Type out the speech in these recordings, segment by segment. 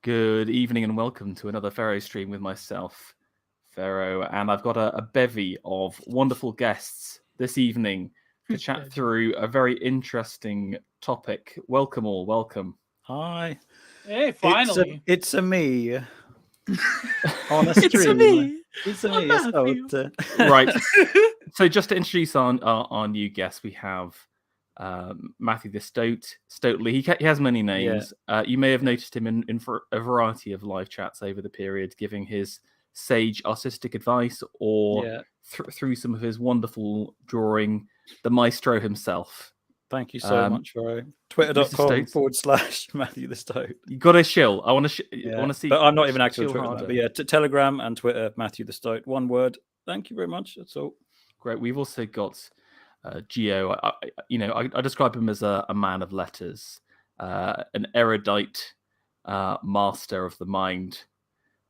Good evening and welcome to another Pharaoh stream with myself, Pharaoh, and I've got a bevy of wonderful guests this evening to chat through a very interesting topic. Welcome all, welcome. Hi. Hey, finally. It's a me. On a It's a stream. me. It's a I'm me. It's Matthew. Right. So just to introduce our new guest, we have Matthew the Stotely. He has many names. Yeah. You may have noticed him in for a variety of live chats over the period, giving his sage artistic advice or through some of his wonderful drawing, the maestro himself. Thank you so much, Pharaoh. Twitter.com/Matthew the Stoat. You got to shill. I want to see. But I'm not even actually on Twitter. But yeah, Telegram and Twitter, Matthew the Stoat. One word. Thank you very much. That's all. Great. We've also got Geo. I describe him as a man of letters, an erudite master of the mind.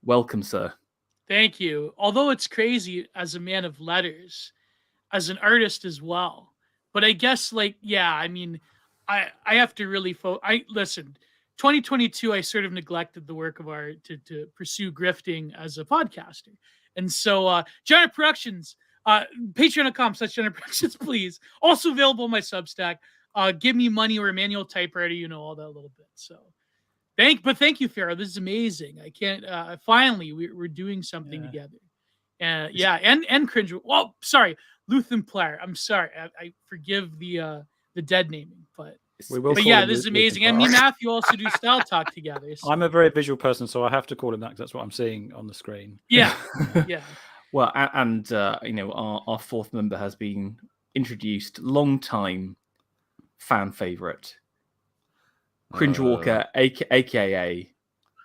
Welcome, sir. Thank you. Although it's crazy as a man of letters, as an artist as well. But I guess, I have to really listen. 2022, I sort of neglected the work of art to pursue grifting as a podcaster. And so, Giant Productions, Patreon.com/Giant Productions, please. Also available on my Substack. Give me money or a manual typewriter, all that little bit. So, thank you, Pharaoh. This is amazing. I can't. Finally, we're doing something together. And cringe. Well, sorry, Luthen Player. I'm sorry. I forgive the dead naming, but we will. But yeah, this is amazing. And me and Matthew also do Style Talk together. So. I'm a very visual person, so I have to call him that because that's what I'm seeing on the screen. Yeah, yeah. Well, and our fourth member has been introduced, long-time fan favorite, Cringe Walker, aka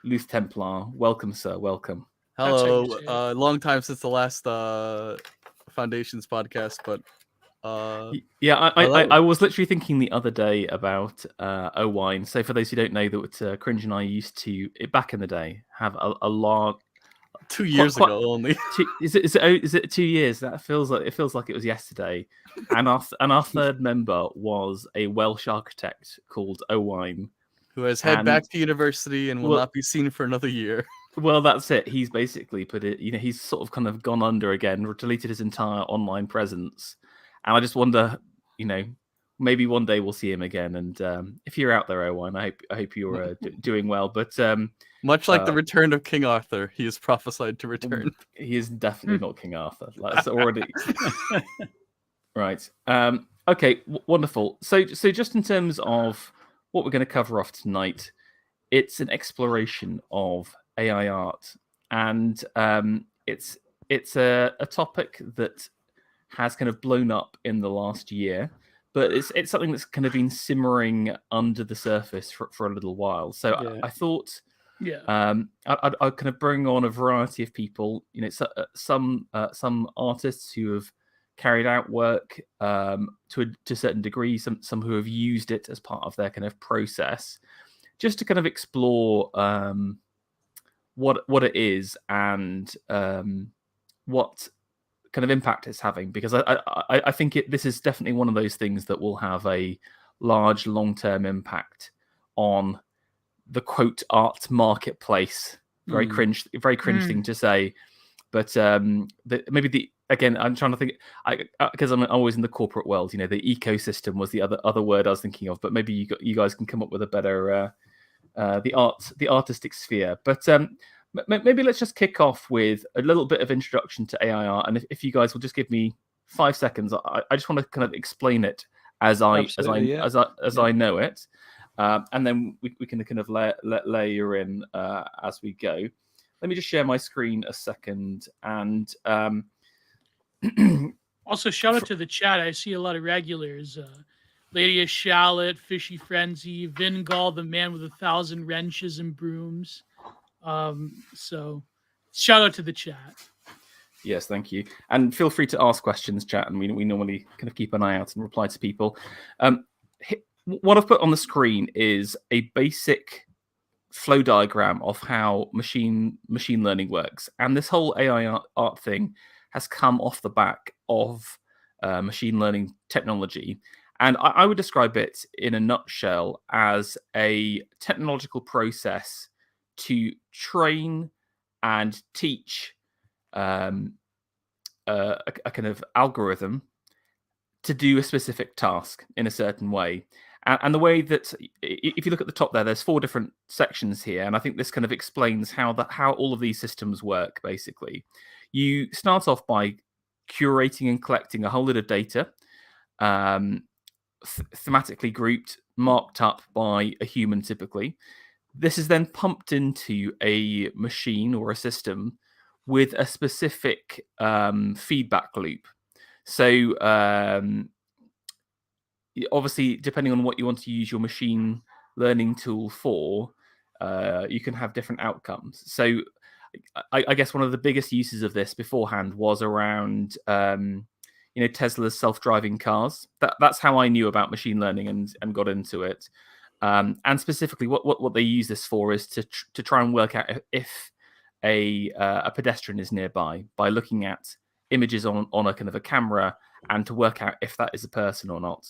Luth Templar. Welcome, sir. Welcome. Hello. Long time since the last Foundations podcast, but I was literally thinking the other day about Owine. So for those who don't know, that Cringe and I used to back in the day have a large. 2 years ago only. Is it 2 years? That feels like it was yesterday. And our third member was a Welsh architect called Owine, who has head back to university and will not be seen for another year. Well, that's it. He's basically put it. He's sort of kind of gone under again, deleted his entire online presence, and I just wonder, maybe one day we'll see him again. And if you're out there, Owen, I hope you're doing well. But much like the return of King Arthur, he is prophesied to return. He is definitely not King Arthur. That's already right. Okay, wonderful. So just in terms of what we're going to cover off tonight, it's an exploration of AI art, and it's a topic that has kind of blown up in the last year, but it's something that's kind of been simmering under the surface for a little while. So I thought, I'd kind of bring on a variety of people. Some artists who have carried out work to a certain degree, some who have used it as part of their kind of process, just to kind of explore what it is and what kind of impact it's having, because I think this is definitely one of those things that will have a large long-term impact on the quote art marketplace. Very cringe thing to say, but again, I'm trying to think, because I'm always in the corporate world. The ecosystem was the other word I was thinking of, but maybe you guys can come up with a better the artistic sphere. But maybe let's just kick off with a little bit of introduction to AI art, and if you guys will just give me 5 seconds, I just want to kind of explain it as I know it, and then we can kind of layer in as we go. Let me just share my screen a second, and also shout out to the chat. I see a lot of regulars. Lady of Shallot, Fishy Frenzy, Vingal, the man with 1,000 wrenches and brooms. So shout out to the chat. Yes, thank you. And feel free to ask questions, chat, and we normally kind of keep an eye out and reply to people. What I've put on the screen is a basic flow diagram of how machine learning works. And this whole AI art thing has come off the back of machine learning technology. And I would describe it in a nutshell as a technological process to train and teach a kind of algorithm to do a specific task in a certain way. And the way that, if you look at the top there, there's 4 different sections here, and I think this kind of explains how all of these systems work. Basically, you start off by curating and collecting a whole lot of data, thematically grouped, marked up by a human typically. This is then pumped into a machine or a system with a specific feedback loop. So obviously, depending on what you want to use your machine learning tool for, you can have different outcomes. So I guess one of the biggest uses of this beforehand was around Tesla's self-driving cars. That's how I knew about machine learning and got into it. And specifically, what they use this for is to try and work out if a pedestrian is nearby by looking at images on a kind of a camera, and to work out if that is a person or not.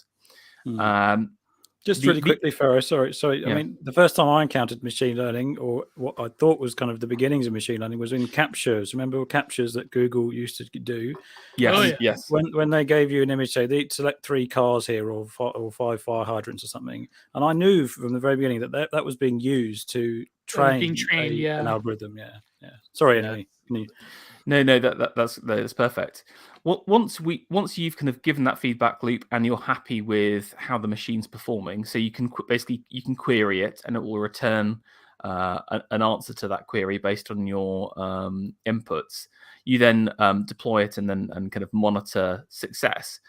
Just really quickly, Ferro, sorry. Yeah. I mean, the first time I encountered machine learning, or what I thought was kind of the beginnings of machine learning, was in captures. Remember captures that Google used to do? Yes, Oh, yeah. yes. When they gave you an image, say, they select 3 cars here, or 5 fire hydrants or something, and I knew from the very beginning that was being used to train an algorithm. Yeah. Sorry, Annie. No, that's perfect. Well, once you've kind of given that feedback loop and you're happy with how the machine's performing, so you can query it and it will return an answer to that query based on your inputs. You then deploy it and kind of monitor success.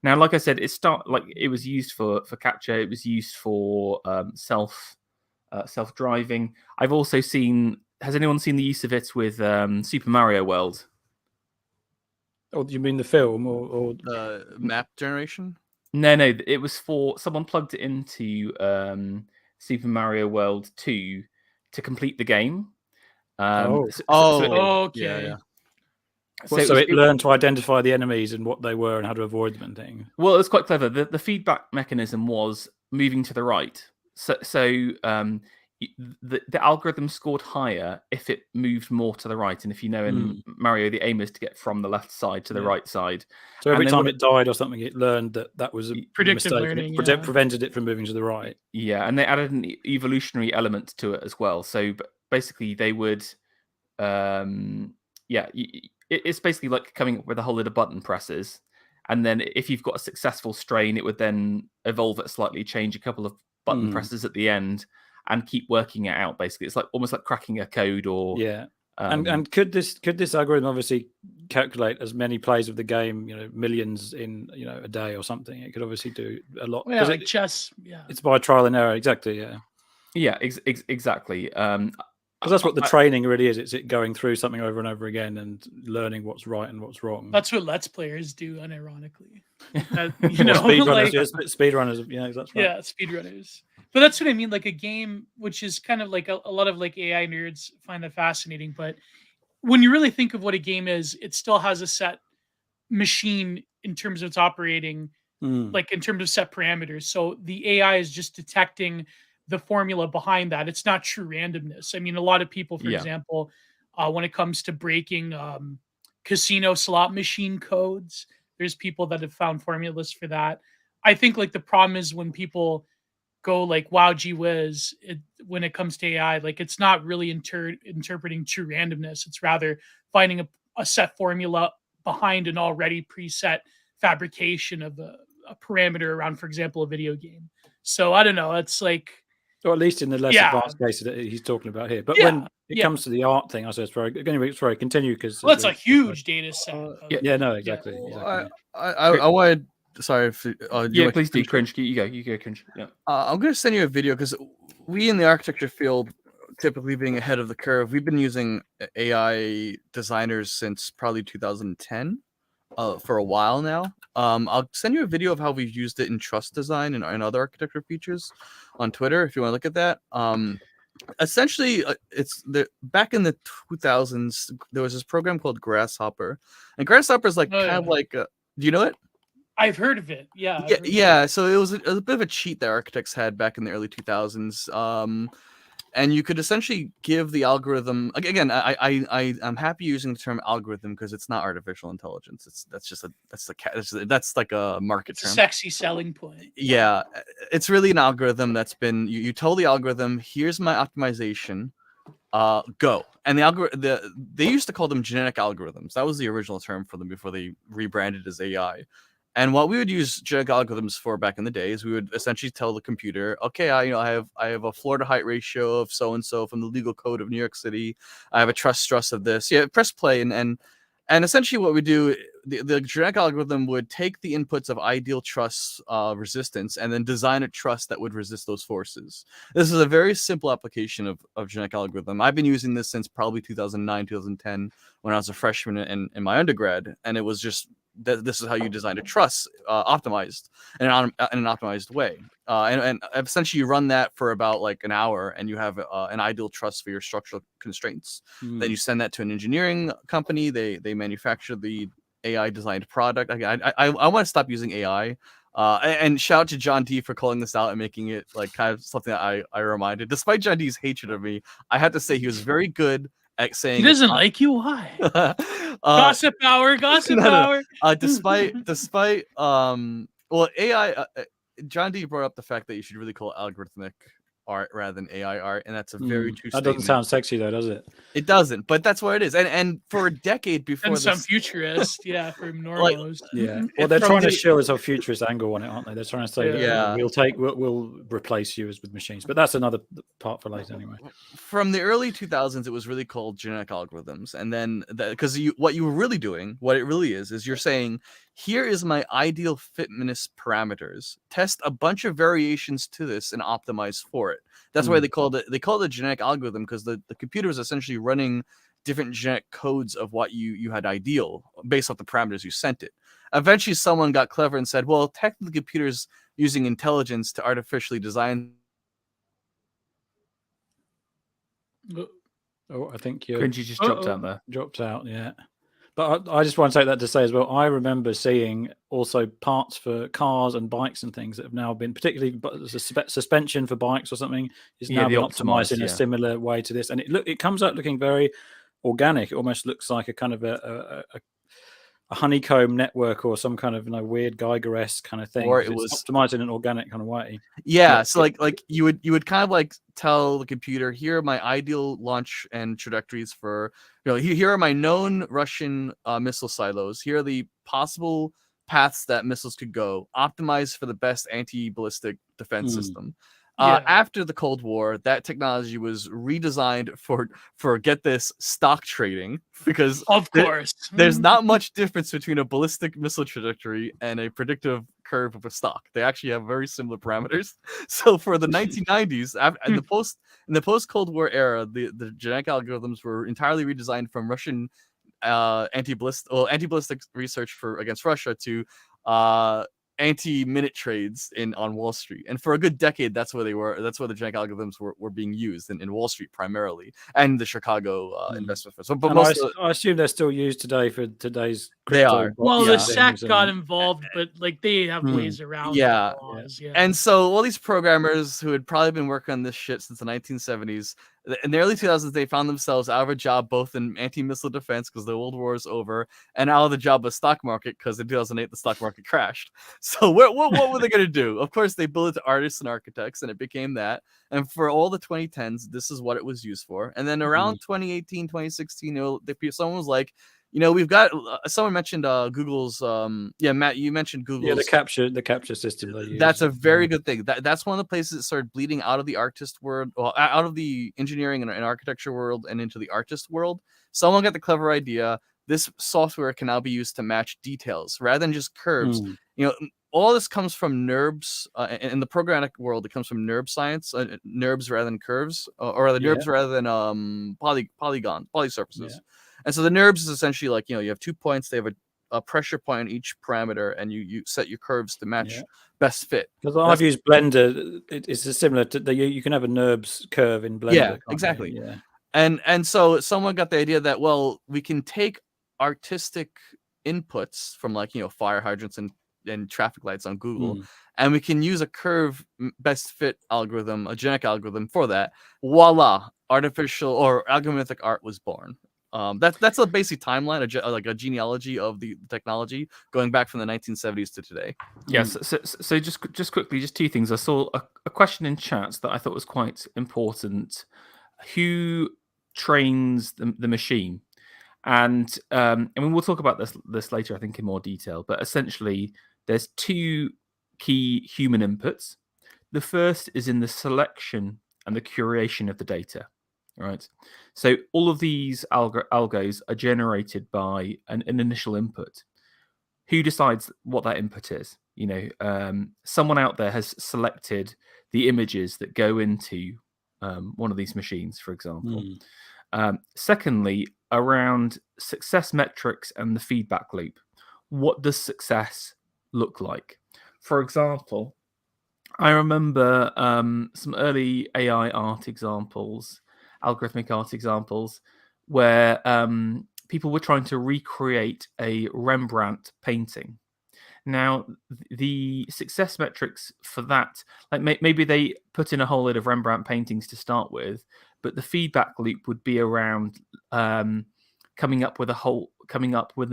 Now, like I said, it was used for capture. It was used for self-driving. I've also seen. Has anyone seen the use of it with Super Mario World? Or do you mean the film or map generation? No, it was for someone plugged it into Super Mario World 2 to complete the game. Okay. Yeah. So it learned to identify the enemies and what they were and how to avoid them and things. Well, it's quite clever. The feedback mechanism was moving to the right. So the algorithm scored higher if it moved more to the right, and if you know in Mario the aim is to get from the left side to the right side. So every time it died or something, it learned that was a predictive mistake, learning, and it prevented it from moving to the right. Yeah, and they added an evolutionary element to it as well. So basically, they would, it's basically like coming up with a whole lot of button presses, and then if you've got a successful strain, it would then evolve it slightly, change a couple of button presses at the end, and keep working it out. Basically, it's like almost like cracking a code. Or and could this algorithm obviously calculate as many plays of the game, millions in a day or something? It could obviously do a lot. Yeah, like chess. Yeah, it's by trial and error. Exactly. Exactly. Because that's what the training really is. It's it going through something over and over again and learning what's right and what's wrong. That's what Let's Players do, unironically. Speedrunners. Yeah, that's right. Yeah, speedrunners. But that's what I mean. Like a game, which is kind of like a lot of like AI nerds find that fascinating. But when you really think of what a game is, it still has a set machine in terms of its operating, like in terms of set parameters. So the AI is just detecting the formula behind that. It's not true randomness. I mean, a lot of people, for example, when it comes to breaking casino slot machine codes, there's people that have found formulas for that. I think like the problem is when people go like, wow, gee whiz, when it comes to AI, like it's not really interpreting true randomness. It's rather finding a set formula behind an already preset fabrication of a parameter around, for example, a video game. So I don't know. It's like, or at least in the less advanced cases that he's talking about here. But when it comes to the art thing, I say it's very good. Anyway, sorry, continue because it's a huge data set. Exactly. I wanted. Sorry. Please do. Cringe. You go. Cringe. Yeah. I'm going to send you a video because we in the architecture field, typically being ahead of the curve, we've been using AI designers since probably 2010. For a while now. I'll send you a video of how we've used it in Trust Design and other architecture features on Twitter if you want to look at that. Essentially, back in the 2000s, there was this program called Grasshopper, and Grasshopper is like kind of like. Do you know it? I've heard of it. Yeah. Yeah. So it was a bit of a cheat that architects had back in the early 2000s. and you could essentially give the algorithm. Again, I'm happy using the term algorithm because it's not artificial intelligence. That's like a market term. Sexy selling point. Yeah, it's really an algorithm that's been you told the algorithm, here's my optimization, go. And they used to call them genetic algorithms. That was the original term for them before they rebranded as AI. And what we would use genetic algorithms for back in the day is we would essentially tell the computer, okay, I have a floor to height ratio of so and so from the legal code of New York City. I have a truss of this. Yeah, press play, and essentially what we do, the genetic algorithm would take the inputs of ideal truss resistance and then design a truss that would resist those forces. This is a very simple application of genetic algorithm. I've been using this since probably 2009, 2010 when I was a freshman in my undergrad, and it was just this is how you design a truss optimized in an optimized way. And essentially you run that for about like an hour and you have an ideal truss for your structural constraints. Then you send that to an engineering company. They manufacture the AI designed product. I want to stop using AI. And shout out to John D for calling this out and making it like kind of something that I reminded. Despite John D's hatred of me, I had to say he was very good at saying he doesn't like you. Why? Gossip hour. Despite well, AI. John D brought up the fact that you should really call it algorithmic art rather than AI art, and that's a very true statement. That doesn't sound sexy though, does it? It doesn't, but that's what it is. And for a decade before and some futurist, from Normos. Well, they're trying to show us a futurist angle on it, aren't they? They're trying to say, we'll replace you with machines, but that's another part for later anyway. From the early 2000s, it was really called genetic algorithms, and then because what you were really doing, what it really is you're saying, here is my ideal fitness parameters. Test a bunch of variations to this and optimize for it. That's why they called it a genetic algorithm, because the computer was essentially running different genetic codes of what you had ideal based off the parameters you sent it. Eventually, someone got clever and said, well, technically, the computer's using intelligence to artificially design. Oh, I think Cringy just dropped out there. Dropped out, yeah. But I just want to take that to say as well, I remember seeing also parts for cars and bikes and things that have now been, particularly suspension for bikes or something, is now been optimized in a similar way to this. And it comes out looking very organic. It almost looks like a kind of a honeycomb network or some kind of weird Geiger-esque kind of thing. Or it was optimized in an organic kind of way. Yeah, so like you would kind of like tell the computer, here are my ideal launch and trajectories for, here are my known Russian missile silos. Here are the possible paths that missiles could go. Optimized for the best anti-ballistic defense system. After the Cold War, that technology was redesigned for get this, stock trading, because of course there's not much difference between a ballistic missile trajectory and a predictive curve of a stock. They actually have very similar parameters. So for the 1990s, in the post Cold War era, the genetic algorithms were entirely redesigned from Russian anti-ballistic research against Russia to anti-minute trades on Wall Street, and for a good decade that's where they were. That's where the genetic algorithms were being used in Wall Street primarily, and the Chicago investment firms. But I assume they're still used today for today's crypto. They are. Well, the SEC got involved, but they have ways around. Yeah. And so all these programmers who had probably been working on this shit since the 1970s, in the early 2000s, they found themselves out of a job both in anti-missile defense because the World War is over, and out of the job of stock market because in 2008 the stock market crashed. So what were they going to do? Of course, they built it to artists and architects, and it became that. And for all the 2010s, this is what it was used for. And then around 2018, 2016, someone was like, we've got. Someone mentioned Google's. Matt, you mentioned Google's. Yeah, the capture system. That's a very good thing. That's one of the places that started bleeding out of the artist world, out of the engineering and architecture world, and into the artist world. Someone got the clever idea. This software can now be used to match details rather than just curves. All this comes from NURBS. In the programmatic world, it comes from NURB science, NURBS rather than curves, or rather NURBS rather than poly surfaces. Yeah. And so the NURBS is essentially like, you have 2 points. They have a pressure point on each parameter, and you set your curves to match best fit. Because I've used Blender. It's similar to you can have a NURBS curve in Blender. Yeah, exactly. Yeah. And so someone got the idea that, well, we can take artistic inputs from fire hydrants and and traffic lights on Google, and we can use a curve best fit algorithm, a genetic algorithm for that. Voila, artificial or algorithmic art was born. That's a basic timeline, like a genealogy of the technology going back from the 1970s to today. Yes. So just quickly, just two things. I saw a question in chat that I thought was quite important. Who trains the machine? And I mean, we'll talk about this later, I think, in more detail. But essentially, there's two key human inputs. The first is in the selection and the curation of the data. Right. So all of these algos are generated by an initial input. Who decides what that input is? Someone out there has selected the images that go into one of these machines, for example. Secondly, around success metrics and the feedback loop, what does success look like? For example, I remember some early AI art examples, algorithmic art examples, where people were trying to recreate a Rembrandt painting. Now, the success metrics for that, like maybe they put in a whole load of Rembrandt paintings to start with, but the feedback loop would be around coming up with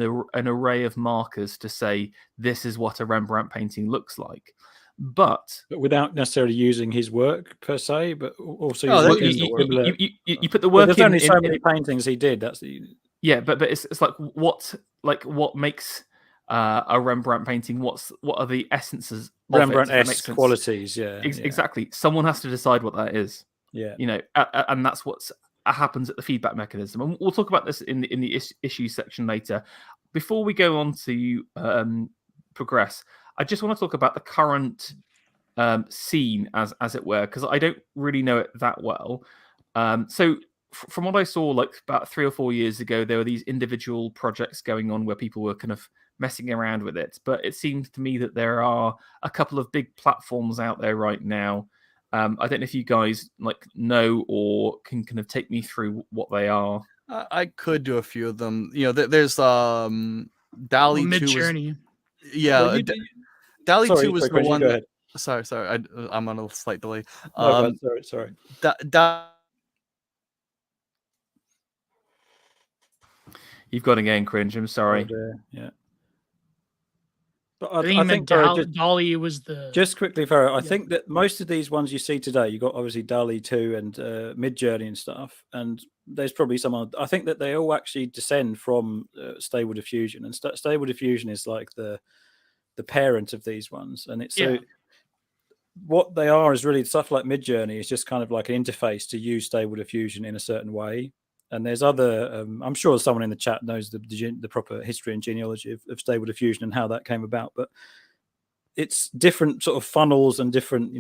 an array of markers to say this is what a Rembrandt painting looks like. But without necessarily using his work per se, but also you put the work there's only so many paintings he did. That's but it's like what makes a Rembrandt painting? What are the essences of Rembrandt-esque qualities? Exactly. Someone has to decide what that is. Yeah, and that's what happens at the feedback mechanism, and we'll talk about this in the issue section later. Before we go on to progress, I just want to talk about the current scene, as it were, because I don't really know it that well. So from what I saw, like about 3 or 4 years ago, there were these individual projects going on where people were kind of messing around with it. But it seems to me that there are a couple of big platforms out there right now. I don't know if you guys know or can kind of take me through what they are. I could do a few of them. There's DALL-E 2. Midjourney. DALL-E 2 was the one. Go ahead. Sorry, I'm on a slight delay. Sorry. You've got again, Cringe. I'm sorry. Yeah. But I think DALL-E was the. Just quickly, Farrow, I think that most of these ones you see today, you got obviously DALL-E 2 and Midjourney and stuff, and there's probably some other. I think that they all actually descend from Stable Diffusion, and Stable Diffusion is like the parent of these ones, and it's so. What they are is really stuff like Midjourney is just kind of like an interface to use Stable Diffusion in a certain way. And there's other, I'm sure someone in the chat knows the proper history and genealogy of Stable Diffusion and how that came about. But it's different sort of funnels and different,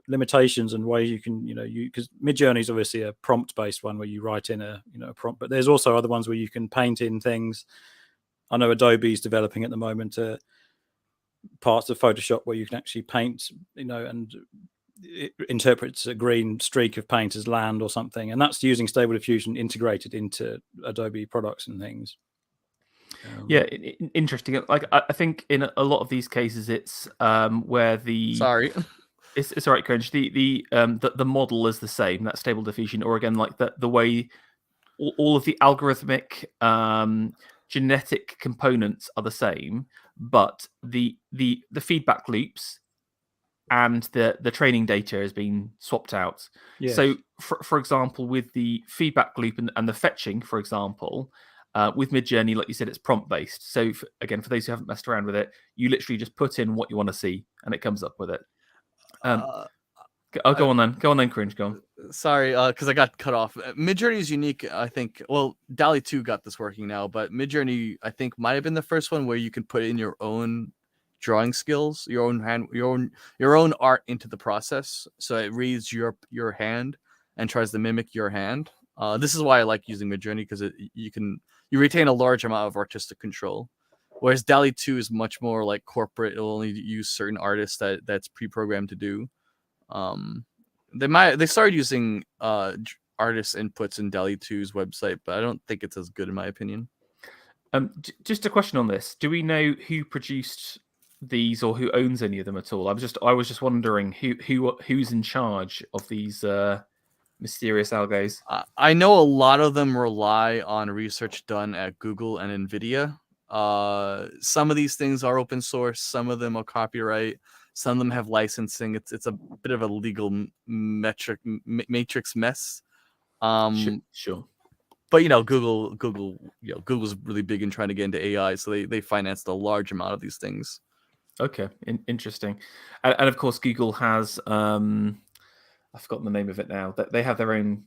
limitations and ways you can, because Midjourney is obviously a prompt-based one where you write in a prompt. But there's also other ones where you can paint in things. I know Adobe's developing at the moment parts of Photoshop where you can actually paint, and it interprets a green streak of paint as land or something, and that's using Stable Diffusion integrated into Adobe products and things. Interesting. Like I think in a lot of these cases, it's where the it's all right, Cringe. The model is the same. That Stable Diffusion, or again, like the way all of the algorithmic genetic components are the same, but the feedback loops and the training data has been swapped out. Yes. So, for example, with the feedback loop and the fetching, for example, with Midjourney, like you said, it's prompt-based. So, for those who haven't messed around with it, you literally just put in what you want to see, and it comes up with it. Go on then, Cringe, go on. Sorry, because I got cut off. Midjourney is unique, I think. Well, DALL-E 2 got this working now, but Midjourney, I think, might have been the first one where you can put in your own drawing skills, your own art into the process, so it reads your hand and tries to mimic your hand. This is why I like using Midjourney, because you retain a large amount of artistic control, whereas DALL-E 2 is much more like corporate. It'll only use certain artists that's pre-programmed to do. They started using artist inputs in DALL-E 2's website, but I don't think it's as good in my opinion. Just a question on this: do we know who produced these or who owns any of them at all? I was just wondering who's in charge of these mysterious algos. I know a lot of them rely on research done at Google and NVIDIA. Some of these things are open source, some of them are copyright, some of them have licensing. It's a bit of a legal matrix mess. Sure. But Google's really big in trying to get into AI, so they financed a large amount of these things. Okay, interesting. And of course, Google has I've forgotten the name of it now. That they have their own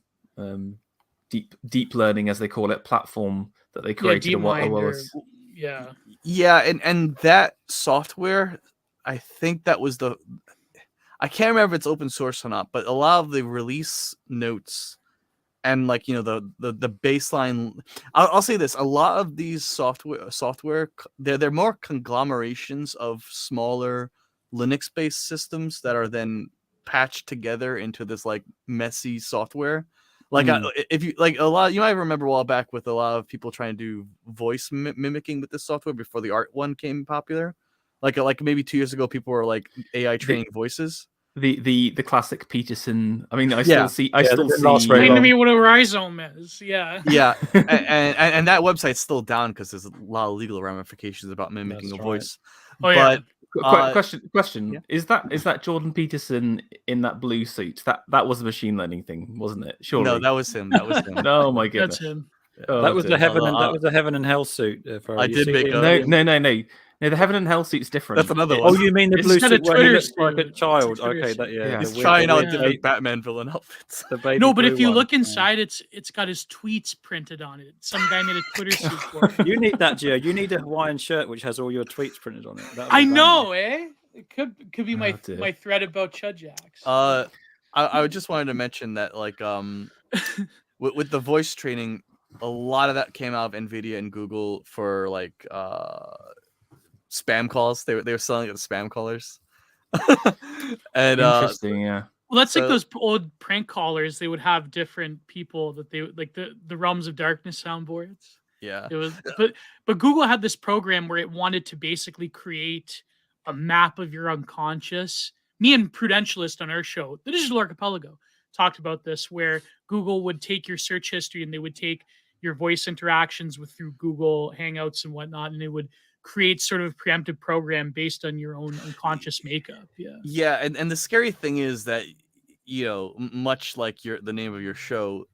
deep learning, as they call it, platform that they created a while. Yeah, and that software, I think that was I can't remember if it's open source or not, but a lot of the release notes and the baseline. I'll say this: a lot of these software, they're more conglomerations of smaller Linux-based systems that are then patched together into this like messy software. If you you might remember a while back with a lot of people trying to do voice mimicking with this software before the art one came popular. Like maybe 2 years ago, people were like AI training voices. The classic Peterson. I mean, I still see. Explain to me what a rhizome is. Yeah. Yeah, and that website's still down because there's a lot of legal ramifications about mimicking a voice. Oh yeah. Question. Yeah. Is that Jordan Peterson in that blue suit? That was a machine learning thing, wasn't it? Surely. No, that was him. Oh my goodness. That's him. That was the heaven and hell suit. I did make no. No, the heaven and hell suit's different. That's another one. Oh, you mean the blue suit where he looks like a child? Okay, He's trying out different Batman villain outfits. No, but if you look inside, it's got his tweets printed on it. Some guy made a Twitter suit for it. You need that, Gio. You need a Hawaiian shirt which has all your tweets printed on it. I know, eh? It could be my thread about Chudjacks. I just wanted to mention that, with the voice training, a lot of that came out of NVIDIA and Google for spam calls. They were selling it to spam callers. And interesting, yeah. Well, that's like those old prank callers. They would have different people that they like the Realms of Darkness soundboards. Yeah. It was, but Google had this program where it wanted to basically create a map of your unconscious. Me and Prudentialist on our show, The Digital Archipelago, talked about this, where Google would take your search history and they would take your voice interactions through Google Hangouts and whatnot, and they would create sort of a preemptive program based on your own unconscious makeup. Yeah, and the scary thing is that, much like the name of your show,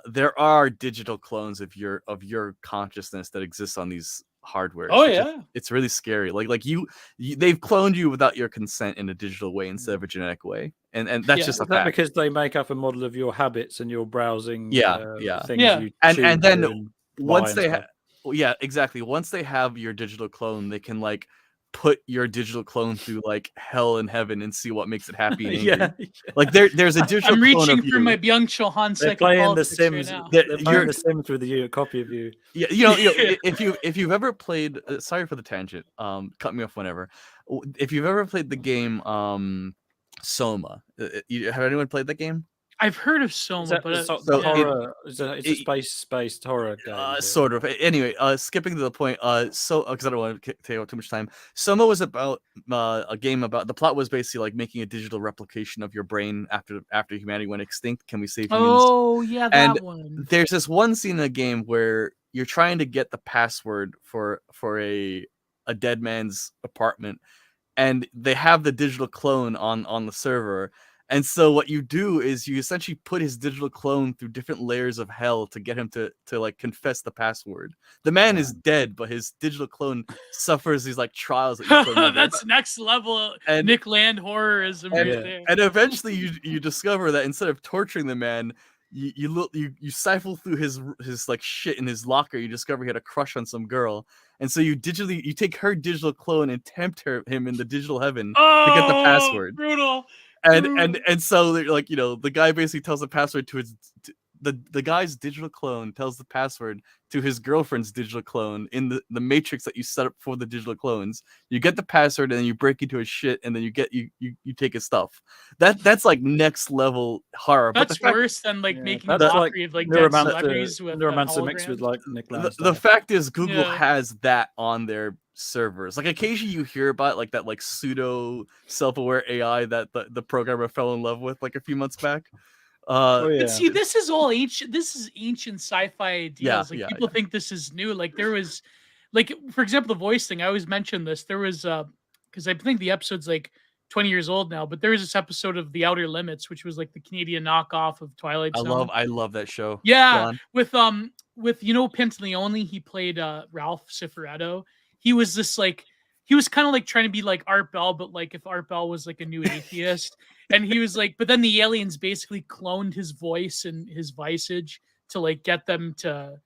there are digital clones of your consciousness that exists on these hardware. Oh yeah, it's really scary. Like you they've cloned you without your consent in a digital way instead of a genetic way, and that's just a fact. Because they make up a model of your habits and your browsing. Things you and then once they have. Yeah, exactly. Once they have your digital clone, they can put your digital clone through hell and heaven and see what makes it happy and angry. There's a digital I'm clone reaching of for you. my Byung-Chul Han They're second playing The Sims. Right They're playing The Sims with a copy of you. Yeah, if you've ever played, sorry for the tangent. Cut me off whenever. If you've ever played the game Soma, have anyone played that game? I've heard of Soma, but it's a space-based horror game. Sort of. Anyway, skipping to the point. Because I don't want to take up too much time. Soma was about a game about. The plot was basically making a digital replication of your brain after humanity went extinct. Can we save humans? Oh yeah, that one. There's this one scene in the game where you're trying to get the password for a dead man's apartment, and they have the digital clone on the server. And so what you do is you essentially put his digital clone through different layers of hell to get him to confess the password. The man is dead, but his digital clone suffers these trials. That's next level Nick Land horrorism right there. And eventually you discover that instead of torturing the man, you siphon through his shit in his locker. You discover he had a crush on some girl, and so you take her digital clone and tempt him in the digital heaven to get the password. Brutal. And so the guy basically tells the password to the guy's digital clone tells the password to his girlfriend's digital clone in the matrix that you set up for the digital clones. You get the password and then you break into his shit and then you take his stuff. That's next level horror. That's worse than making a mockery of dead celebrities with Neuromancer mixed with Nick Land. The fact is Google has that on their servers. Like occasionally you hear about like that like pseudo self-aware AI that the programmer fell in love with like a few months back. But see, this is all ancient. This is ancient sci-fi ideas. People think this is new. Like there was, like for example, the voice thing. I always mention this. There was because I think the episode's like 20 years old now, but there was this episode of The Outer Limits, which was like the Canadian knockoff of Twilight Zone. I love that show. Yeah, with Pantaleone, he played Ralph Cifaretto. He was this like. He was kind of like trying to be like Art Bell, but like if Art Bell was like a new atheist. And he was like, but then the aliens basically cloned his voice and his visage to like get them to,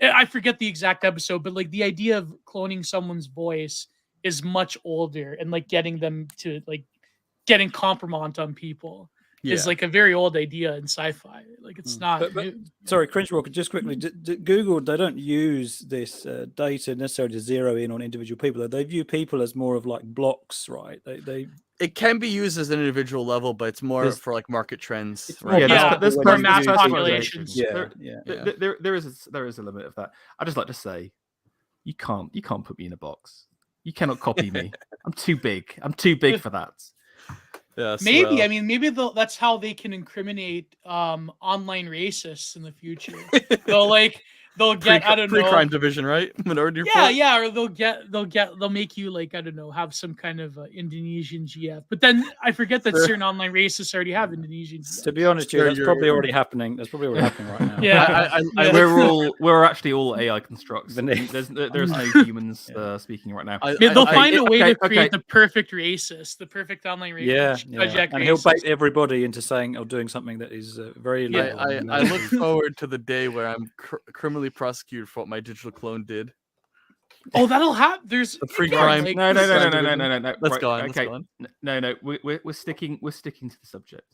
I forget the exact episode, but like the idea of cloning someone's voice is much older and like getting them to like getting compromise on people is like a very old idea in sci-fi. Like it's not. Sorry, Cringe Walker, just quickly, Google, they don't use this data necessarily to zero in on individual people. They view people as more of like blocks, right? It can be used as an individual level, but it's more for like market trends. Right? There's mass populations. There is a limit of that. I just like to say, you can't put me in a box. You cannot copy me. I'm too big. I'm too big for that. Yes, maybe I mean maybe that's how they can incriminate online racists in the future. They'll get I don't know, pre-crime division, right? Minority Report. Yeah, or they'll make you like I don't know, have some kind of Indonesian GF. But then I forget that certain online racists already have Indonesian GF. To be honest, that's probably already happening. That's probably already happening right now. Yeah, we're actually all AI constructs. There's no humans speaking right now. They'll find a way to create the perfect racist, the perfect online racist. And he'll bait everybody into saying or doing something that is very illegal. I look forward to the day where I'm criminally prosecuted for what my digital clone did. Oh, that'll happen. There's a pre-crime. No. Let's go on. Okay. No. We're sticking to the subject.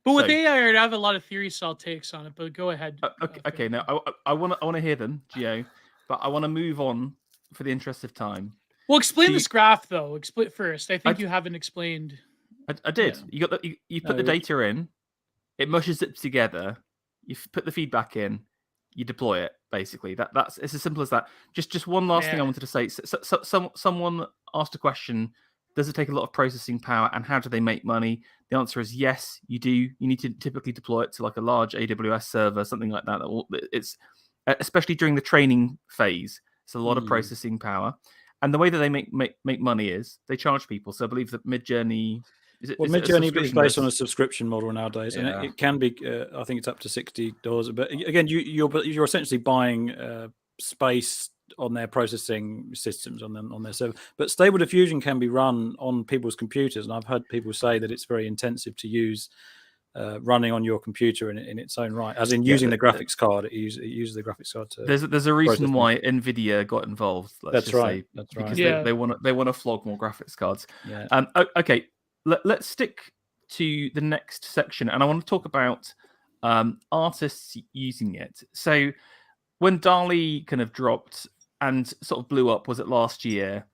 But with AI, I have a lot of theory cell takes on it. But go ahead. Okay. Now I want to hear them, Gio, but I want to move on for the interest of time. Well, explain this graph though. Explain first. I think you haven't explained. I did. Yeah. You put the data in, it mushes it together. You put the feedback in. You deploy it basically. That's it's as simple as that. Just one last thing I wanted to say. Someone asked a question: does it take a lot of processing power, and how do they make money? The answer is yes, you do. You need to typically deploy it to like a large AWS server, something like that. It's especially during the training phase. It's a lot of processing power, and the way that they make money is they charge people. So I believe that Midjourney. Midjourney is based on a subscription model nowadays, and it can be. I think it's up to $60. But again, you're essentially buying space on their processing systems on their server. But Stable Diffusion can be run on people's computers, and I've heard people say that it's very intensive to use running on your computer in its own right, as in using the graphics card. It uses the graphics card to. There's a reason why NVIDIA got involved. That's right. Because they want to flog more graphics cards. Yeah. Okay. Let's stick to the next section, and I want to talk about artists using it. So when DALL-E kind of dropped and sort of blew up, was it last year?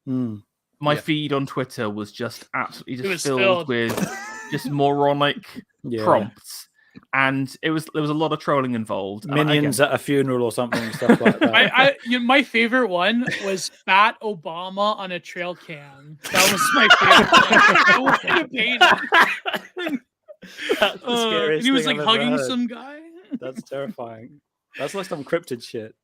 My feed on Twitter was just absolutely filled with just moronic prompts. And there was a lot of trolling involved. Minions at a funeral or something, stuff like that. My favorite one was Fat Obama on a trail cam. That was my favorite one. That's the scariest he was like thing hugging some guy. That's terrifying. That's like some cryptid shit.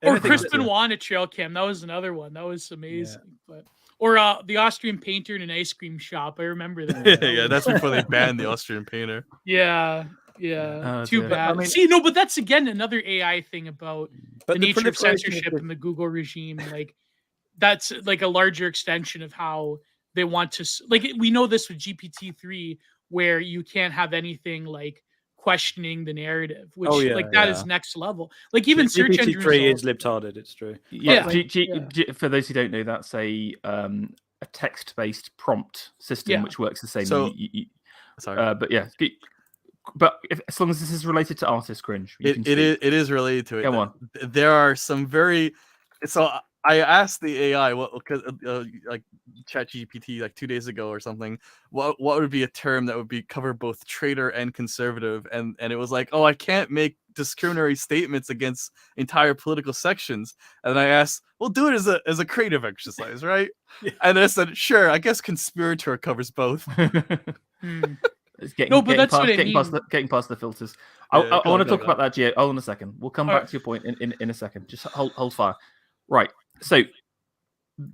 Or Chris Benoit on a trail cam. That was another one. That was amazing. But or the Austrian painter in an ice cream shop. I remember that. That's before they banned the Austrian painter. Yeah. Too bad. But that's again another AI thing about the nature of censorship in the Google regime. Like that's like a larger extension of how they want to. Like we know this with GPT-3, where you can't have anything like questioning the narrative, which that is next level. Like even search engine GPT-3 is libtarded. It's true. For those who don't know, that's a text-based prompt system which works the same. But as long as this is related to artist Cringe, it is related to it. Go on. There are some very I asked the AI because like ChatGPT like 2 days ago or something, what would be a term that would be cover both traitor and conservative, and it was like, oh, I can't make discriminatory statements against entire political sections. And I asked, "Well, do it as a creative exercise, right?" Yeah. And I said, "Sure, I guess conspirator covers both." It's getting past the filters. I want to talk about that, Gio. Hold on a second. We'll come back to your point in a second. Just hold fire. Right. So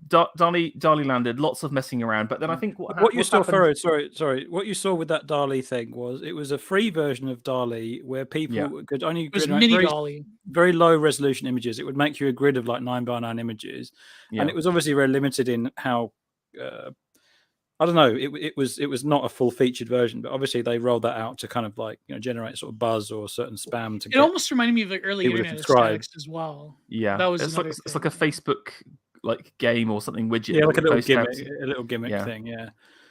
DALL-E landed, lots of messing around, but then I think what you saw, sorry, what you saw with that DALL-E thing was it was a free version of DALL-E where people could only mini DALL-E, very low resolution images. It would make you a grid of like 9x9 images, and it was obviously very limited in how. I don't know. It was not a full featured version, but obviously they rolled that out to kind of like generate sort of buzz or certain spam. It almost reminded me of like early internet aesthetics as well. Yeah, that was it's like a Facebook like game or something widget. Yeah, like a little gimmick thing.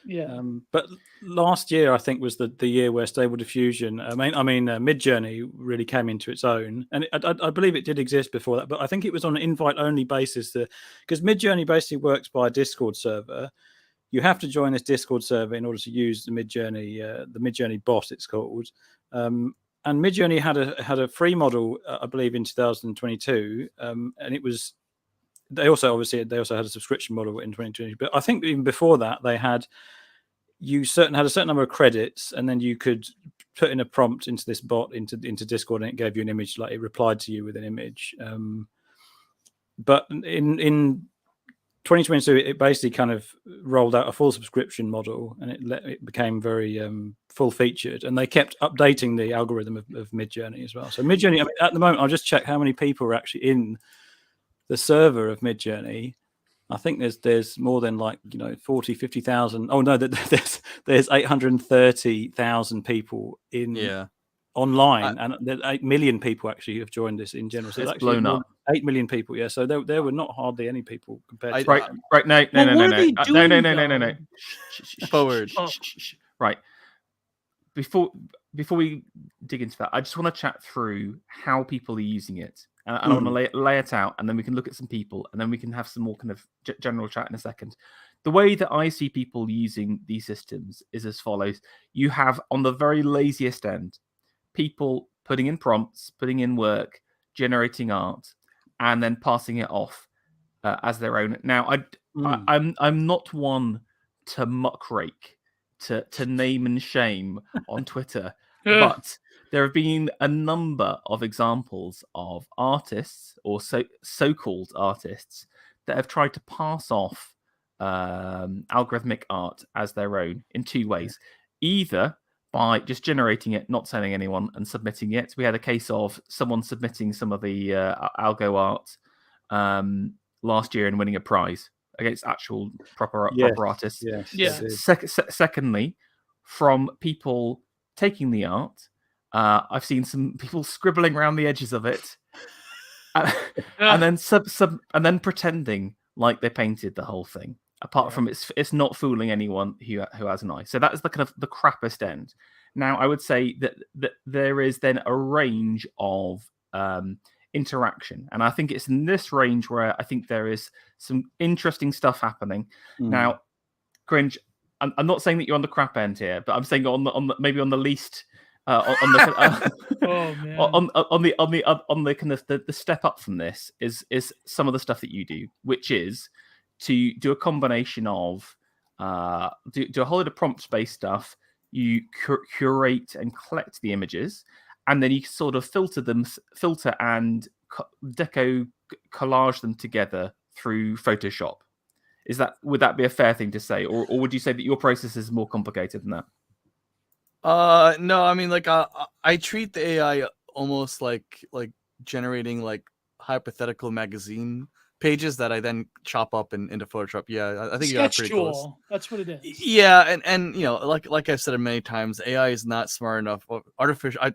Yeah. But last year I think was the year where Stable Diffusion. Midjourney really came into its own, and I believe it did exist before that, but I think it was on an invite only basis because Midjourney basically works by a Discord server. You have to join this Discord server in order to use the Midjourney bot, it's called. And Midjourney had a free model, I believe, in 2022, and it was. They also had a subscription model in 2020, but I think even before that they had a certain number of credits, and then you could put in a prompt into this bot into Discord, and it gave you an image, like it replied to you with an image. But in 2022, it basically kind of rolled out a full subscription model, and it became very full featured. And they kept updating the algorithm of Midjourney as well. So Midjourney, at the moment, I'll just check how many people are actually in the server of Midjourney. I think there's more than 40, 50,000. Oh no, there's 830,000 people in online, and there's 8 million people actually have joined this in general. So it's actually blown up. 8 million people, yeah. So there were not hardly any people compared to right. No. Forward. Right. Before we dig into that, I just want to chat through how people are using it. And I want to lay it out, and then we can look at some people, and then we can have some more kind of general chat in a second. The way that I see people using these systems is as follows. You have, on the very laziest end, people putting in prompts, putting in work, generating art, and then passing it off as their own. Now, I'm not one to muckrake, to name and shame on Twitter, but there have been a number of examples of artists or so-called artists that have tried to pass off algorithmic art as their own in two ways. Either by just generating it, not telling anyone, and submitting it. We had a case of someone submitting some of the algo art last year and winning a prize against actual proper artists. Yes. Secondly, from people taking the art, I've seen some people scribbling around the edges of it, and then and then pretending like they painted the whole thing. Apart from it's not fooling anyone who has an eye. So that is the kind of the crappiest end. Now I would say that there is then a range of interaction, and I think it's in this range where I think there is some interesting stuff happening. Now, Cringe, I'm not saying that you're on the crap end here, but I'm saying maybe on the least. On the kind of the step up from this is some of the stuff that you do, which is to do a combination of do a whole lot of prompt-based stuff. You curate and collect the images, and then you sort of filter and deco collage them together through Photoshop. Would that be a fair thing to say, or would you say that your process is more complicated than that? No, I mean, I treat the AI almost like generating like hypothetical magazine pages that I then chop up into Photoshop. Yeah, I think you got pretty close. That's what it is. Yeah, and like I've said many times, AI is not smart enough. Artificial. I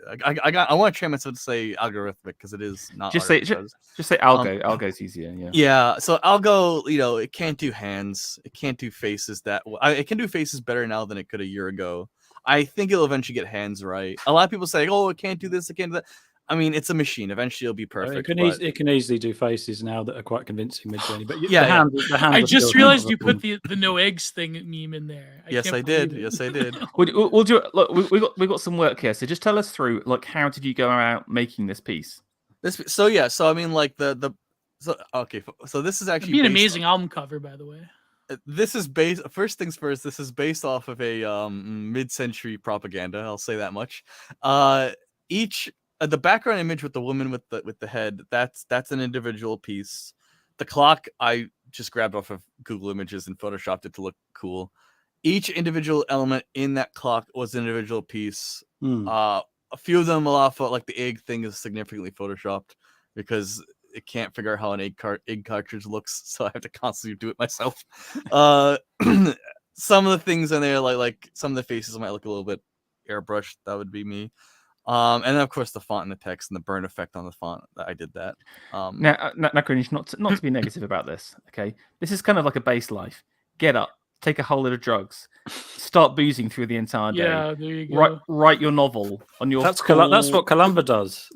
want to train myself to say algorithmic because it is not. Just say algo. Algo's easier. Yeah. Yeah. So algo, it can't do hands. It can't do faces. It can do faces better now than it could a year ago. I think it'll eventually get hands right. A lot of people say, "Oh, it can't do this, it can't do that." I mean, it's a machine. Eventually, it'll be perfect. It can easily do faces now that are quite convincing Midjourney. But yeah, the hand I just realized you put the no eggs thing meme in there. Yes, I did. Yes, I did. We'll do it. Look, we got some work here. So just tell us through, like, how did you go about making this piece? So I mean, like so this is actually It'd be an amazing album cover, by the way. This is based. First things first. This is based off of a mid-century propaganda. I'll say that much. The background image with the woman with the head, that's an individual piece. The clock I just grabbed off of Google Images and photoshopped it to look cool. Each individual element in that clock was an individual piece. A few of them, like the egg thing, is significantly photoshopped because it can't figure out how an egg cartridge looks, so I have to constantly do it myself. Some of the things in there, like some of the faces might look a little bit airbrushed. That would be me. And then of course the font and the text and the burn effect on the font. I did that. Now, Cringe, not to be negative about this. Okay, this is kind of like a base life. Get up, take a whole lot of drugs, start boozing through the entire day. Yeah, there you go. Write your novel on your. That's what Columba does.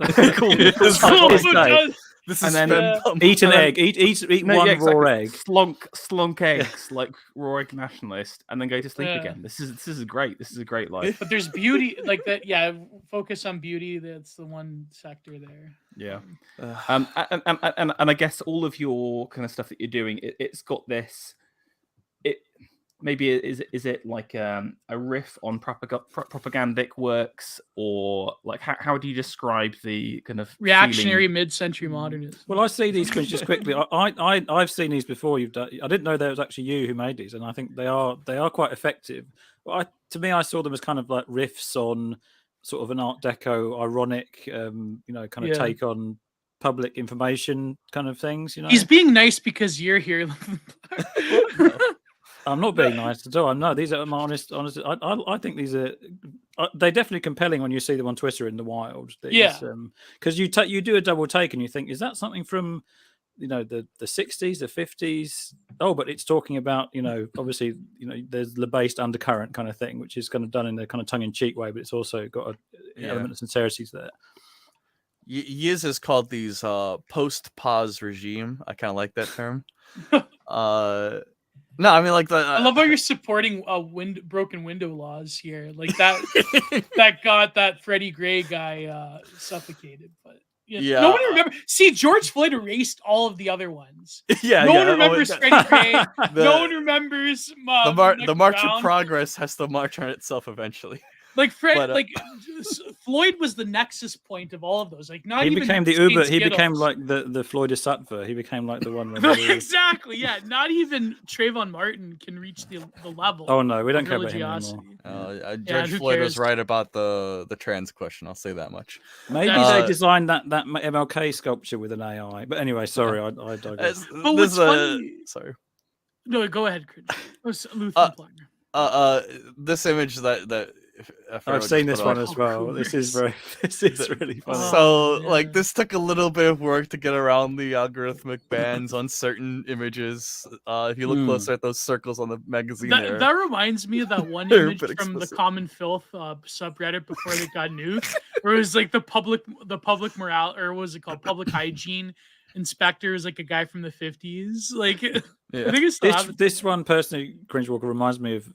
This is and then eat an egg. Eat one raw egg. Slunk eggs like raw egg nationalist, and then go to sleep again. This is great. This is a great life. But there's beauty like that. Yeah, focus on beauty. That's the one sector there. Yeah. And I guess all of your kind of stuff that you're doing, it's got this. Maybe is it like a riff on propagandic works, or like how do you describe the kind of reactionary mid-century modernism? Well, I see these just quickly. I've seen these before. You've done. I didn't know there was actually you who made these, and I think they are quite effective. But to me, I saw them as kind of like riffs on sort of an Art Deco ironic, kind of take on public information kind of things. He's being nice because you're here. I'm not being nice at all. No, these are my honest. I think these are. They're definitely compelling when you see them on Twitter in the wild. Because you do a double take and you think, is that something from, the 60s, the 50s? Oh, but it's talking about, obviously, there's the based undercurrent kind of thing, which is kind of done in a kind of tongue-in-cheek way, but it's also got an element of sincerity there. Yiz has called these post-pause regime. I kind of like that term. No, I mean, like I love how you're supporting broken window laws here, like that. That got that Freddie Gray guy suffocated, but no one remembers. See, George Floyd erased all of the other ones. No one remembers Freddie Gray. No one remembers the March of Progress has to march on itself eventually. Like Floyd was the nexus point of all of those. Like he became the Uber. He became like the Floyd of Sattva. He became like the one. Exactly. Yeah. Not even Trayvon Martin can reach the level. Oh no, we don't care about him anymore. George Floyd was right about the trans question. I'll say that much. Maybe they designed that MLK sculpture with an AI. But anyway, sorry, I digress. But what's funny? Sorry. No, go ahead, Chris. This image that. I've seen this one as well. This is really fun. So, like, this took a little bit of work to get around the algorithmic bans on certain images. If you look closer at those circles on the magazine, that reminds me of that one image from the Common Filth subreddit before they got nuked, where it was like the public morale, or what was it called, public hygiene inspector is like a guy from the 50s. Like, I think this one personally, Cringe Walker, reminds me of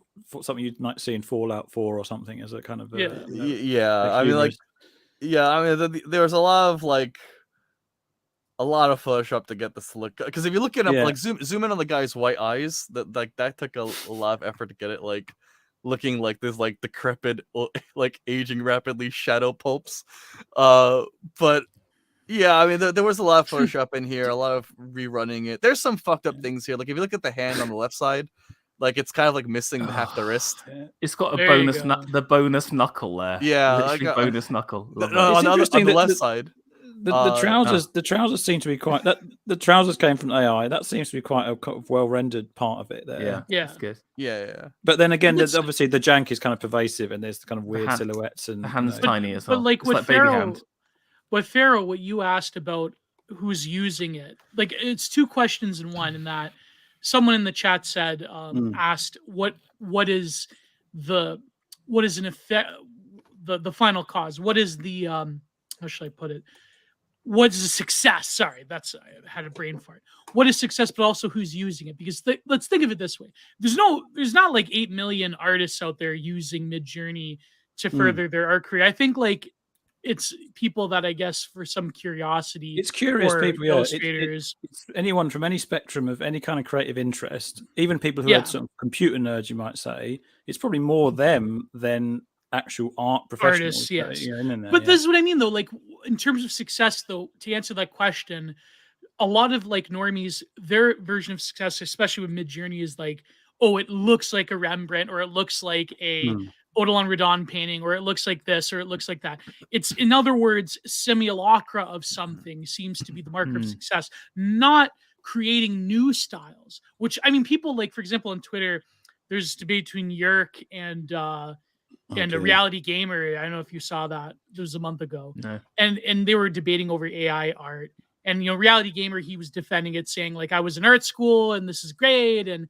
something you might see in Fallout 4 or something as a kind of I mean, there was a lot of Photoshop to get this look, because if you look it up, like zoom in on the guy's white eyes, that took a lot of effort to get it like looking like this, like decrepit, like aging rapidly shadow pulps. But yeah, I mean, there was a lot of Photoshop in here, a lot of rerunning it. There's some fucked up things here. Like if you look at the hand on the left side, like it's kind of like missing half the wrist. It's got the bonus knuckle there. Yeah, bonus knuckle. On the left side. The trousers seem to be quite. The trousers came from AI. That seems to be quite a well rendered part of it there. Yeah, that's good. Yeah. But then again, obviously the jank is kind of pervasive, and there's kind of weird silhouettes and the hand's tiny as well. But like with Pharaoh, what you asked about who's using it, like it's two questions in one. In that, someone in the chat said asked what is an effect, the final cause? What is the how should I put it? What is a success? Sorry, I had a brain fart. What is success, but also who's using it? Because let's think of it this way: there's not like 8 million artists out there using Midjourney to further their art career. I think like it's people that I guess for some curiosity. It's curious people, yeah. Illustrators. It's anyone from any spectrum of any kind of creative interest, even people who are sort of computer nerds, you might say. It's probably more them than actual art professionals. Artists, yes. But this is what I mean, though. Like in terms of success, though, to answer that question, a lot of like normies, their version of success, especially with Midjourney, is like, oh, it looks like a Rembrandt, or it looks like a Odilon Redon painting, or it looks like this, or it looks like that. It's, in other words, simulacra of something seems to be the marker of success, not creating new styles. Which, I mean, people like, for example, on Twitter, there's debate between Yerk and a Reality Gamer. I don't know if you saw that. It was a month ago. No. And they were debating over AI art. And, Reality Gamer, he was defending it, saying, like, I was in art school and this is great. And,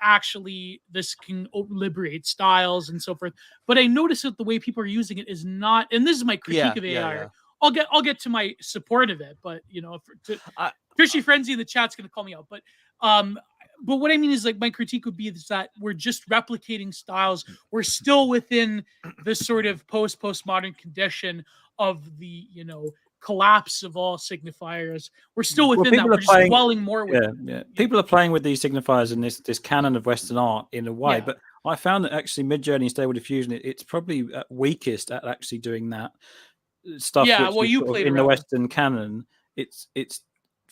actually this can liberate styles and so forth. But I noticed that the way people are using it is not, and this is my critique of AI. Yeah. I'll get to my support of it, but, Fishy Frenzy in the chat's going to call me out. But what I mean is, like, my critique would be that we're just replicating styles. We're still within this sort of postmodern condition of the, collapse of all signifiers. We're still within that. We're just dwelling more with it. Yeah. People are playing with these signifiers and this canon of Western art in a way. Yeah. But I found that actually Midjourney and Stable Diffusion, it's probably weakest at actually doing that stuff. Yeah, well, you played in the Western canon. It's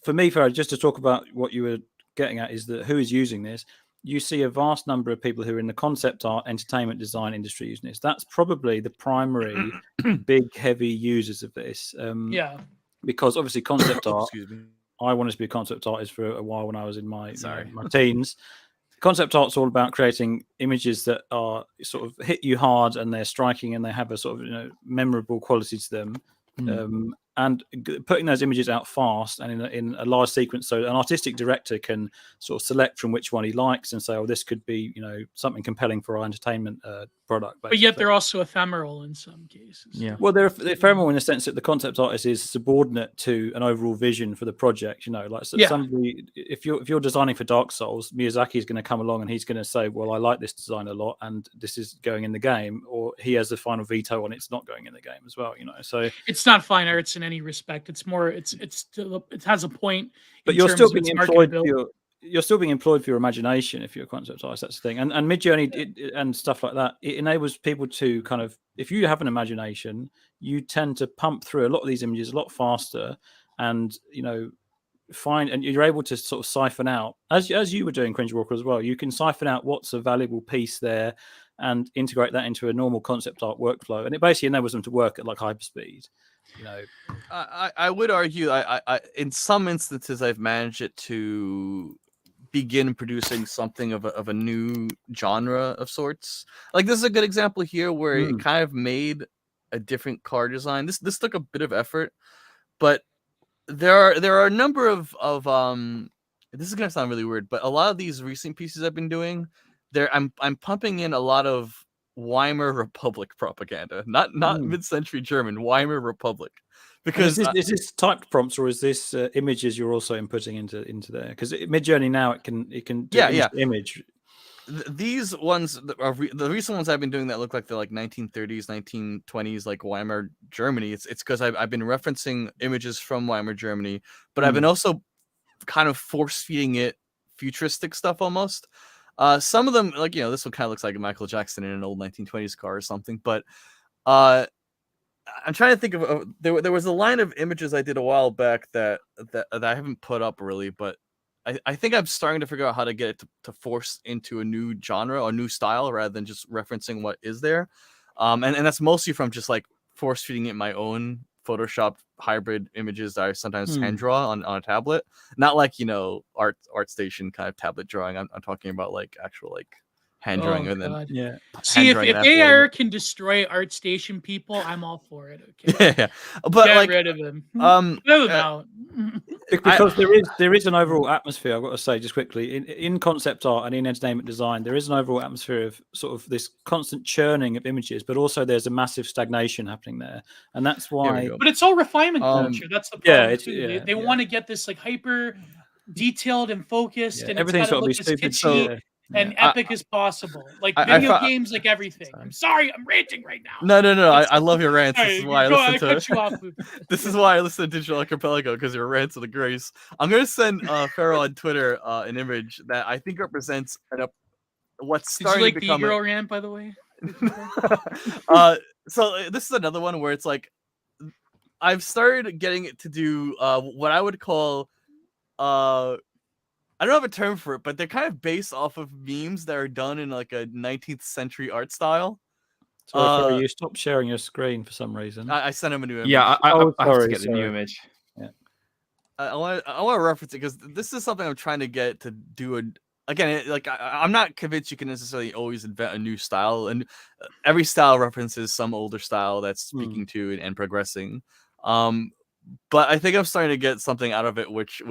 for me, Farah, just to talk about what you were getting at, is that who is using this? You see a vast number of people who are in the concept art, entertainment design industry using this. That's probably the primary big, heavy users of this. Because obviously concept art, I wanted to be a concept artist for a while when I was in my teens. Concept art's all about creating images that are sort of hit you hard and they're striking and they have a sort of memorable quality to them. And putting those images out fast and in a large sequence, so an artistic director can sort of select from which one he likes and say, "Oh, this could be, something compelling for our entertainment product." Basically. But yet they're also ephemeral in some cases. Yeah. Well, they're ephemeral in the sense that the concept artist is subordinate to an overall vision for the project. Somebody, if you're designing for Dark Souls, Miyazaki is going to come along and he's going to say, "Well, I like this design a lot, and this is going in the game," or he has the final veto on it's not going in the game as well. So it's not fine arts in any respect. It's more it has a point, but you're still being employed you're still being employed for your imagination if you're a concept artist. That's the thing. And Midjourney and stuff like that, it enables people to kind of, if you have an imagination, you tend to pump through a lot of these images a lot faster, and find, and you're able to sort of siphon out, as you were doing, Cringe Walker, as well. You can siphon out what's a valuable piece there and integrate that into a normal concept art workflow, and it basically enables them to work at like hyperspeed. I would argue I in some instances I've managed it to begin producing something of a new genre of sorts. Like this is a good example here where it kind of made a different car design. This took a bit of effort, but there are a number of this is gonna sound really weird, but a lot of these recent pieces I've been doing, I'm pumping in a lot of Weimar Republic propaganda, not mid-century German, Weimar Republic. Because is this typed prompts or is this images you're also inputting into there? Because Midjourney now it can do image. These ones are the recent ones I've been doing that look like they're like 1930s, 1920s, like Weimar Germany. It's because I've been referencing images from Weimar Germany, but I've been also kind of force feeding it futuristic stuff almost. Some of them, like, this one kind of looks like Michael Jackson in an old 1920s car or something, but I'm trying to think of there was a line of images I did a while back that I haven't put up really, but I think I'm starting to figure out how to get it to force into a new genre or new style rather than just referencing what is there. And that's mostly from just like force feeding it my own Photoshop hybrid images that I sometimes hand draw on a tablet. Not like, ArtStation kind of tablet drawing. I'm talking about like actual like hand drawing and then See, if AI can destroy ArtStation people, I'm all for it. Okay. But get like, rid of them. Move them out. Because there is an overall atmosphere. I've got to say just quickly in concept art and in entertainment design, there is an overall atmosphere of sort of this constant churning of images, but also there's a massive stagnation happening there, and that's why. But it's all refinement culture. That's the problem too. They want to get this like hyper detailed and focused, and everything's got to be stupid. And epic as possible, like video games, like everything. I'm sorry, I'm ranting right now. No. I love your rants. This is why I listen to. You off. This is why I listen to Digital Archipelago, because your rants are the grace. I'm gonna send Farrell on Twitter an image that I think represents what's starting to become. Did you like the girl rant, by the way? So this is another one where it's like I've started getting it to do what I would call I don't have a term for it, but they're kind of based off of memes that are done in like a 19th century art style. So you stopped sharing your screen for some reason. I sent him a new image. Yeah, I have to get the new image. Yeah, I want to reference it because this is something I'm trying to get to do. I'm not convinced you can necessarily always invent a new style, and every style references some older style that's speaking to and progressing. But I think I'm starting to get something out of it, which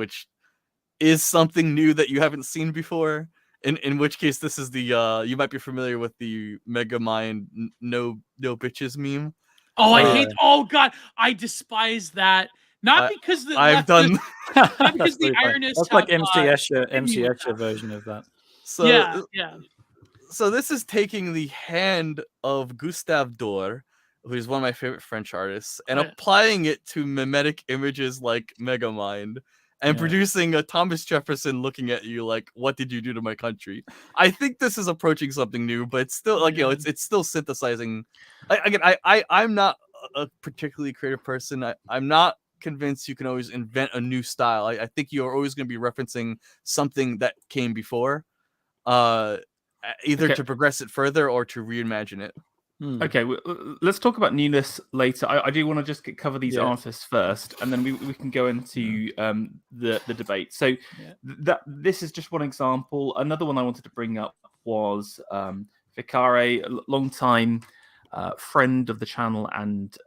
is something new that you haven't seen before. In which case, this is the you might be familiar with the Megamind no bitches meme. Oh, I hate. Oh God, I despise that. Not because the I've done. Not because the ironists. That's like MC Escher version of that. So yeah. So this is taking the hand of Gustave Doré, who's one of my favorite French artists, and applying it to mimetic images like Megamind. And producing a Thomas Jefferson looking at you like, what did you do to my country? I think this is approaching something new, but it's still like, it's still synthesizing. I'm not a particularly creative person. I'm not convinced you can always invent a new style. I think you're always going to be referencing something that came before, either to progress it further or to reimagine it. Okay, let's talk about newness later. I do want to just cover these artists first, and then we can go into the debate. So this is just one example. Another one I wanted to bring up was Vicare, a long-time friend of the channel and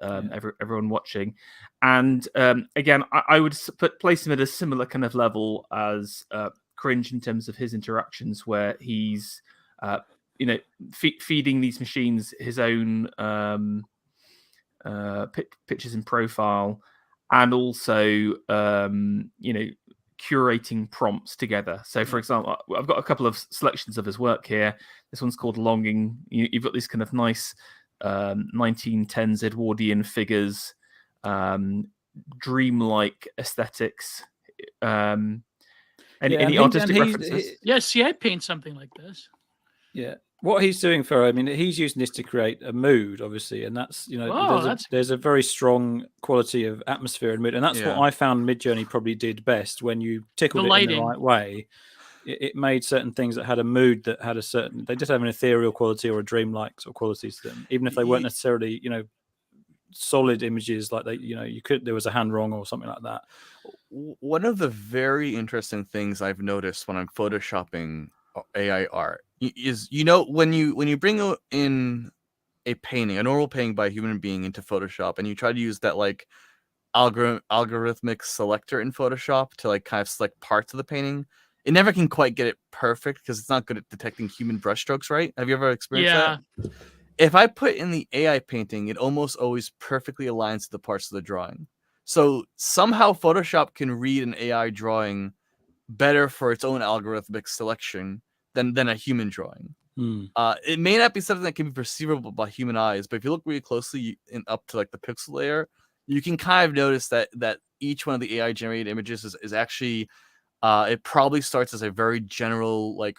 everyone watching. And again, I would place him at a similar kind of level as Cringe in terms of his interactions, where he's feeding these machines his own pictures in profile, and also curating prompts together. So, for example, I've got a couple of selections of his work here. This one's called Longing. You've got these kind of nice 1910s Edwardian figures, dreamlike aesthetics. Any artistic references? Yes, I'd paint something like this. Yeah. What he's doing for, I mean, he's using this to create a mood, obviously, and that's there's a very strong quality of atmosphere and mood, and that's what I found Midjourney probably did best. When you tickled it in the right way, it made certain things that had a mood, that had a certain, they just have an ethereal quality or a dreamlike sort of qualities to them, even if they weren't necessarily solid images. Like there was a hand wrong or something like that. One of the very interesting things I've noticed when I'm photoshopping AI art is when you bring in a painting, a normal painting by a human being, into Photoshop, and you try to use that like algorithmic selector in Photoshop to like kind of select parts of the painting, it never can quite get it perfect because it's not good at detecting human brushstrokes, right? Have you ever experienced that? If I put in the AI painting, it almost always perfectly aligns to the parts of the drawing. So somehow Photoshop can read an AI drawing better for its own algorithmic selection than a human drawing. It may not be something that can be perceivable by human eyes, but if you look really closely up to like the pixel layer, you can kind of notice that each one of the AI generated images is actually it probably starts as a very general like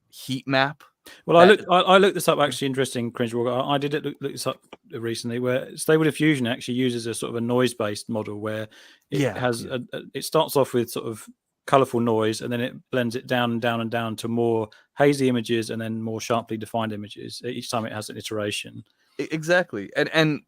heat map. Well, I looked this up, actually. Interesting, Cringe. I did look this up recently, where Stable Diffusion actually uses a sort of a noise-based model where it it starts off with sort of colorful noise, and then it blends it down and down and down to more hazy images, and then more sharply defined images. Each time it has an iteration. Exactly, and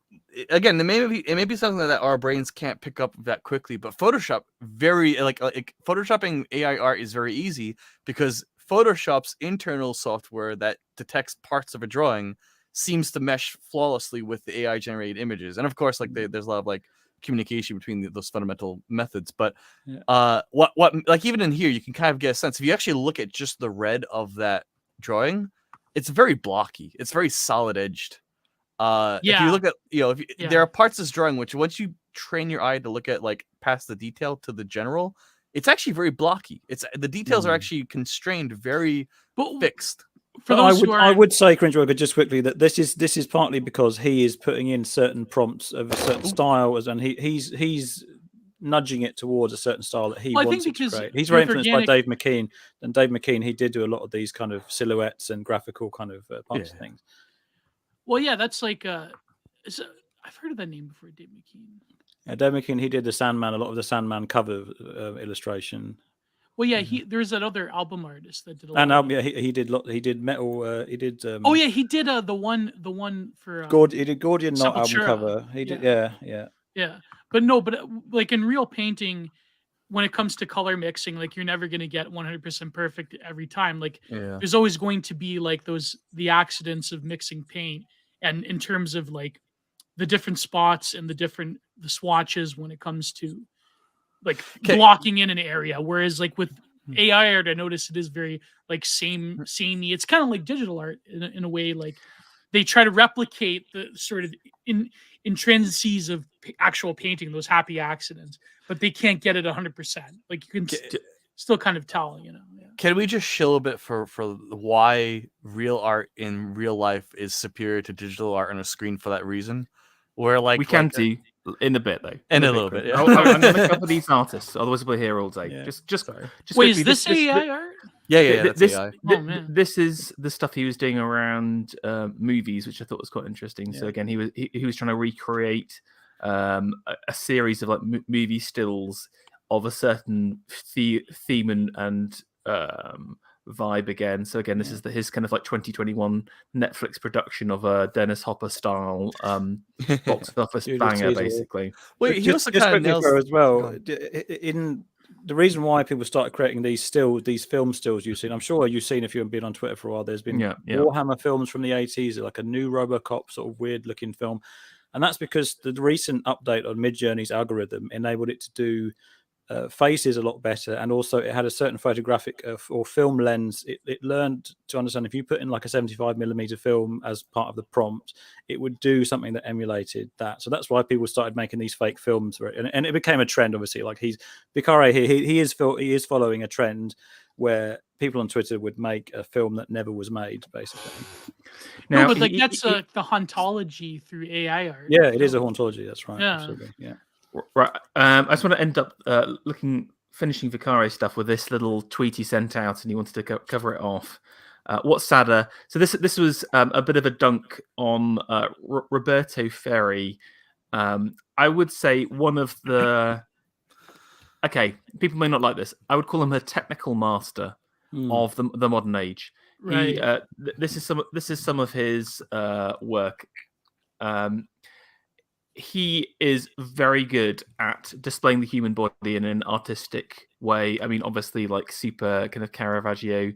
again, it may be something that our brains can't pick up that quickly. But Photoshop, photoshopping AI art is very easy because Photoshop's internal software that detects parts of a drawing seems to mesh flawlessly with the AI generated images. And of course, like there's a lot of like communication between those fundamental methods. But what like even in here, you can kind of get a sense if you actually look at just the red of that drawing, it's very blocky. It's very solid edged. If you look at there are parts of this drawing which once you train your eye to look at like past the detail to the general, it's actually very blocky. It's the details are actually constrained, very fixed. For those I would say, Cringeworker, just quickly that this is partly because he is putting in certain prompts of a certain style, and he's nudging it towards a certain style that he wants it to create. He's very influenced by Dave McKean, and Dave McKean, he did do a lot of these kind of silhouettes and graphical kind of parts of things. Well, yeah, that's like I've heard of that name before, Dave McKean. Yeah, Dave McKean, he did the Sandman, a lot of the Sandman cover illustration. Well, yeah, there's that other album artist that did a lot. And he did metal. He did. He did the one for. He did Gordian Knot album cover. He did. Yeah. But like in real painting, when it comes to color mixing, like you're never going to get 100% perfect every time. Like there's always going to be like the accidents of mixing paint, and in terms of like the different spots and the swatches when it comes to like blocking in an area. Whereas like with AI art, I noticed it is very like samey. It's kind of like digital art in a way. Like they try to replicate the sort of intrinsics of actual painting, those happy accidents, but they can't get it 100%. Like you can still kind of tell, Yeah. Can we just shill a bit for why real art in real life is superior to digital art on a screen for that reason? Where like we can do in a bit though. In a little bit. Yeah. I'm going to cover these artists, otherwse we're here all day. Yeah. Just wait, is this AI art? Yeah. That's AI. This is the stuff he was doing around movies, which I thought was quite interesting. Yeah. So again, he was trying to recreate a series of like movie stills of a certain theme and vibe again. So again, this is his kind of like 2021 Netflix production of a Dennis Hopper style box office banger, basically. Wait, he also kind of nails as well. In the reason why people started creating these film stills you've seen, I'm sure you've seen if you've been on Twitter for a while. There's been Warhammer films from the 80s, like a new RoboCop sort of weird looking film, and that's because the recent update on Midjourney's algorithm enabled it to do faces a lot better, and also it had a certain photographic or film lens. It learned to understand if you put in like a 75mm film as part of the prompt, it would do something that emulated that. So that's why people started making these fake films, and it became a trend. Obviously, like Vicare here, he is following a trend where people on Twitter would make a film that never was made, basically. Now, no, but like that's the hauntology through AI art. Yeah, it is a hauntology. That's right. Yeah. Absolutely. Yeah. Right. I just want to end up finishing Vicare stuff with this little tweet he sent out, and he wanted to cover it off. What's sadder? So this was a bit of a dunk on Roberto Ferri. I would say one of the. Okay, people may not like this. I would call him a technical master of the modern age. Right. This is some of his work. He is very good at displaying the human body in an artistic way. I mean, obviously, like super kind of Caravaggio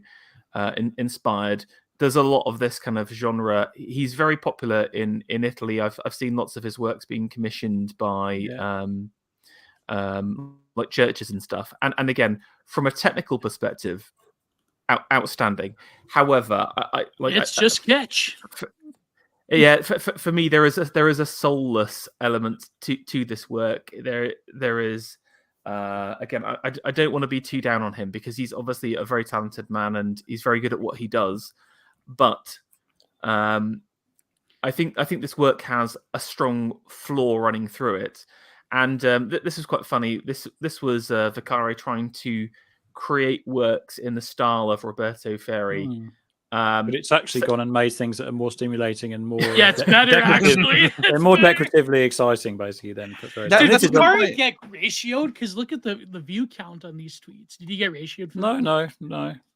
inspired. There's a lot of this kind of genre. He's very popular in Italy. I've seen lots of his works being commissioned by like churches and stuff. And again, from a technical perspective, outstanding. However, it's just sketch. Yeah, for me, there is a soulless element to this work. There is again, I don't want to be too down on him because he's obviously a very talented man and he's very good at what he does. But I think this work has a strong flaw running through it, and this is quite funny. This was Vicare trying to create works in the style of Roberto Ferri. But it's actually gone and made things that are more stimulating and more. Yeah, it's better actually. They're more decoratively exciting, basically. Did Vicare get ratioed? Because look at the view count on these tweets. Did he get ratioed? No.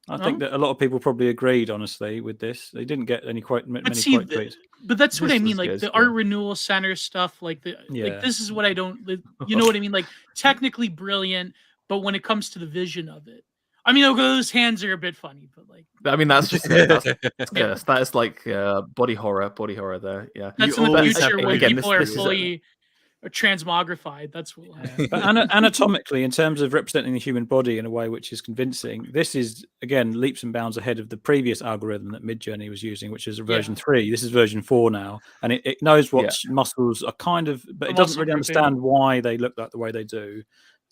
I think that a lot of people probably agreed, honestly, with this. They didn't get many quite tweets. But that's what I mean. Like the Art Renewal Center stuff. Like this is what I don't. You know what I mean? Like technically brilliant, but when it comes to the vision of it. I mean, those hands are a bit funny, but like. I mean, that's just that is like body horror there. Yeah, that's in the future when people are fully or transmogrified. That's what. But anatomically, in terms of representing the human body in a way which is convincing, this is again leaps and bounds ahead of the previous algorithm that Midjourney was using, which is version 3. This is version 4 now, and it knows what muscles are kind of, but it doesn't really understand why they look like the way they do.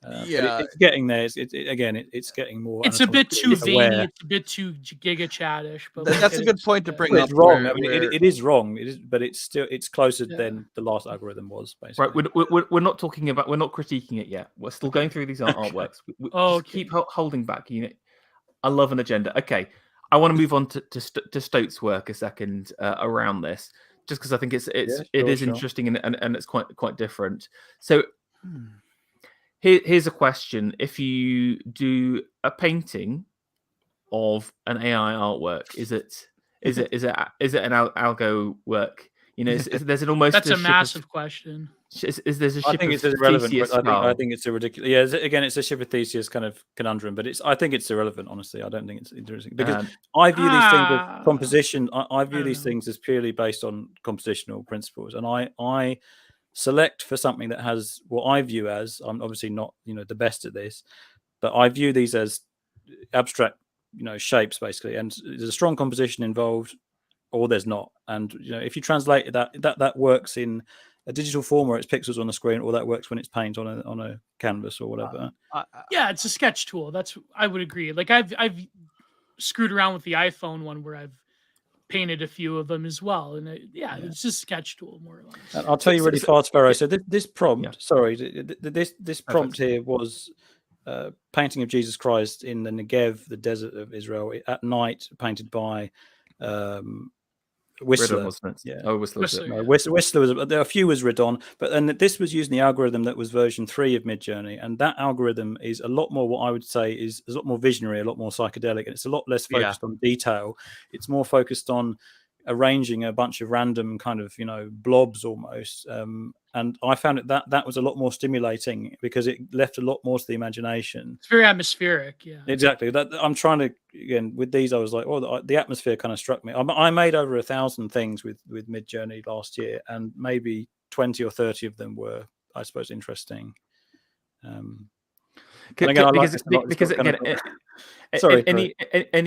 But it's getting there. It's getting more. It's a bit too veiny. It's a bit too Giga Chad-ish. But that's a good point to bring up. It's wrong. I mean, it is wrong. It is, but it's closer than the last algorithm was. Basically, right. We're not talking about. We're not critiquing it yet. We're still going through these artworks. Just keep holding back. I love an agenda. Okay, I want to move on to Stote's work a second around this, just because I think it is interesting and it's quite different. So. Here's a question: if you do a painting of an AI artwork, is it an algo work? There's an almost that's a massive question. Is there's a ship I think it's irrelevant. I think it's a ridiculous. Yeah, again, it's a ship of Theseus kind of conundrum, but I think it's irrelevant. Honestly, I don't think it's interesting because I view these things as composition. I view these things as purely based on compositional principles, and I select for something that has what I view as, I'm obviously not the best at this, but I view these as abstract shapes basically, and there's a strong composition involved or there's not. And if you translate that works in a digital form where it's pixels on the screen, or that works when it's paint on a canvas or whatever. Yeah, it's a sketch tool. I would agree. Like I've screwed around with the iPhone one where I've painted a few of them as well, and it's just a sketch tool more or less. And I'll tell you really fast, Sparrow. So this prompt, this prompt here was painting of Jesus Christ in the Negev, the desert of Israel, at night, painted by Whistler. Whistler. Whistler was a few was Ridon, but then this was using the algorithm that was version 3 of Midjourney, and that algorithm is a lot more what I would say is a lot more visionary, a lot more psychedelic, and it's a lot less focused on detail. It's more focused on arranging a bunch of random kind of blobs almost, and I found that was a lot more stimulating because it left a lot more to the imagination. It's very atmospheric. Exactly. That I'm trying to, again, with these I was like, the atmosphere kind of struck me. I made over 1,000 things with Midjourney last year, and maybe 20 or 30 of them were, I suppose, interesting. Any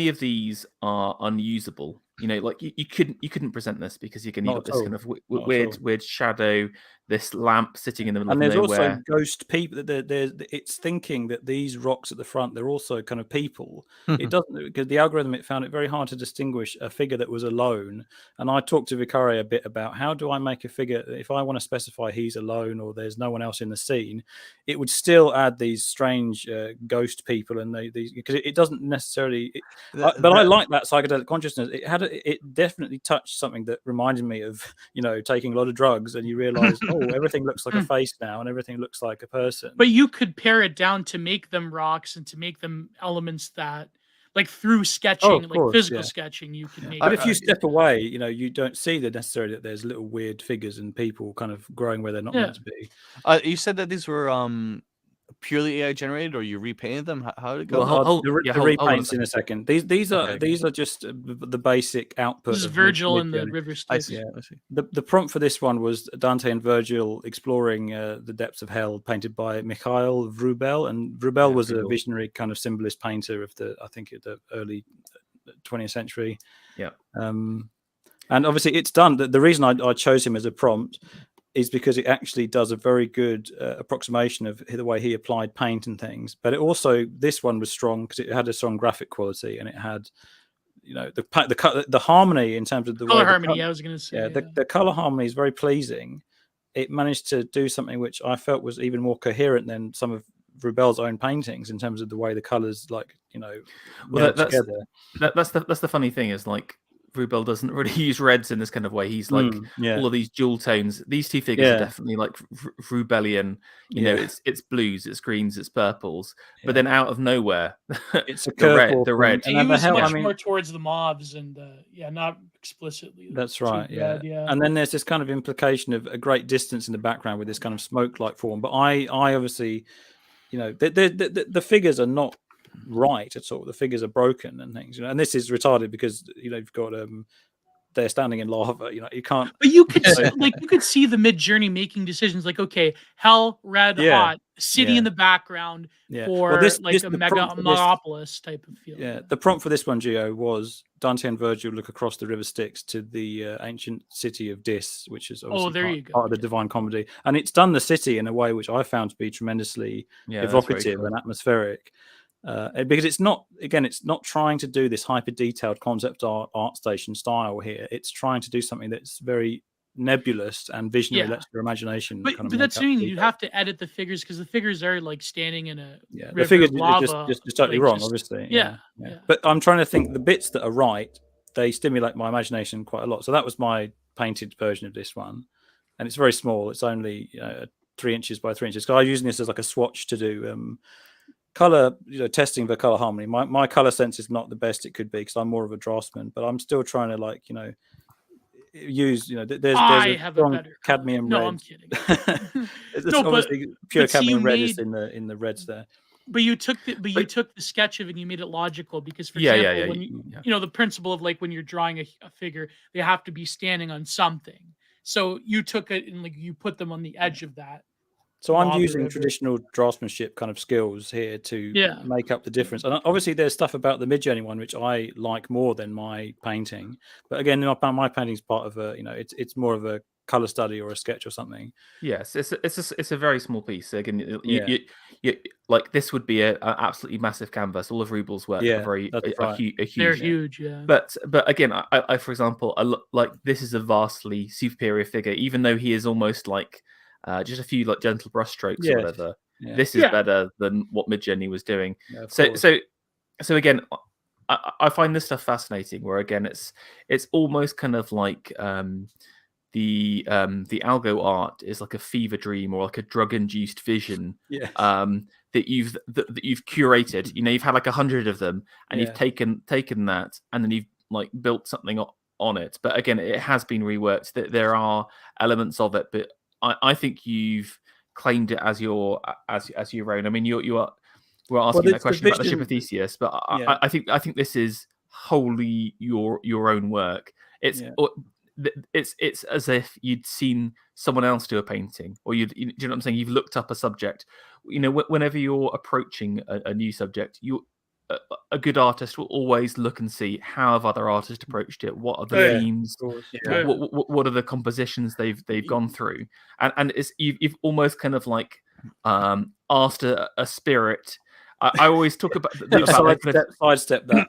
of these are unusable. You couldn't present this because you're going to got this kind of weird shadow, this lamp sitting in the middle of nowhere. And there's also ghost people. It's thinking that these rocks at the front, they're also kind of people. It doesn't, because the algorithm, it found it very hard to distinguish a figure that was alone. And I talked to Vicari a bit about how do I make a figure, if I want to specify he's alone or there's no one else in the scene, it would still add these strange ghost people, and these, because it doesn't necessarily. I like that psychedelic consciousness. It definitely touched something that reminded me of taking a lot of drugs, and you realize everything looks like a face now, and everything looks like a person. But you could pare it down to make them rocks and to make them elements that, like through sketching, physical sketching, you can make. But if you step away, you don't see necessarily that there's little weird figures and people kind of growing where they're not meant to be. You said that these were purely AI generated, or you repainted them? How did it go? The repaints in a second. These are just the basic output. This is Virgil and the River Styx. I see. The prompt for this one was Dante and Virgil exploring the depths of hell, painted by Mikhail Vrubel, and Vrubel was a visionary kind of symbolist painter of the early 20th century. Yeah. And obviously it's done. The reason I chose him as a prompt is because it actually does a very good approximation of the way he applied paint and things. But it also, this one was strong because it had a strong graphic quality, and it had, the harmony in terms of the color harmony. I was going to say, the color harmony is very pleasing. It managed to do something which I felt was even more coherent than some of Vrubel's own paintings in terms of the way the colors, together. That's the funny thing is Vrubel doesn't really use reds in this kind of way. He's like all of these dual tones. These two figures are definitely like Vrubelian. It's blues, it's greens, it's purples. But then out of nowhere, it's the red. He was much more towards the mobs and not explicitly. That's right. Yeah. And then there's this kind of implication of a great distance in the background with this kind of smoke-like form. But I obviously, the figures are not right at all. The figures are broken and things, and this is retarded because you've got there standing in lava. You know, you can't. But you could you could see the Midjourney making decisions like, okay, hell, red hot, city in the background for a mega megapolis type of feel. Yeah, the prompt for this one, Gio, was Dante and Virgil look across the river Styx to the ancient city of Dis, which is obviously part of the Divine Comedy, and it's done the city in a way which I found to be tremendously evocative and atmospheric. Because it's not trying to do this hyper detailed concept art station style here. It's trying to do something that's very nebulous and visionary, lets your imagination. But that's something you have to edit the figures because the figures are like standing in a the figures are just totally wrong, obviously. Yeah. But I'm trying to think the bits that are right, they stimulate my imagination quite a lot. So that was my painted version of this one, and it's very small. It's only 3 inches by 3 inches. Because I'm using this as like a swatch to do color, testing the color harmony. My color sense is not the best it could be because I'm more of a draftsman, but I'm still trying to use there's a strong cadmium red. I'm kidding. Obviously pure cadmium red is in the reds there. But you took the sketch of it and you made it logical because for example when the principle of like when you're drawing a figure, they have to be standing on something. So you took it and you put them on the edge of that. So I'm using traditional draftsmanship kind of skills here to make up the difference. And obviously there's stuff about the Midjourney one which I like more than my painting. But again, my painting is part of it's more of a color study or a sketch or something. Yes, it's a very small piece. Again, you like this would be an absolutely massive canvas. All of Rubel's work are huge. They're huge, yeah. But again, I for example, like this is a vastly superior figure, even though he is almost like just a few like gentle brush strokes or whatever. This is better than what Midjourney was doing. So again, I find this stuff fascinating. Where again, it's almost kind of like the algo art is like a fever dream or like a drug induced vision that you've curated. You've had like 100 of them, and you've taken that, and then you've like built something on it. But again, it has been reworked. That there are elements of it, but I think you've claimed it as your own. I mean, we're asking that question about the ship of Theseus, but I think this is wholly your own work. It's as if you'd seen someone else do a painting, or do you know what I'm saying? You've looked up a subject. Whenever you're approaching a new subject, a good artist will always look and see how have other artists approached it. What are the themes? What are the compositions they've gone through? And it's you've almost kind of like asked a spirit. I always talk about sidestep that.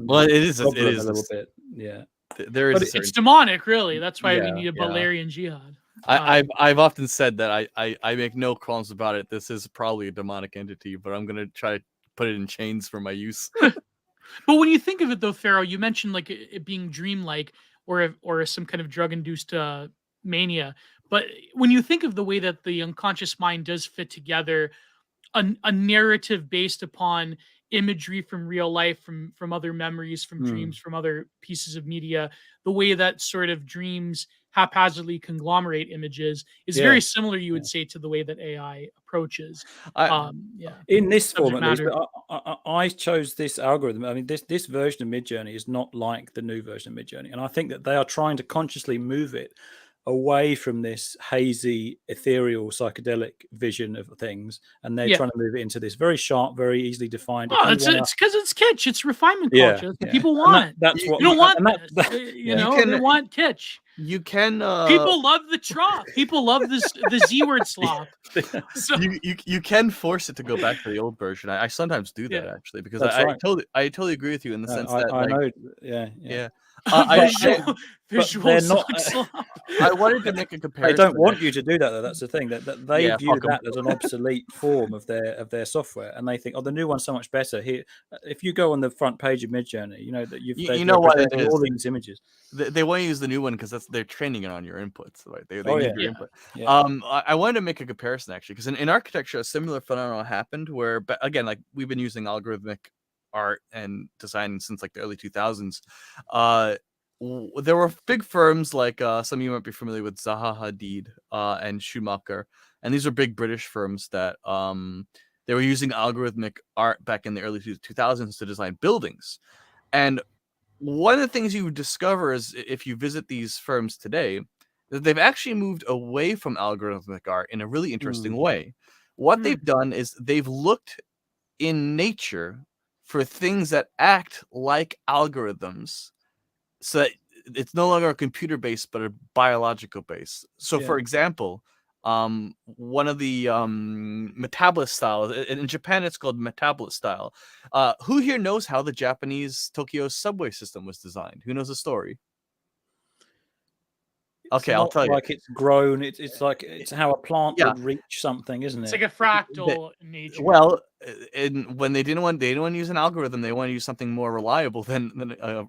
Well, it is a little bit. Yeah, there is. It's demonic, really. That's why we need a Balerian jihad. I've often said that I make no qualms about it. This is probably a demonic entity, but I'm gonna try to put it in chains for my use. But when you think of it though, Pharaoh, you mentioned like it being dreamlike or some kind of drug-induced mania. But when you think of the way that the unconscious mind does fit together, a narrative based upon imagery from real life, from other memories, from dreams, from other pieces of media, the way that sort of dreams haphazardly conglomerate images is very similar, you would say, to the way that AI approaches. In this form, at least, I chose this algorithm. I mean, this version of Midjourney is not like the new version of Midjourney, and I think that they are trying to consciously move it away from this hazy, ethereal, psychedelic vision of things, and they're trying to move it into this very sharp, very easily defined. It's because it's kitsch. It's refinement culture. That's what people want. That's what you don't want. They want kitsch. You can. People love the trop. People love the Z word slop. So you can force it to go back to the old version. I sometimes do that actually because I totally agree with you in the sense that I know. Yeah. Visual I wanted to make a comparison. They don't want you to do that though. That's the thing that they view that as an obsolete form of their software, and they think, oh, the new one's so much better. Here, if you go on the front page of Midjourney, you know that you know what it is. All these images. They want to use the new one because they're training it on your inputs. Right? They need your input. Yeah. I wanted to make a comparison actually because in architecture, a similar phenomenon happened where, again, like we've been using algorithmic art and design since like the early 2000s. There were big firms like some of you might be familiar with Zaha Hadid and Schumacher, and these are big British firms that they were using algorithmic art back in the early 2000s to design buildings. And one of the things you discover is if you visit these firms today, that they've actually moved away from algorithmic art in a really interesting way. What they've done is they've looked in nature for things that act like algorithms, so that it's no longer a computer based but a biological base. So for example, one of the metabolist style in Japan, it's called metabolist style. Who here knows how the Japanese Tokyo subway system was designed? Who knows the story? Okay, I'll tell you. Like it's grown. It's like it's how a plant would reach something, isn't it? It's like a fractal in nature. Well, when they didn't want to use an algorithm, they wanted to use something more reliable than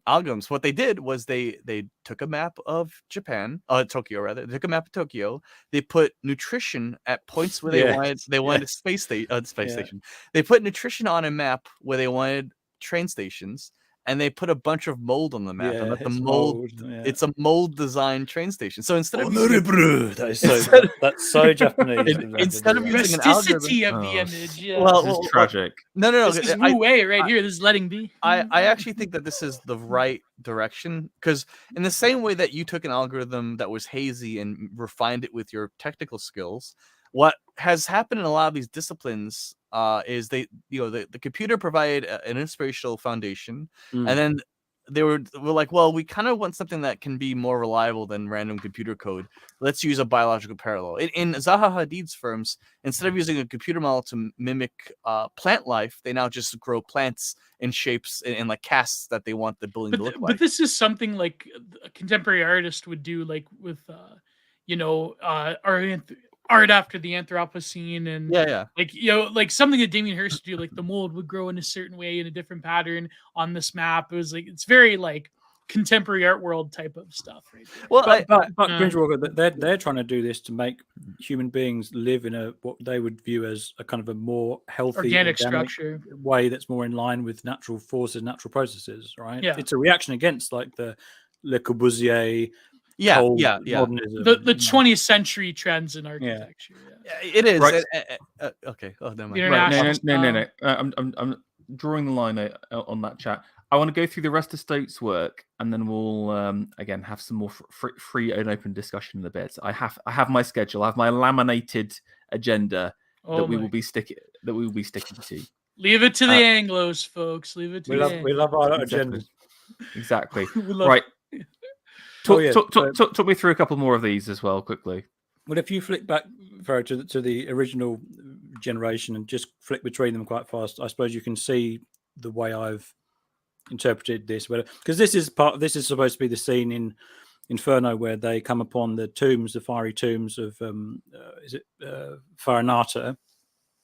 algorithms. What they did was they took a map of Japan, Tokyo rather. They took a map of Tokyo. They put nutrition at points where they wanted a space station. They put nutrition on a map where they wanted train stations. And they put a bunch of mold on the map, and let the mold. It's a mold designed train station. So instead of that's so Japanese. Instead of using an algorithm, of the image. Yeah. Well, this is tragic. No. This is Wu Wei right here. This is letting be. I actually think that this is the right direction, because in the same way that you took an algorithm that was hazy and refined it with your technical skills, what has happened in a lot of these disciplines is the computer provided an inspirational foundation, and then they were like, well, we kind of want something that can be more reliable than random computer code. Let's use a biological parallel. In Zaha Hadid's firms, instead of using a computer model to mimic plant life, they now just grow plants in shapes and like casts that they want the building to look like. But this is something like a contemporary artist would do, like with art after the Anthropocene, and like something that Damien Hirst would do, like the mold would grow in a certain way in a different pattern on this map. It was like, it's very like contemporary art world type of stuff, right? Well, but Grinch Walker, they're trying to do this to make human beings live in what they would view as a kind of a more healthy organic structure way that's more in line with natural forces, natural processes, right? Yeah. It's a reaction against like the Le Corbusier. Modernism, the 20th century trends in architecture. It is. Right. Okay. Oh, never mind. No. I'm drawing the line on that chat. I want to go through the rest of Stote's work, and then we'll again have some more free and open discussion in a bit. I have my schedule. I have my laminated agenda that we will be sticking to. Leave it to the Anglos, folks. Leave it to we love our agendas. Exactly. Right. Talk me through a couple more of these as well, quickly. Well, if you flick back to the original generation and just flick between them quite fast, I suppose you can see the way I've interpreted this. Because this is supposed to be the scene in Inferno where they come upon the fiery tombs of Farinata,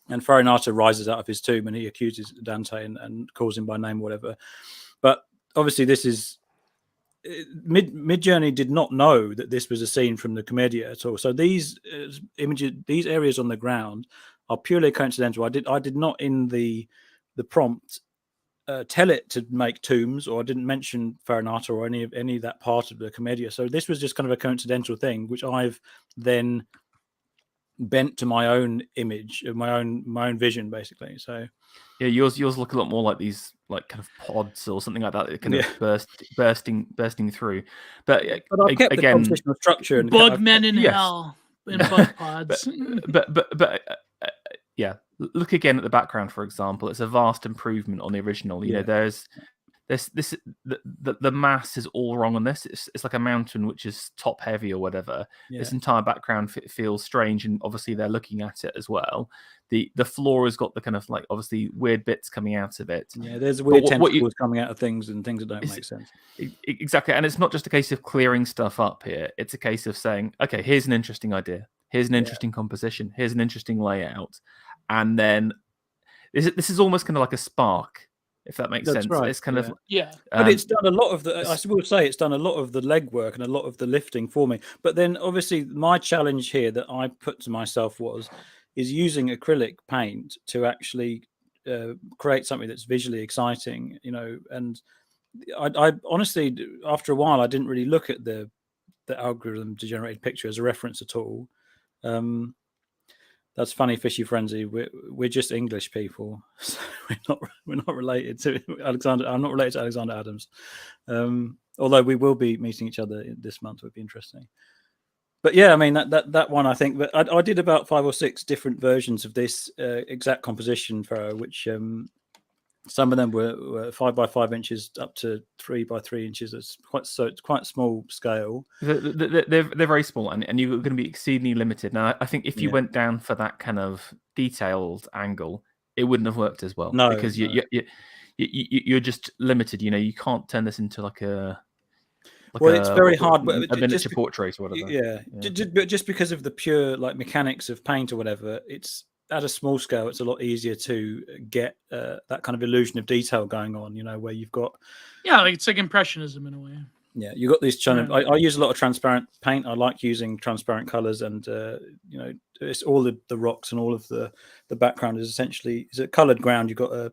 and Farinata rises out of his tomb and he accuses Dante and calls him by name or whatever. But obviously, this is. Midjourney did not know that this was a scene from the Commedia at all. So these images, these areas on the ground, are purely coincidental. I did not in the prompt tell it to make tombs, or I didn't mention Farinata or any of that part of the Commedia. So this was just kind of a coincidental thing, which I've then bent to my own image, my own vision, basically. So yeah, yours look a lot more like these, like kind of pods or something like that, that kind of bursting through. But I've kept again, the compositional structure and bug men in hell in bug pods. but yeah, look again at the background, for example. It's a vast improvement on the original. You know, there's the mass is all wrong on this. It's like a mountain which is top heavy or whatever. This entire background feels strange, and obviously they're looking at it as well. The floor has got the kind of like obviously weird bits coming out of it. Yeah, there's weird tentacles coming out of things and things that don't make sense. Exactly, and it's not just a case of clearing stuff up here. It's a case of saying, okay, here's an interesting idea. Here's an interesting composition. Here's an interesting layout, and then this is almost kind of like a spark. If that makes sense. Right. It's kind of but it's done a lot of the. I will say it's done a lot of the legwork and a lot of the lifting for me. But then, obviously, my challenge here that I put to myself is using acrylic paint to actually create something that's visually exciting. You know, and I honestly, after a while, I didn't really look at the algorithm to generate picture as a reference at all. That's funny, Fishy Frenzy. We're just English people, so we're not related to Alexander. I'm not related to Alexander Adams, although we will be meeting each other this month. Would be interesting. But yeah, I mean that one. I think that I did about 5 or 6 different versions of this exact composition, Pharaoh, which some of them were 5 by 5 inches up to 3 by 3 inches. It's quite small scale. They're very small, and you're going to be exceedingly limited. Now, I think if you went down for that kind of detailed angle, it wouldn't have worked as well. No, because you're just limited. You know, you can't turn this into like a. It's very hard. A miniature portrait or whatever. Yeah. Just because of the pure mechanics of paint or whatever, it's at a small scale. It's a lot easier to get that kind of illusion of detail going on. You know, where you've got it's like impressionism in a way. Yeah, you got these kind of. I use a lot of transparent paint. I like using transparent colors, and it's all the rocks and all of the background is essentially a colored ground. You've got a.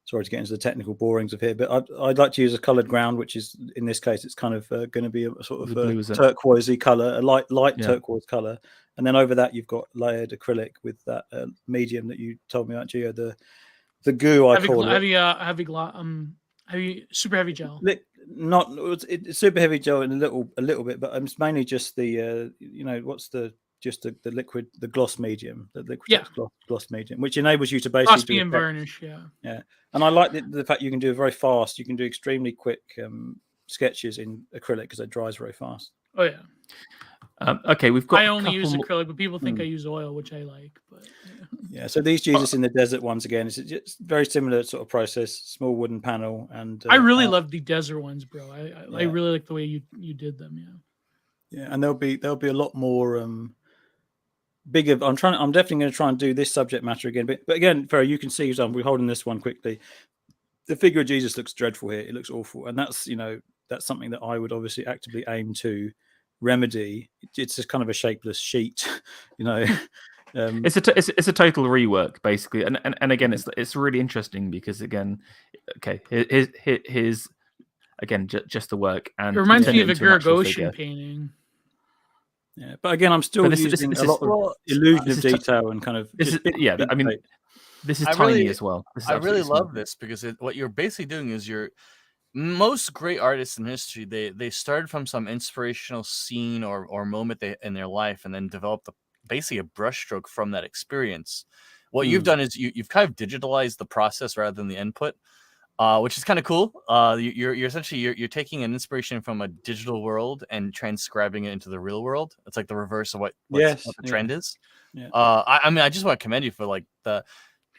Sorry to get into the technical borings of here, but I'd like to use a coloured ground, which is in this case it's kind of going to be a sort of turquoisey colour, a light turquoise colour, and then over that you've got layered acrylic with that medium that you told me about, Gio, the goo I call it. Heavy super heavy gel. It's super heavy gel in a little bit, but it's mainly just the what's the liquid, the gloss medium, gloss medium, which enables you to basically do varnish, And I like the fact you can do it very fast. You can do extremely quick sketches in acrylic because it dries very fast. Oh yeah. Okay, we've got. I only use acrylic, but people think I use oil, which I like. But yeah, so these Jesus in the Desert ones again, it's very similar sort of process. Small wooden panel, and I really love the desert ones, bro. I really like the way you did them. Yeah, and there'll be a lot more. Bigger. I'm definitely going to try and do this subject matter again. But again, Pharaoh, you can see we're holding this one quickly. The figure of Jesus looks dreadful here. It looks awful, and that's something that I would obviously actively aim to remedy. It's just kind of a shapeless sheet, It's a total rework basically, and again, it's really interesting because again, okay, here's again just the work, and it reminds me of a Gurgoshian painting. Yeah, but again, I'm still using a lot of illusion of detail and kind of. This is tiny as well. I really love this because what you're basically doing is most great artists in history. They started from some inspirational scene or moment in their life, and then developed basically a brushstroke from that experience. What you've done is you've kind of digitalized the process rather than the input. Which is kind of cool. You're essentially you're taking an inspiration from a digital world and transcribing it into the real world. It's like the reverse of what the trend is. Yeah. I mean, I just want to commend you for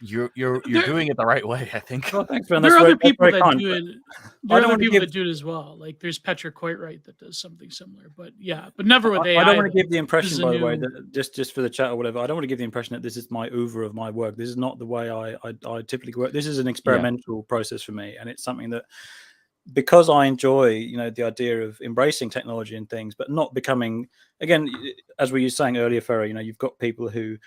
you're doing it the right way, I think. Well, thanks, man. There are other people that do it. There are other people that do it as well. Like there's Petra Coitright that does something similar, but never with AI. I don't want to give the impression, by the way, that just for the chat or whatever. I don't want to give the impression that this is my oeuvre of my work. This is not the way I typically work. This is an experimental process for me, and it's something that because I enjoy, the idea of embracing technology and things, but not becoming again, as we were saying earlier, Pharaoh. You've got people who.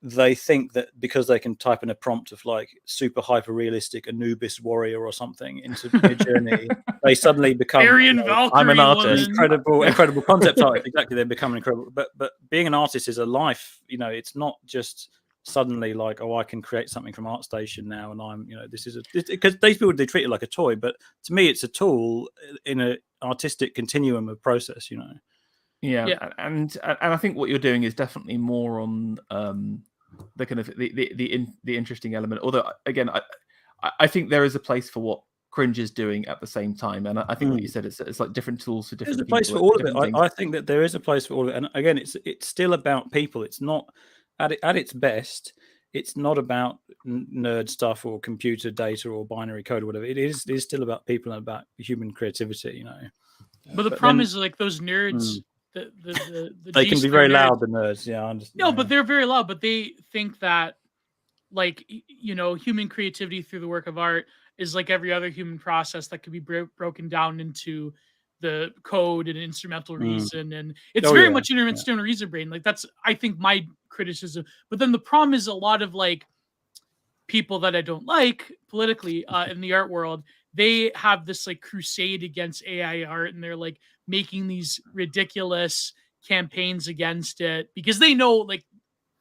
They think that because they can type in a prompt of super hyper realistic Anubis warrior or something into Midjourney, they suddenly become I'm an artist. Incredible concept art. Exactly, they become incredible. But being an artist is a life. It's not just suddenly I can create something from ArtStation now, and I'm this is because these people they treat it like a toy, but to me it's a tool in an artistic continuum of process. Yeah, and I think what you're doing is definitely more on the kind of the interesting element. Although again, I think there is a place for what Cringe is doing at the same time, and I think what you said it's like different tools for different. There's a place for all of it. I think that there is a place for all of it, and again, it's still about people. It's not at its best. It's not about nerd stuff or computer data or binary code or whatever. It is still about people and about human creativity. But the problem is those nerds. They can be very loud, the nerds. Yeah, I understand. No, but they're very loud. But they think that, human creativity through the work of art is like every other human process that could be broken down into the code and instrumental reason, and it's very much instrumental reason brain. That's I think my criticism. But then the problem is a lot of people that I don't like politically in the art world. They have this crusade against AI art, and they're making these ridiculous campaigns against it because they know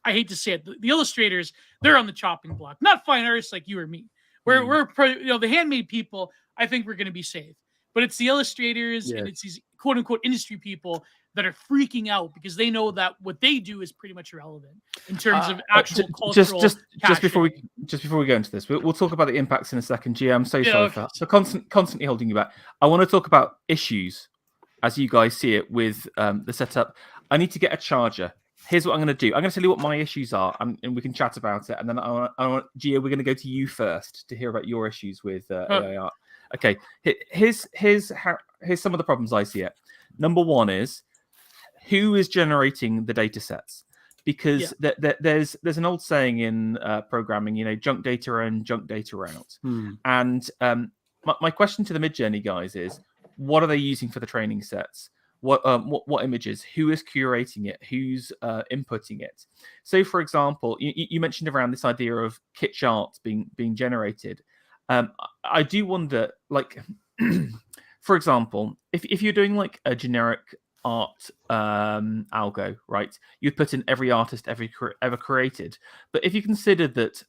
I hate to say it, the illustrators, they're on the chopping block, not fine artists like you or me. We're the handmade people, I think we're going to be safe, but it's the illustrators and it's these quote unquote industry people that are freaking out because they know that what they do is pretty much irrelevant in terms of actual cultural. Just before we go into this, we'll talk about the impacts in a second. Gia, I'm so sorry for constantly holding you back. I want to talk about issues as you guys see it with the setup. I need to get a charger. Here's what I'm going to do. I'm going to tell you what my issues are, and we can chat about it. And then I want Gia, we're going to go to you first to hear about your issues with AI art. Okay, here's some of the problems I see it. Number one is who is generating the data sets, because there's an old saying in programming, junk data in, junk data out. And my question to the Midjourney guys is, what are they using for the training sets? What images? Who is curating it? Who's inputting it? So, for example, you mentioned around this idea of kitsch art being generated. I do wonder, like, for example, if you're doing like a generic art algo, right? You'd put in every artist ever created. But if you consider that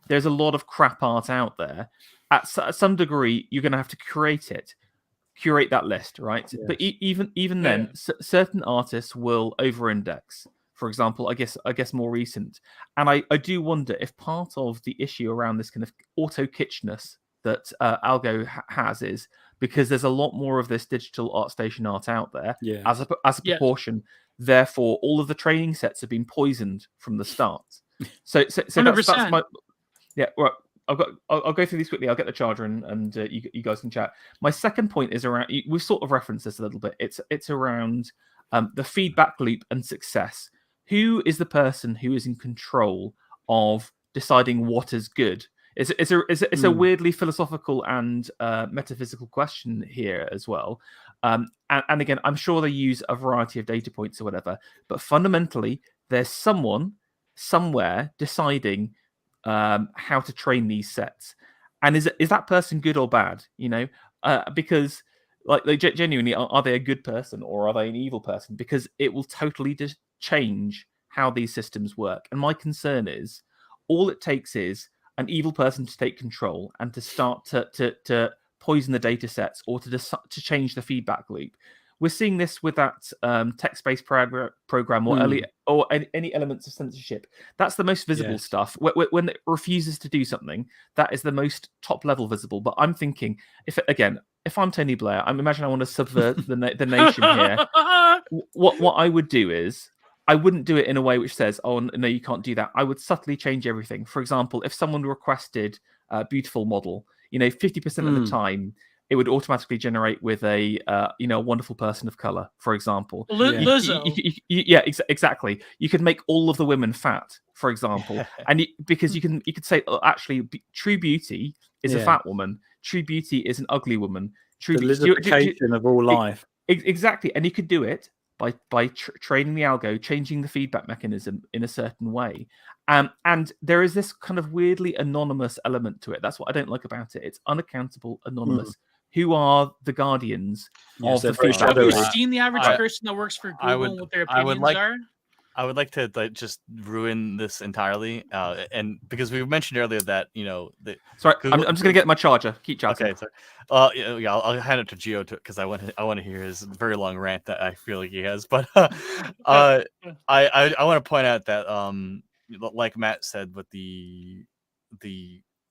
there's a lot of crap art out there, at some degree, you're going to have to curate that list, right? Yes. But even then, certain artists will over-index. For example, I guess more recent, and I do wonder if part of the issue around this kind of auto kitschness that Algo has is because there's a lot more of this digital ArtStation art out there as a proportion. Therefore, all of the training sets have been poisoned from the start. So that's my right. I'll go through these quickly. I'll get the charger and you guys can chat. My second point is around. We've sort of referenced this a little bit. It's around the feedback loop and success. Who is the person who is in control of deciding what is good? It's a weirdly philosophical and metaphysical question here as well. And again, I'm sure they use a variety of data points or whatever, but fundamentally, there's someone somewhere deciding how to train these sets, and is that person good or bad? Because like genuinely, are they a good person or are they an evil person? Because it will totally just change how these systems work. And my concern is, all it takes is an evil person to take control and to start to poison the data sets or to change the feedback loop. We're seeing this with that text-based program or any elements of censorship. That's the most visible stuff. When it refuses to do something, that is the most top-level visible. But I'm thinking, if I'm Tony Blair, I imagine I want to subvert the nation here. What I would do is, I wouldn't do it in a way which says, oh, no, you can't do that. I would subtly change everything. For example, if someone requested a beautiful model, 50% of the time, it would automatically generate with a wonderful person of color, for example. Lizzo. Exactly. You could make all of the women fat, for example, and because you could say, actually, true beauty is a fat woman. True beauty is an ugly woman. The lizardification of all life. Exactly, and you could do it by training the algo, changing the feedback mechanism in a certain way. And there is this kind of weirdly anonymous element to it. That's what I don't like about it. It's unaccountable, anonymous. Who are the guardians of the feedback? Have you seen the average person that works for Google and what their opinions are? I would like to just ruin this entirely, and because we mentioned earlier that Sorry, I'm just gonna get my charger. Keep chatting. Okay, sorry. I'll hand it to Gio because I want to hear his very long rant that I feel like he has. But I want to point out that like Matt said with the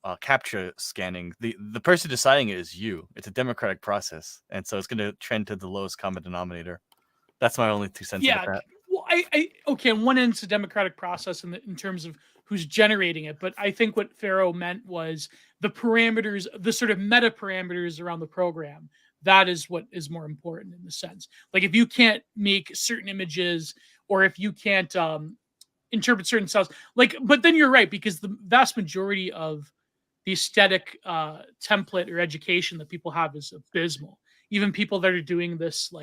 captcha scanning, the person deciding it is you. It's a democratic process, and so it's going to trend to the lowest common denominator. That's my only 2 cents about that. Well, okay, on one end it's a democratic process in terms of who's generating it, but I think what Pharaoh meant was the parameters, the sort of meta parameters around the program. That is what is more important in the sense. Like if you can't make certain images, or if you can't interpret certain styles, but then you're right, because the vast majority of the aesthetic template or education that people have is abysmal. Even people that are doing this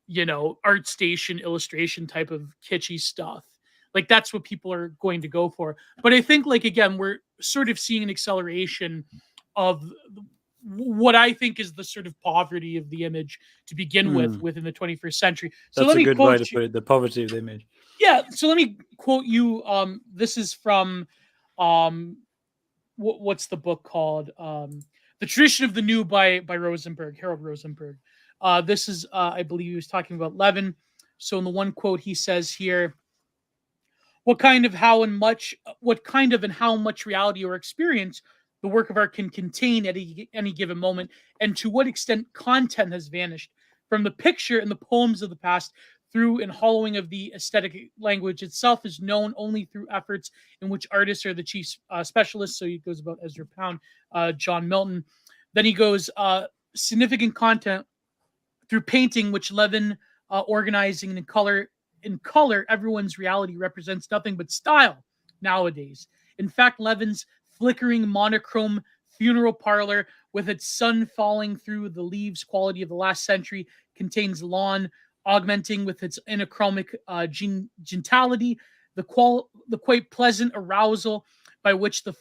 ArtStation illustration type of kitschy stuff, that's what people are going to go for. But I think again, we're sort of seeing an acceleration of what I think is the sort of poverty of the image to begin with within the 21st century. So that's a good way to put it, the poverty of the image. Yeah, so let me quote you. This is from what's the book called? The Tradition of the New by Rosenberg, Harold Rosenberg. This is, I believe he was talking about Levin. So in the one quote he says here, what kind of and how much reality or experience the work of art can contain at any given moment, and to what extent content has vanished from the picture and the poems of the past through and hollowing of the aesthetic language itself is known only through efforts in which artists are the chief specialists. So he goes about Ezra Pound, John Milton. Then he goes significant content through painting, which Levin organizing in color. In color, everyone's reality represents nothing but style nowadays. In fact, Levin's flickering monochrome funeral parlor with its sun falling through the leaves quality of the last century contains lawn augmenting with its anachromic gentility, the quite pleasant arousal by which the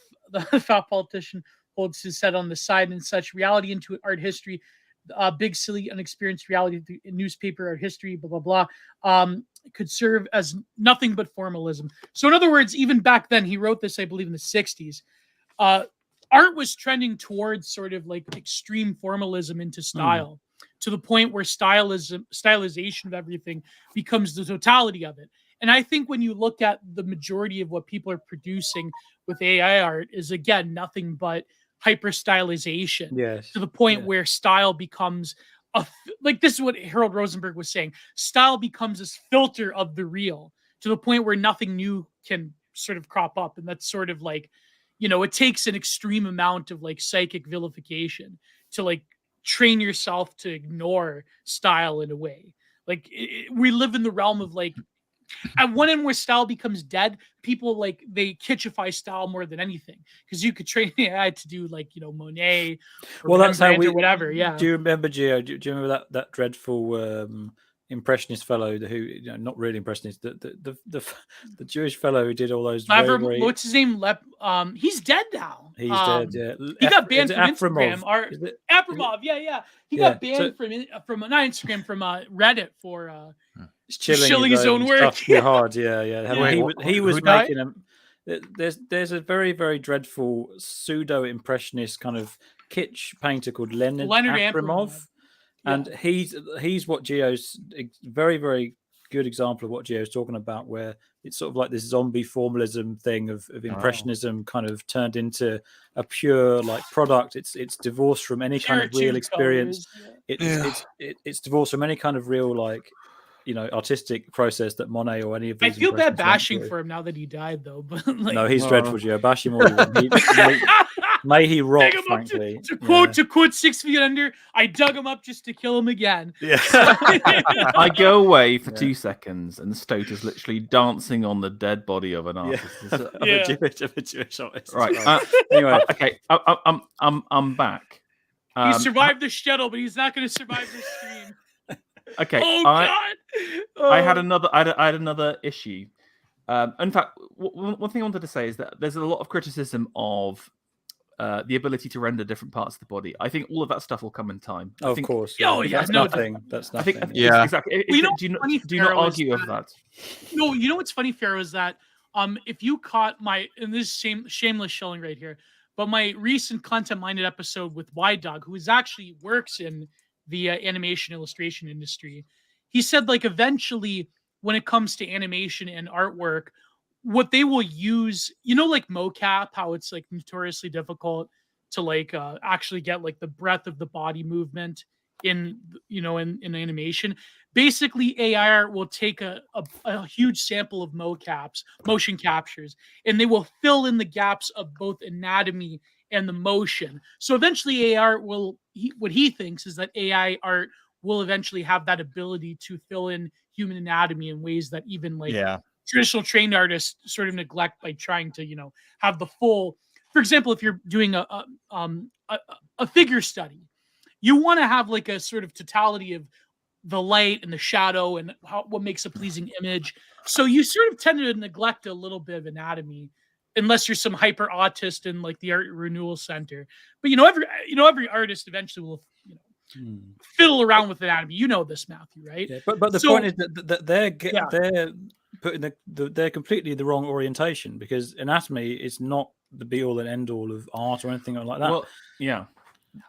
fat politician holds his head on the side, and such reality into art history, big, silly, unexperienced reality in newspaper art history, blah, blah, blah, could serve as nothing but formalism. So in other words, even back then, he wrote this, I believe, in the 60s, art was trending towards sort of like extreme formalism into style, to the point where stylization of everything becomes the totality of it. And I think when you look at the majority of what people are producing with AI art is, again, nothing but hyper stylization, to the point where style becomes like, this is what Harold Rosenberg was saying. Style becomes this filter of the real, to the point where nothing new can sort of crop up. And that's sort of like, it takes an extreme amount of like psychic vilification to like train yourself to ignore style in a way. Like we live in the realm of like, at one end where style becomes dead, people like they kitschify style more than anything, because you could train AI to do like Monet, or that's how or whatever. Yeah. Do you remember, Gio? Do you remember that dreadful impressionist fellow who, not really impressionist, the Jewish fellow who did all those? What's his name? He's dead now. He's dead. Yeah, he got banned from Instagram. Afremov. Yeah. He got banned from not Instagram, from Reddit for chilling his own work. Too hard. Yeah. He was making them. There's a very, very dreadful pseudo impressionist kind of kitsch painter called Leonard Afremov. And he's what Gio's very, very good example of what Gio's talking about, where it's sort of like this zombie formalism thing of impressionism kind of turned into a pure like product. It's divorced from any kind of real experience. It's divorced from any kind of real like artistic process that Monet or any of these. I feel bad bashing for him now that he died, though. But like, no, he's dreadful, Gio. Bash him all you want. May he rot, frankly. To quote 6 Feet Under, I dug him up just to kill him again. Yeah. I go away for 2 seconds, and Stoat is literally dancing on the dead body of an artist. Of a Jewish artist. Right. Anyway, okay. I'm back. He survived the shuttle, but he's not going to survive this stream. Okay. Oh God! I had another issue. In fact, one thing I wanted to say is that there's a lot of criticism of the ability to render different parts of the body. I think all of that stuff will come in time. Of course. That's nothing. That's nothing. I think exactly. Do you not argue over that? No, what's funny, Pharaoh, is that if you caught and this is shameless shilling right here, but my recent content-minded episode with Wide Dog, who actually works in the animation illustration industry, he said like eventually when it comes to animation and artwork, what they will use, like mocap, how it's like notoriously difficult to like actually get like the breadth of the body movement in animation. Basically, AI art will take a huge sample of mocaps, motion captures, and they will fill in the gaps of both anatomy and the motion. So eventually AI art what he thinks is that AI art will eventually have that ability to fill in human anatomy in ways that even like traditional trained artists sort of neglect by trying to, have the full. For example, if you're doing a figure study, you want to have like a sort of totality of the light and the shadow and what makes a pleasing image. So you sort of tend to neglect a little bit of anatomy, unless you're some hyper autist in like the Art Renewal Center. But every artist eventually will fiddle around with anatomy. You know this, Matthew, right? Yeah, but the point is that they're putting they're completely the wrong orientation, because anatomy is not the be all and end all of art or anything like that. Well, yeah.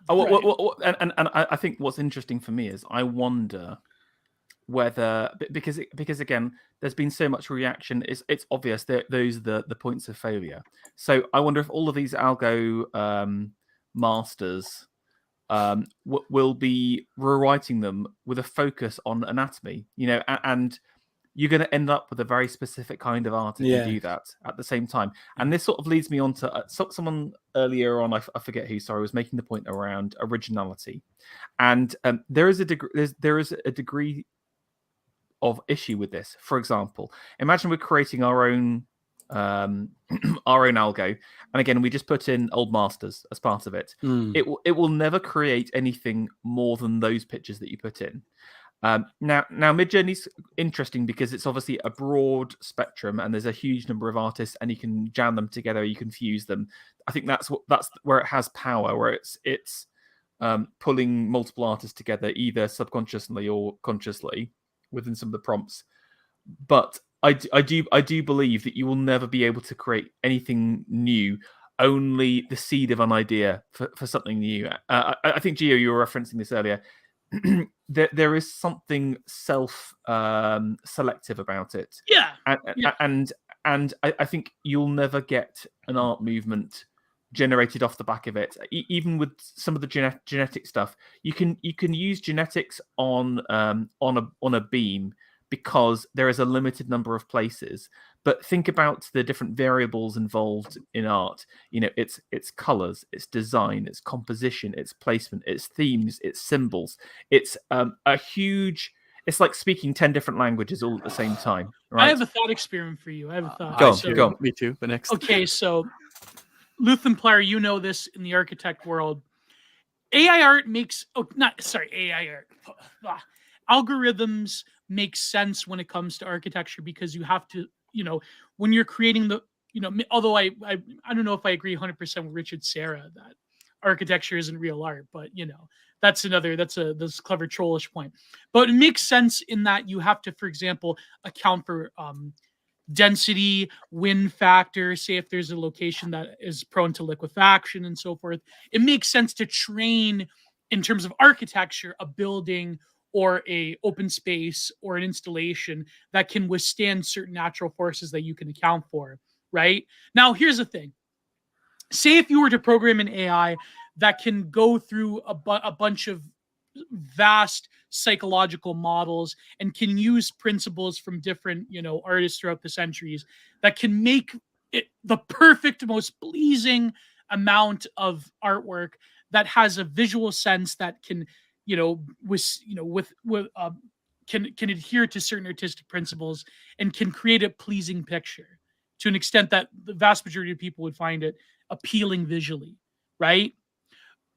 And I think what's interesting for me is I wonder whether, because again, there's been so much reaction. It's obvious that those are the points of failure. So I wonder if all of these algo masters will be rewriting them with a focus on anatomy, and you're going to end up with a very specific kind of art if you do that at the same time. And this sort of leads me on to someone earlier on, I forget who, sorry, was making the point around originality. And there is a degree of issue with this. For example, imagine we're creating our own algo, and again we just put in old masters as part of it. It will never create anything more than those pictures that you put in. Now Midjourney's interesting because it's obviously a broad spectrum, and there's a huge number of artists, and you can jam them together, you can fuse them. I think that's where it has power, where it's pulling multiple artists together, either subconsciously or consciously within some of the prompts. But I do believe that you will never be able to create anything new, only the seed of an idea for something new. I think, Gio, you were referencing this earlier. There is something selective about it. Yeah. And I think you'll never get an art movement generated off the back of it. Even with some of the genetic stuff, you can use genetics on a beam, because there is a limited number of places. But think about the different variables involved in art. It's colors, it's design, it's composition, it's placement, it's themes, it's symbols. It's a huge. It's like speaking 10 different languages all at the same time. Right? I have a thought experiment for you. I have a thought. Go on. Me too. The next. Okay, so Luthenplayer, you know this in the architect world. AI art makes AI art. Algorithms make sense when it comes to architecture, because you have to, when you're creating although I don't know if I agree 100% with Richard Serra that architecture isn't real art, but that's this clever trollish point. But it makes sense in that you have to, for example, account for density, wind factor, say if there's a location that is prone to liquefaction and so forth. It makes sense to train, in terms of architecture, a building or a open space or an installation that can withstand certain natural forces that you can account for, right? Now, here's the thing. Say if you were to program an AI that can go through a bunch of vast psychological models and can use principles from different, artists throughout the centuries, that can make it the perfect, most pleasing amount of artwork that has a visual sense that can can adhere to certain artistic principles and can create a pleasing picture to an extent that the vast majority of people would find it appealing visually, right?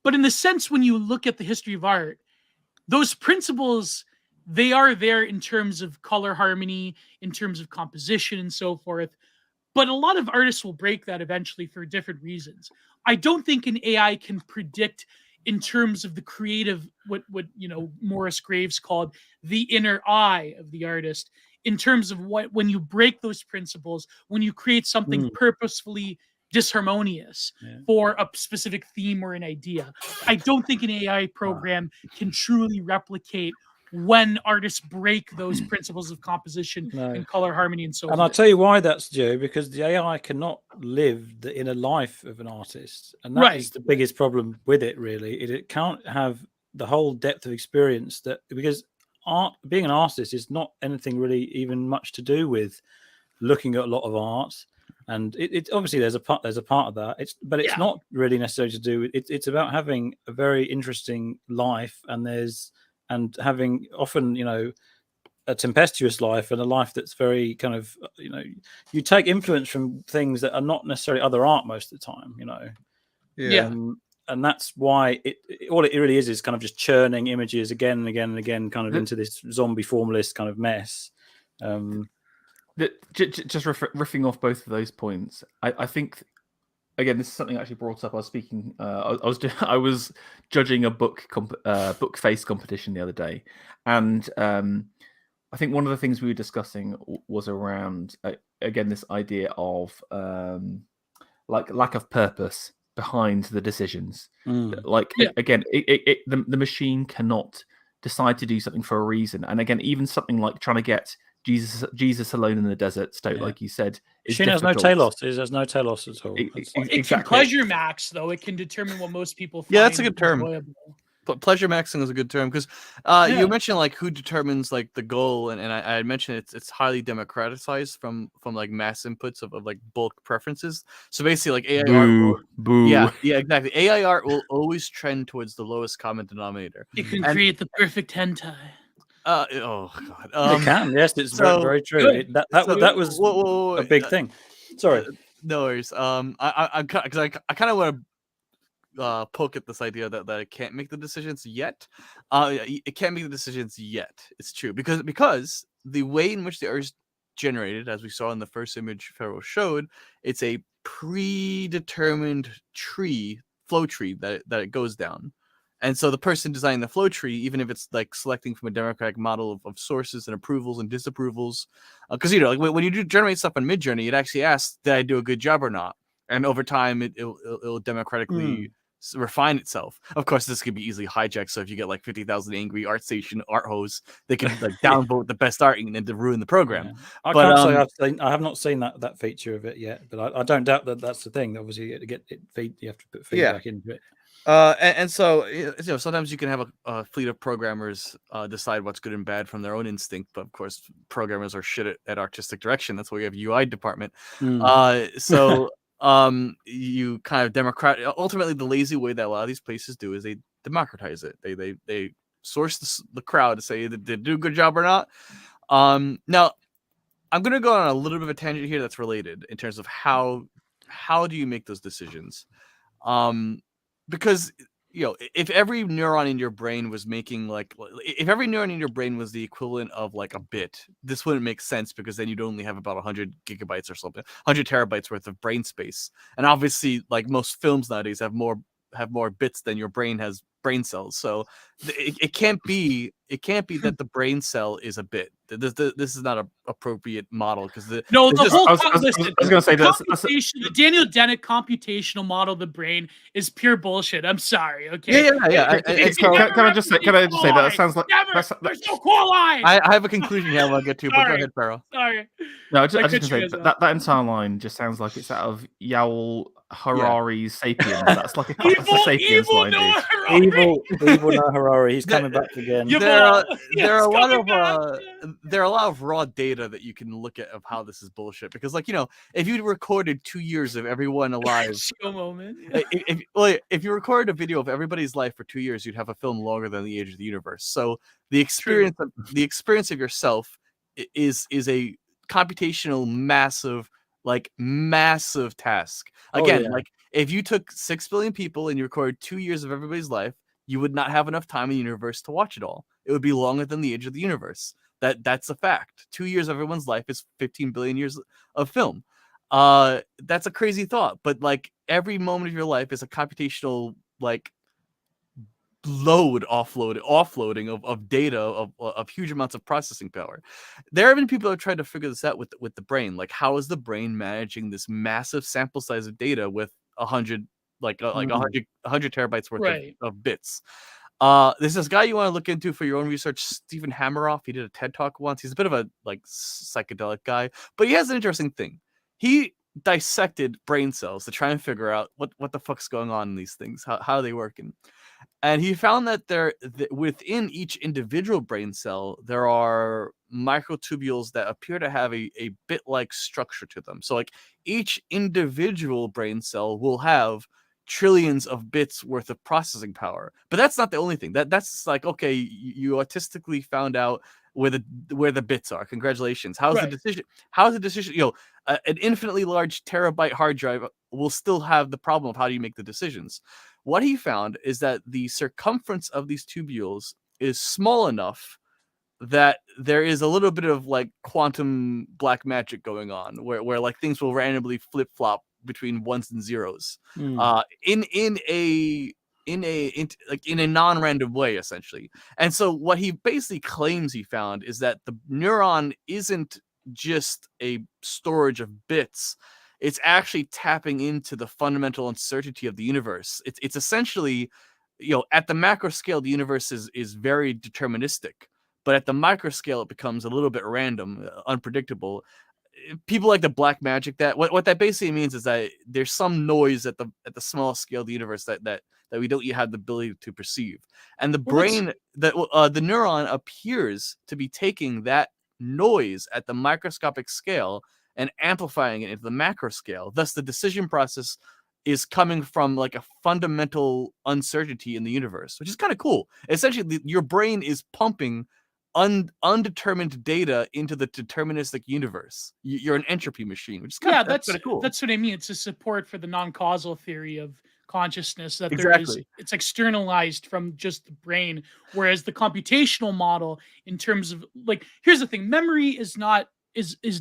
But in the sense, when you look at the history of art, those principles, they are there in terms of color harmony, in terms of composition and so forth. But a lot of artists will break that eventually for different reasons. I don't think an AI can predict, in terms of the creative, what Morris Graves called the inner eye of the artist, in terms of when you break those principles, when you create something purposefully disharmonious for a specific theme or an idea. I don't think an AI program can truly replicate when artists break those principles of composition and color harmony and so on. And I'll tell you why that's, Joe, because the AI cannot live the inner life of an artist. And that is the biggest problem with it, really. It can't have the whole depth of experience because being an artist is not anything really even much to do with looking at a lot of art. And it obviously there's a part of that. It's not really necessarily to do with it. It's about having a very interesting life, and having often, a tempestuous life, and a life that's very kind of, you take influence from things that are not necessarily other art most of the time, and that's why all it really is kind of just churning images again and again and again, kind of into this zombie formalist kind of mess. Just riffing off both of those points, I think again, this is something actually brought up. I was speaking. I was judging a book face competition the other day, and I think one of the things we were discussing was around again this idea of like lack of purpose behind the decisions. Like again, the machine cannot decide to do something for a reason, and again, even something like trying to get Jesus alone in the desert, Stoat, like you said, she has no telos. There's no telos at all. It can pleasure max, though. It can determine what most people find. Yeah, that's a good term. Enjoyable. But pleasure maxing is a good term because you mentioned like who determines like the goal, and I mentioned it's highly democratized from like mass inputs of like bulk preferences. So basically, like AI art, yeah, exactly. AI art will always trend towards the lowest common denominator. It can create the perfect hentai. Oh god, it can. Yes, it's very true. That was a big thing. Sorry, no worries. I kind of want to poke at this idea that it can't make the decisions yet. It can't make the decisions yet. It's true because the way in which the Earth is generated, as we saw in the first image Pharaoh showed, it's a predetermined flow tree that it goes down. And so the person designing the flow tree, even if it's like selecting from a democratic model of sources and approvals and disapprovals, because like when you do generate stuff on Midjourney, it actually asks, did I do a good job or not? And over time, it'll democratically refine itself. Of course, this could be easily hijacked. So if you get like 50,000 angry ArtStation art hoes, they can like downvote the best art and then to ruin the program. I can't say I have not seen that feature of it yet, but I don't doubt that that's the thing. Obviously, to get it you have to put feedback into it. And so sometimes you can have a fleet of programmers decide what's good and bad from their own instinct, but of course programmers are shit at artistic direction. That's why we have UI department. So you kind of ultimately the lazy way that a lot of these places do is they democratize it. They source the crowd to say did they do a good job or not. Now I'm gonna go on a little bit of a tangent here that's related in terms of how do you make those decisions. Because if every neuron in your brain was making if every neuron in your brain was the equivalent of like a bit, this wouldn't make sense because then you'd only have about 100 gigabytes or something, 100 terabytes worth of brain space. And obviously, like most films nowadays have more bits than your brain has brain cells. So it can't be that the brain cell is a bit. This is not an appropriate model because I was going to say the Daniel Dennett computational model of the brain is pure bullshit. I'm sorry. Okay. Yeah. Can I just say that sounds like there's no core line. I have a conclusion here I want to get to, but go ahead, Pharaoh. Sorry. No, I just say that entire line just sounds like it's out of Yuval Harari's Sapiens. That's like a Sapiens line. Evil Noah Harari. He's coming back again. There are a lot of raw data that you can look at of how this is bullshit. Because if you recorded 2 years of everyone alive, if you recorded a video of everybody's life for 2 years, you'd have a film longer than the age of the universe. So the experience of yourself is a computational massive task. Again, if you took 6 billion people and you recorded 2 years of everybody's life, you would not have enough time in the universe to watch it all. It would be longer than the age of the universe. That's a fact. 2 years of everyone's life is 15 billion years of film. That's a crazy thought, but every moment of your life is a computational offloading of data of huge amounts of processing power. There have been people who have tried to figure this out with the brain. How is the brain managing this massive sample size of data with 100 terabytes worth of bits? There's this guy you want to look into for your own research, Stephen Hameroff. He did a TED talk once. He's a bit of a psychedelic guy, but he has an interesting thing. He dissected brain cells to try and figure out what the fuck's going on in these things, how are they working. And he found that within each individual brain cell, there are microtubules that appear to have a bit-like structure to them. So each individual brain cell will have trillions of bits worth of processing power. But that's not the only thing. That's okay, you artistically found out where the bits are. Congratulations. How's the decision? An infinitely large terabyte hard drive will still have the problem of how do you make the decisions. What he found is that the circumference of these tubules is small enough that there is a little bit of quantum black magic going on where things will randomly flip-flop between ones and zeros, in a non-random way, essentially. And so what he basically claims he found is that the neuron isn't just a storage of bits. It's actually tapping into the fundamental uncertainty of the universe. It's essentially, at the macro scale, the universe is very deterministic, but at the micro scale, it becomes a little bit random, unpredictable. People like the black magic that what that basically means is that there's some noise at the small scale of the universe that we don't yet have the ability to perceive, and the brain, the neuron appears to be taking that noise at the microscopic scale and amplifying it into the macro scale. Thus, the decision process is coming from like a fundamental uncertainty in the universe, which is kind of cool. Essentially, your brain is pumping undetermined data into the deterministic universe. You're an entropy machine, which is that's kind of cool. That's what I mean. It's a support for the non-causal theory of consciousness, that it's externalized from just the brain, whereas the computational model, in terms of like, here's the thing: memory is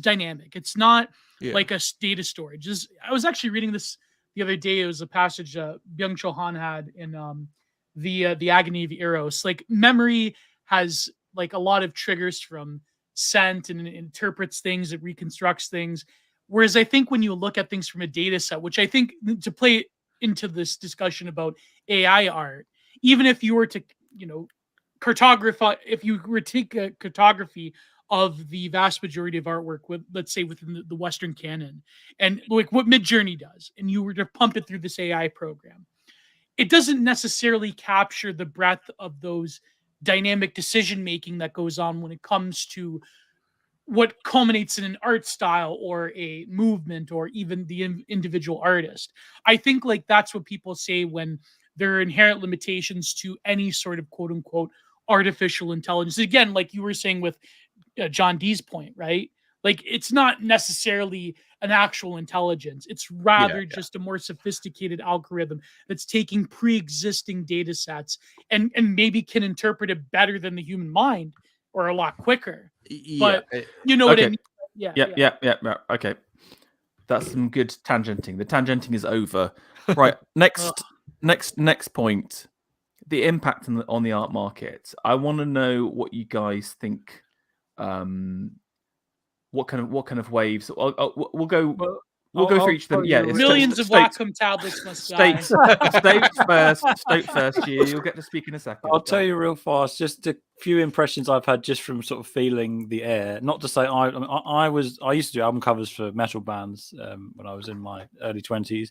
dynamic. It's not like a data storage. I was actually reading this the other day. It was a passage Byung-Chul Han had in the Agony of Eros. Like, memory has like a lot of triggers from scent, and it interprets things, it reconstructs things. Whereas I think when you look at things from a data set, which I think, to play into this discussion about AI art, even if you were to, if you were to take a cartography of the vast majority of artwork, let's say within the Western canon, and like what Midjourney does, and you were to pump it through this AI program, it doesn't necessarily capture the breadth of those dynamic decision making that goes on when it comes to what culminates in an art style or a movement or even the individual artist. I think like that's what people say when there are inherent limitations to any sort of quote unquote artificial intelligence. Again, like you were saying with John Dee's point, right? Like, it's not necessarily an actual intelligence. It's rather just a more sophisticated algorithm that's taking pre-existing data sets and maybe can interpret it better than the human mind, or a lot quicker. But you know what I mean? Yeah. Okay. That's some good tangenting. The tangenting is over. Right. Next point. The impact on the art market. I want to know what you guys think. What kind of waves? We'll go through each of them. Yeah, millions of Wacom tablets must die. Stoke first. You'll get to speak in a second. I'll tell you real fast. Just a few impressions I've had just from sort of feeling the air. Not to say I used to do album covers for metal bands when I was in my early 20s,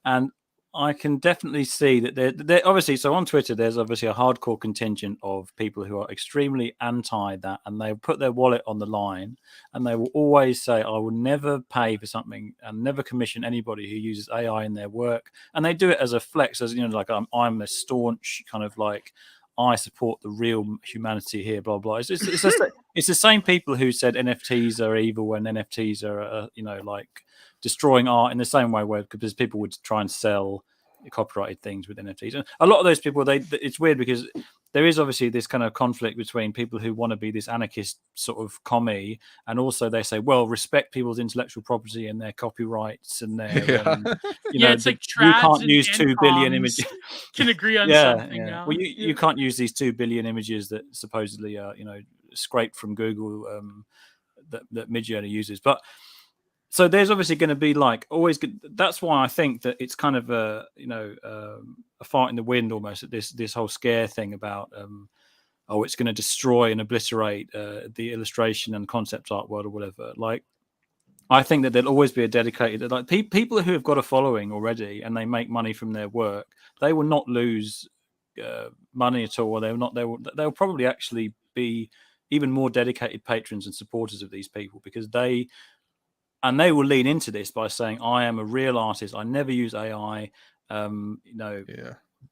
and I can definitely see that they're obviously, so on Twitter, there's obviously a hardcore contingent of people who are extremely anti that, and they put their wallet on the line, and they will always say, I will never pay for something and never commission anybody who uses AI in their work. And they do it as a flex, as, like, I'm a staunch kind of like, I support the real humanity here, blah, blah. It's the same people who said NFTs are evil and NFTs are, like, destroying art in the same way, where because people would try and sell copyrighted things with NFTs. And a lot of those people, it's weird because there is obviously this kind of conflict between people who want to be this anarchist sort of commie, and also they say, well, respect people's intellectual property and their copyrights and their, it's like you can't use 2 billion images. Can agree on something now. Well, you can't use these 2 billion images that supposedly are, scraped from Google that Midjourney uses, but. So there's obviously going to be like always good. That's why I think that it's kind of a fart in the wind almost, at this whole scare thing about it's going to destroy and obliterate the illustration and concept art world or whatever. Like, I think that there'll always be a dedicated, like, people who have got a following already and they make money from their work. They will not lose money at all. They'll probably actually be even more dedicated patrons and supporters of these people, because they will lean into this by saying, I am a real artist. I never use AI,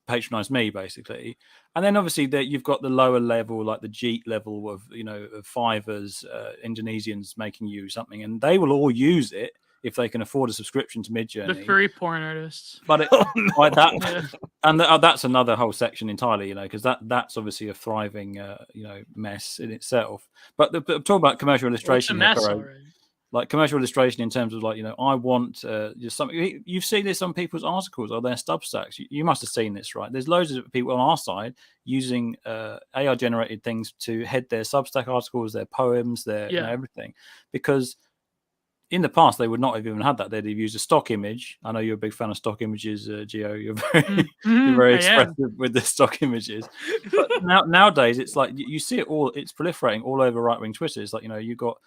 patronize me, basically. And then obviously that you've got the lower level, like the Jeet level of, of Fivers, Indonesians making you something, and they will all use it if they can afford a subscription to Midjourney. The furry porn artists. But that's another whole section entirely, because that's obviously a thriving, mess in itself. But I'm talking about commercial illustration. It's a mess already. like commercial illustration in terms of like, you know, I want just something. You've seen this on people's articles or their Substacks. You must have seen this, right? There's loads of people on our side using AI generated things to head their Substack articles, their poems, their you know, everything, because in the past they would not have even had that. They'd have used a stock image. I know you're a big fan of stock images, Gio. You're very expressive with the stock images. But nowadays it's like you see it all. It's proliferating all over right wing Twitter. It's like, you know, you got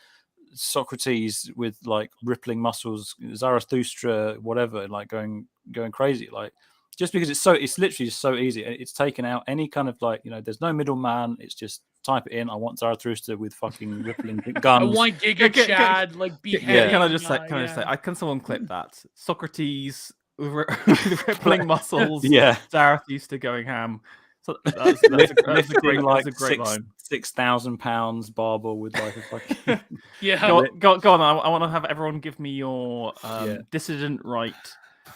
Socrates with like rippling muscles, Zarathustra, whatever, like going crazy, like just because it's literally just so easy. It's taken out any kind of like, you know, there's no middleman. It's just type it in. I want Zarathustra with fucking rippling guns. I want Giga Chad like beheading. Can I just say? Can someone clip that? Socrates with rippling muscles. Zarathustra going ham. So that's a great line. 6,000 pounds barbell with like a fucking Go on. I want to have everyone give me your dissident right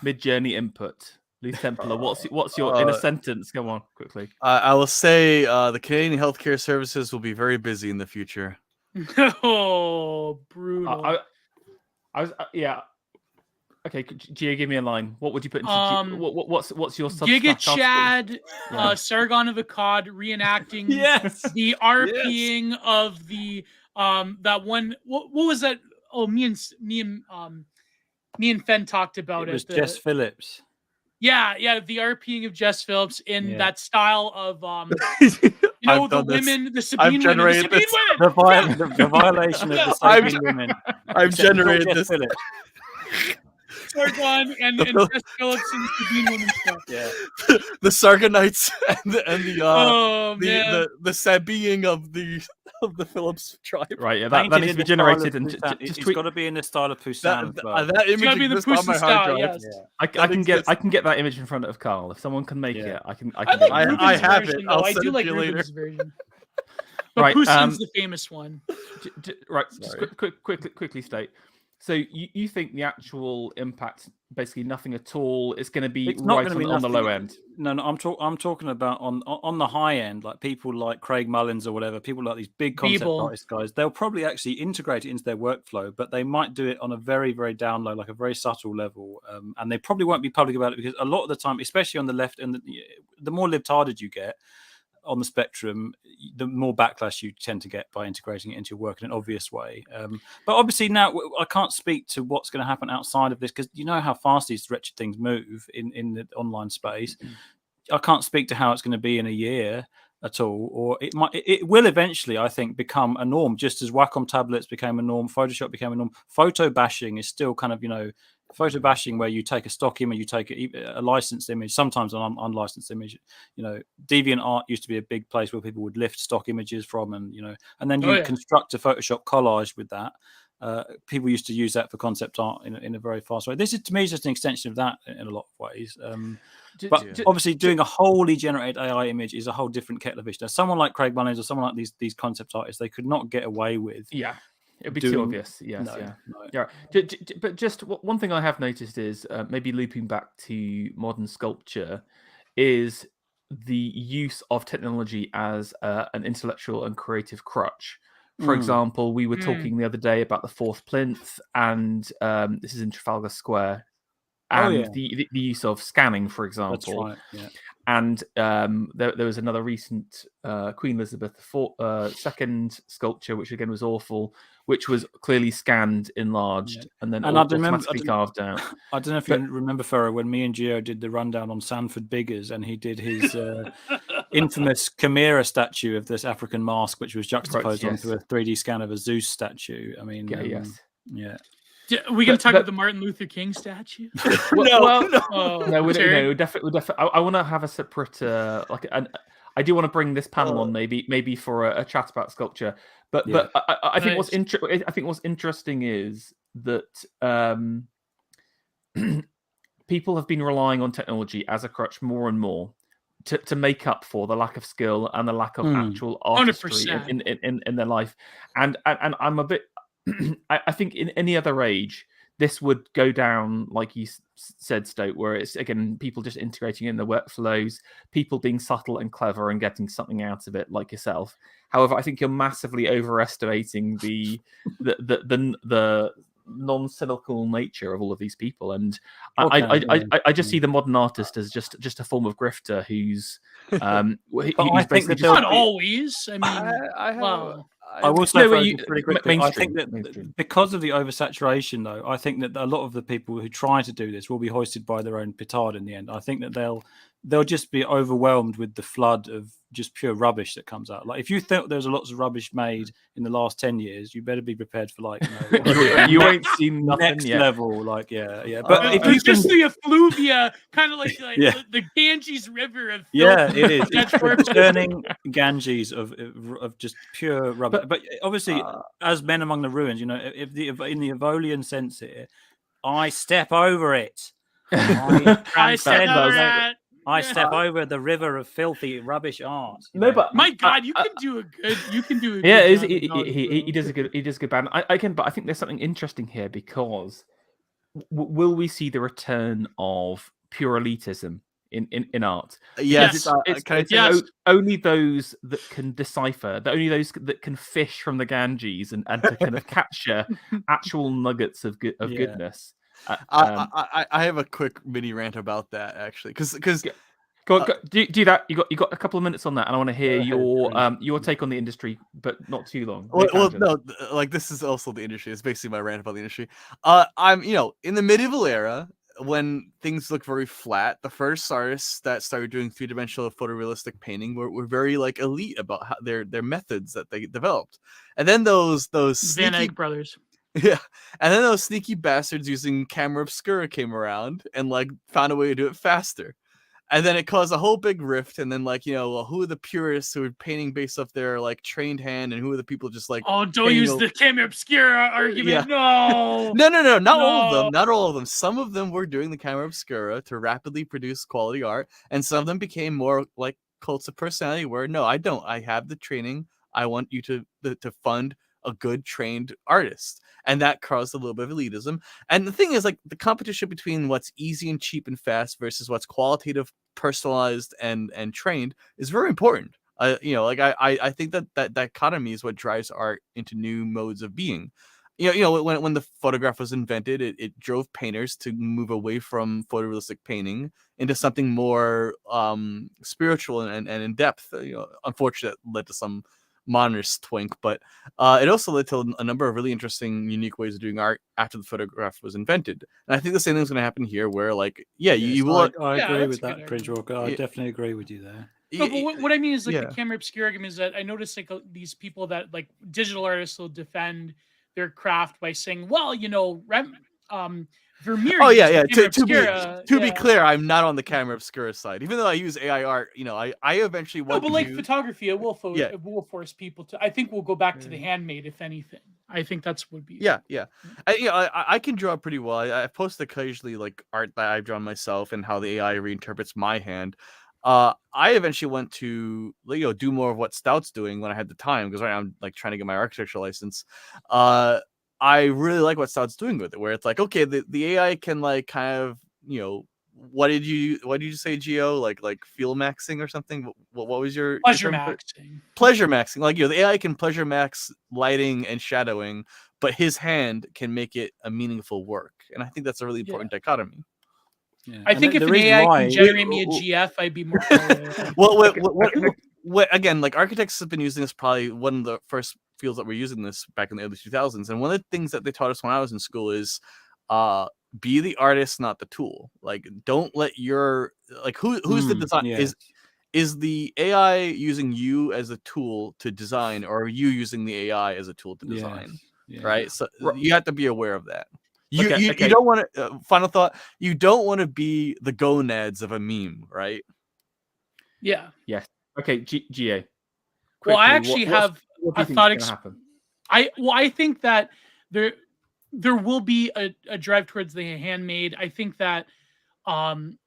mid-journey input. Luke Templar, what's your in a sentence? Go on quickly. I will say the Canadian healthcare services will be very busy in the future. Oh, brutal. I was Okay, Gio, give me a line. What would you put into what's your Giga Chad, Sargon of Akkad reenacting the RPing of the that one. What was that? Oh, me and Fen talked about it. It was Jess Phillips. Yeah, the RPing of Jess Phillips in that style of you know, the women, the Sabine women, the violation of the Sabine women. I've generated this. Sargon and Jess Phillips and Sabine women stuff. Yeah, the Sargonites and the Sabine of the Phillips tribe. Right, yeah, that needs to be generated and it's got to be in the style of Poussin. That image exists on my hard drive. Yes. I can get that image in front of Carl. If someone can make it, I can. I have it. I do like Ruben's version. But Poussin's the famous one. Right, just quickly state. So you think the actual impact, basically nothing at all, is going to be on the low end? No, I'm talking about on the high end, like people like Craig Mullins or whatever, people like these big concept artist guys. They'll probably actually integrate it into their workflow, but they might do it on a very, very down low, like a very subtle level, and they probably won't be public about it because a lot of the time, especially on the left, and the more libtarded you get on the spectrum, the more backlash you tend to get by integrating it into your work in an obvious way. But obviously now I can't speak to what's going to happen outside of this because you know how fast these wretched things move in the online space. I can't speak to how it's going to be in a year at all, or it will eventually, I think, become a norm, just as Wacom tablets became a norm, Photoshop became a norm. Photo bashing is still kind of, you know, photo bashing where you take a stock image, you take a licensed image, sometimes an unlicensed image. You know, DeviantArt used to be a big place where people would lift stock images from, and you know, and then you construct a Photoshop collage with that. People used to use that for concept art in a very fast way. This is, to me, just an extension of that in a lot of ways. But obviously, doing a wholly generated AI image is a whole different kettle of fish. Now, someone like Craig Mullins or someone like these concept artists, they could not get away with. Yeah. It'd be too obvious. Yes, But just one thing I have noticed is maybe looping back to modern sculpture is the use of technology as an intellectual and creative crutch. For example, we were talking the other day about the fourth plinth, and this is in Trafalgar Square, and the use of scanning, for example. That's right. Yeah. And there was another recent Queen Elizabeth II sculpture, which again was awful, which was clearly scanned, enlarged, and then automatically carved out. I don't know if you remember, Ferro, when me and Gio did the rundown on Sanford Biggers, and he did his infamous Chimera statue of this African mask, which was juxtaposed onto a 3D scan of a Zeus statue. I mean, yeah. Are we going to talk about the Martin Luther King statue? No, we definitely. I want to have a separate, I do want to bring this panel on, maybe for a chat about sculpture. But I think what's interesting is that people have been relying on technology as a crutch more and more to make up for the lack of skill and the lack of actual artistry in their life. And I'm a bit. I think in any other age, this would go down, like you said, Stoke, where it's, again, people just integrating in the workflows, people being subtle and clever and getting something out of it, like yourself. However, I think you're massively overestimating the non-cynical nature of all of these people, and I just see the modern artist as just a form of grifter who's I think that not always. I mean, I will say pretty quickly. I think that because of the oversaturation, though, I think that a lot of the people who try to do this will be hoisted by their own petard in the end. I think that they'll just be overwhelmed with the flood of just pure rubbish that comes out. Like, if you think there's lots of rubbish made in the last 10 years, you better be prepared for, like, you ain't seen nothing next yet. level, like, yeah. But if it's just the effluvia, kind of like the Ganges River of it is. It's turning Ganges of just pure rubbish. But obviously, as men among the ruins, in the Evolian sense here, I step over it. I step over the river of filthy rubbish art. No, but my God, you can do a good. Yeah, he does a good band. But I think there's something interesting here, because will we see the return of pure elitism in art? Yes. Only those that can decipher, only those that can fish from the Ganges and to kind of capture actual nuggets of goodness. I have a quick mini rant about that, actually, because go do that. You got a couple of minutes on that, and I want to hear your take on the industry, but not too long. Well, no, like, this is also the industry. It's basically my rant about the industry. I'm in the medieval era, when things look very flat, the first artists that started doing 3-dimensional photorealistic painting were very, like, elite about how their methods that they developed, and then those Van Eyck brothers. Yeah, and then those sneaky bastards using camera obscura came around and, like, found a way to do it faster, and then it caused a whole big rift. And then, like, who are the purists who are painting based off their, like, trained hand, and who are the people just, like, don't use the camera obscura argument. Yeah. No, not all of them. Some of them were doing the camera obscura to rapidly produce quality art, and some of them became more like cults of personality, where, no, I don't. I have the training. I want you to fund a good trained artist, and that caused a little bit of elitism. And the thing is, like, the competition between what's easy and cheap and fast versus what's qualitative, personalized, and trained is very important. I think that dichotomy is what drives art into new modes of being. When the photograph was invented, it drove painters to move away from photorealistic painting into something more spiritual and in depth. Unfortunately, that led to some modernist twink, but it also led to a number of really interesting, unique ways of doing art after the photograph was invented. And I think the same thing's going to happen here, where, like, you will. I agree with that, Bridgewalker. I definitely agree with you there. No, but what I mean is, like, the camera obscura argument is that I noticed, like, these people that, like, digital artists will defend their craft by saying, well, Vermeer. Oh yeah. To be clear, I'm not on the camera obscura side, even though I use AI art. I eventually want. No, but like photography, it will force people to. I think we'll go back to the handmade, if anything. I think that's would be. Yeah. I can draw pretty well. I post occasionally, like, art that I've drawn myself and how the AI reinterprets my hand. I eventually went to do more of what Stout's doing when I had the time, because right now I'm, like, trying to get my architecture license. I really like what Stout's doing with it, where it's like, okay, the AI can, like, kind of, what did you say, Gio? Like field maxing or something? What was your pleasure maxing? Pleasure maxing. Like, the AI can pleasure max lighting and shadowing, but his hand can make it a meaningful work. And I think that's a really important dichotomy. Yeah. I think if an AI can generate me a GF, I'd be more. What again, like, architects have been using this, probably one of the first fields that were using this back in the early 2000s. And one of the things that they taught us when I was in school is be the artist, not the tool. Like, don't let your, like, who's the design? Is the AI using you as a tool to design, or are you using the AI as a tool to design? Right? So you have to be aware of that. You don't want to, final thought, you don't want to be the gonads of a meme, right? Yeah. Yes. Okay, GA. Well, I actually have a thought. I think that there will be a drive towards the handmade. I think that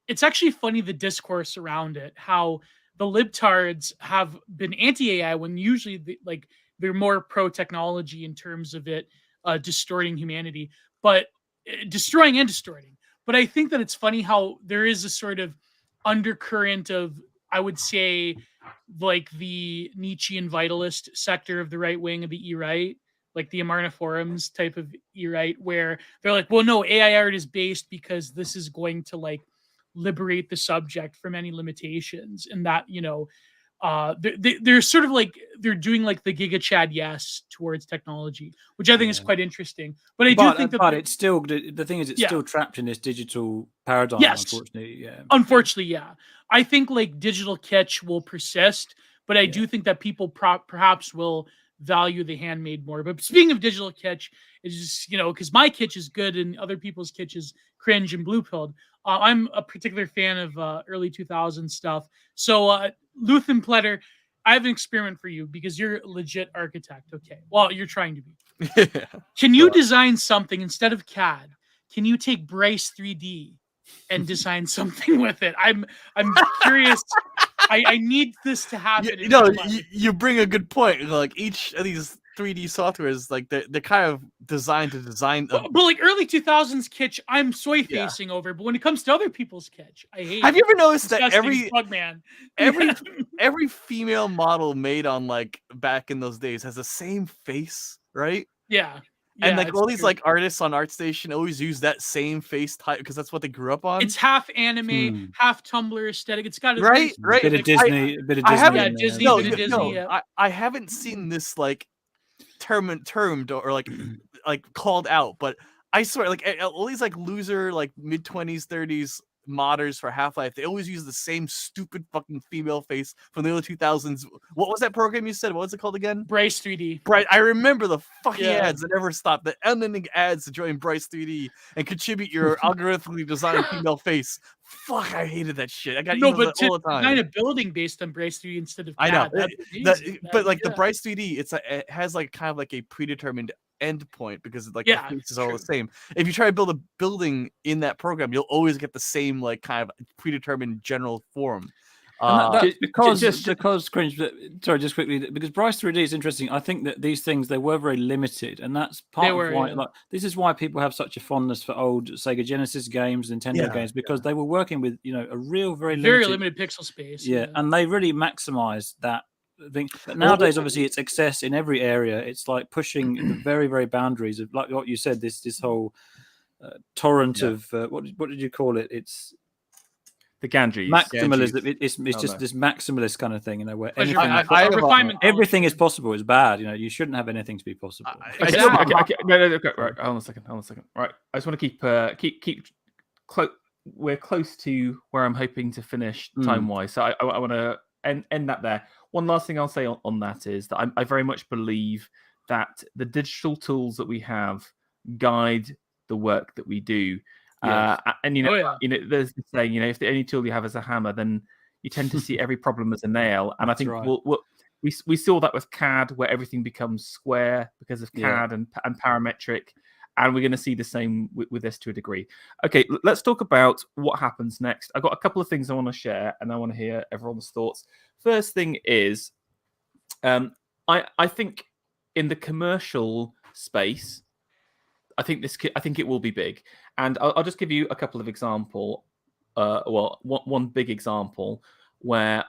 it's actually funny, the discourse around it, how the libtards have been anti-AI when usually they're more pro-technology in terms of it distorting humanity. But destroying and distorting. But I think that it's funny how there is a sort of undercurrent of, I would say, like the Nietzschean vitalist sector of the right wing of the E-right, like the Amarna Forums type of E-right, where they're like, well, no, AI art is based because this is going to like liberate the subject from any limitations, and that, you know, they're sort of like, they're doing like the Giga Chad yes towards technology, which I think is quite interesting. But I do think that, but it's still, the thing is, it's still trapped in this digital paradigm. Yes. Unfortunately, Unfortunately, yeah. I think like digital kitsch will persist, but I do think that people perhaps will value the handmade more. But speaking of digital kitsch, it's just, you know, because my kitsch is good and other people's kitsch is cringe and blue-pilled. I'm a particular fan of early 2000s stuff. So Luthen Pletter, I have an experiment for you because you're a legit architect. Okay. Well, you're trying to be. Can you design something instead of CAD? Can you take Bryce 3D and design something with it? I'm curious. I need this to happen. You know, you bring a good point. Like each of these 3D softwares, like they're kind of designed to design. But like early 2000s kitsch, I'm soy facing over. But when it comes to other people's kitsch, I hate. Have you ever noticed that every every female model made on like back in those days has the same face, right? Yeah. And like all these like artists on ArtStation always use that same face type because that's what they grew up on. It's half anime, half Tumblr aesthetic. It's got a right. Bit of Disney, bit of Disney. I haven't seen this like termed or like called out, but I swear, like all these like loser like mid-20s, 30s modders for Half-Life, they always use the same stupid fucking female face from the early 2000s. What was that program you said? What was it called again? Bryce 3D. Bryce. I remember the fucking ads that never stopped. The unending ads to join Bryce 3D and contribute your algorithmically designed female face. Fuck, I hated that shit. I got emails all the time. Design a building based on Bryce 3D instead of CAD. I know, but like the Bryce 3D, it has like kind of like a predetermined end point because like the faces are all the same. If you try to build a building in that program, you'll always get the same like kind of predetermined general form. Because cringe. Sorry, just quickly, because Bryce 3D is interesting. I think that these things, they were very limited, and that's part of why. Like, this is why people have such a fondness for old Sega Genesis games, Nintendo games, because they were working with, you know, a real very limited pixel space. And they really maximized that thing. But nowadays, obviously, it's excess in every area. It's like pushing the very, very boundaries of, like what you said. This whole torrent of what did you call it? It's the Ganges. Maximalism. It's just this maximalist kind of thing, you know, where everything is possible is bad. You know, you shouldn't have anything to be possible. No, right. Hold on a second. Right, I just want to keep close. We're close to where I'm hoping to finish time wise, so I want to end that there. One last thing I'll say on that is that I very much believe that the digital tools that we have guide the work that we do. And you know, there's the saying, you know, if the only tool you have is a hammer, then you tend to see every problem as a nail. And I think we saw that with CAD, where everything becomes square because of CAD and parametric, and we're going to see the same with this to a degree. Okay, let's talk about what happens next. I've got a couple of things I want to share, and I want to hear everyone's thoughts. First thing is, I think in the commercial space, I think it will be big, and I'll just give you a couple of examples. One big example where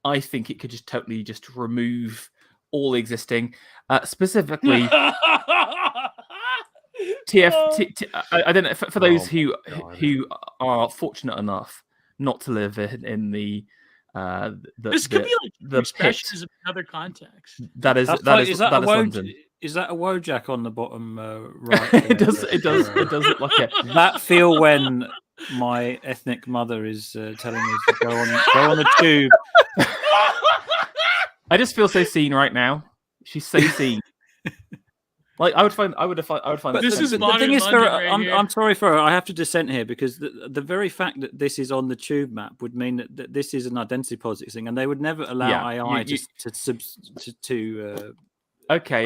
I think it could just totally just remove all existing, specifically TF. I don't know for those who are fortunate enough not to live in the this could be like the expressions of another context. That is London. Is that a Wojak on the bottom right? It does look like it. That feel when my ethnic mother is telling me to go on the tube. I just feel so seen right now. She's so seen. Like I would find. This is the thing is, I'm sorry for her. I have to dissent here because the very fact that this is on the tube map would mean that this is an identity politics thing, and they would never allow AI to. Okay.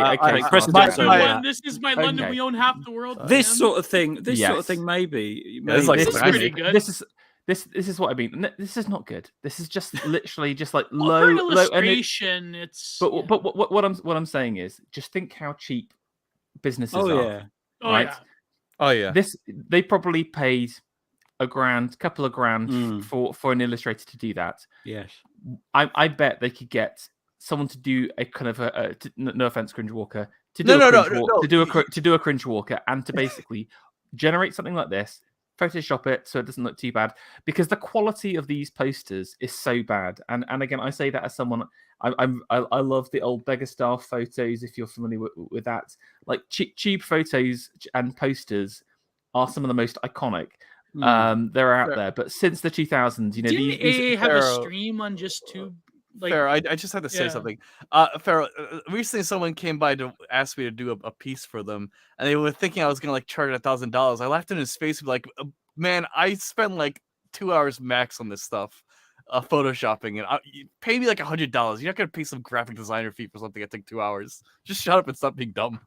This is my London. Okay. We own half the world. This sort of thing. Sort of thing. Maybe. This is pretty good. This is what I mean. This is not good. This is just literally just like low illustration. But what I'm saying is, just think how cheap businesses are. Right. Oh yeah. They probably paid couple of grand for an illustrator to do that. Yes. I bet they could get someone to do a kind of no offense, Cringe Walker, to do a Cringe Walker and to basically generate something like this, Photoshop it so it doesn't look too bad, because the quality of these posters is so bad. And again, I say that as someone, I love the old beggar style photos. If you're familiar with that, like cheap photos and posters are some of the most iconic. They're out there, but since the 2000s, didn't AA have a stream on just Tube? Like, Pharaoh, I just had to say something. Pharaoh, recently someone came by to ask me to do a piece for them, and they were thinking I was gonna like charge $1,000. I laughed in his face, like, man, I spent like 2 hours max on this stuff, photoshopping, and you pay me like $100. You're not gonna pay some graphic designer fee for something that took 2 hours. Just shut up and stop being dumb.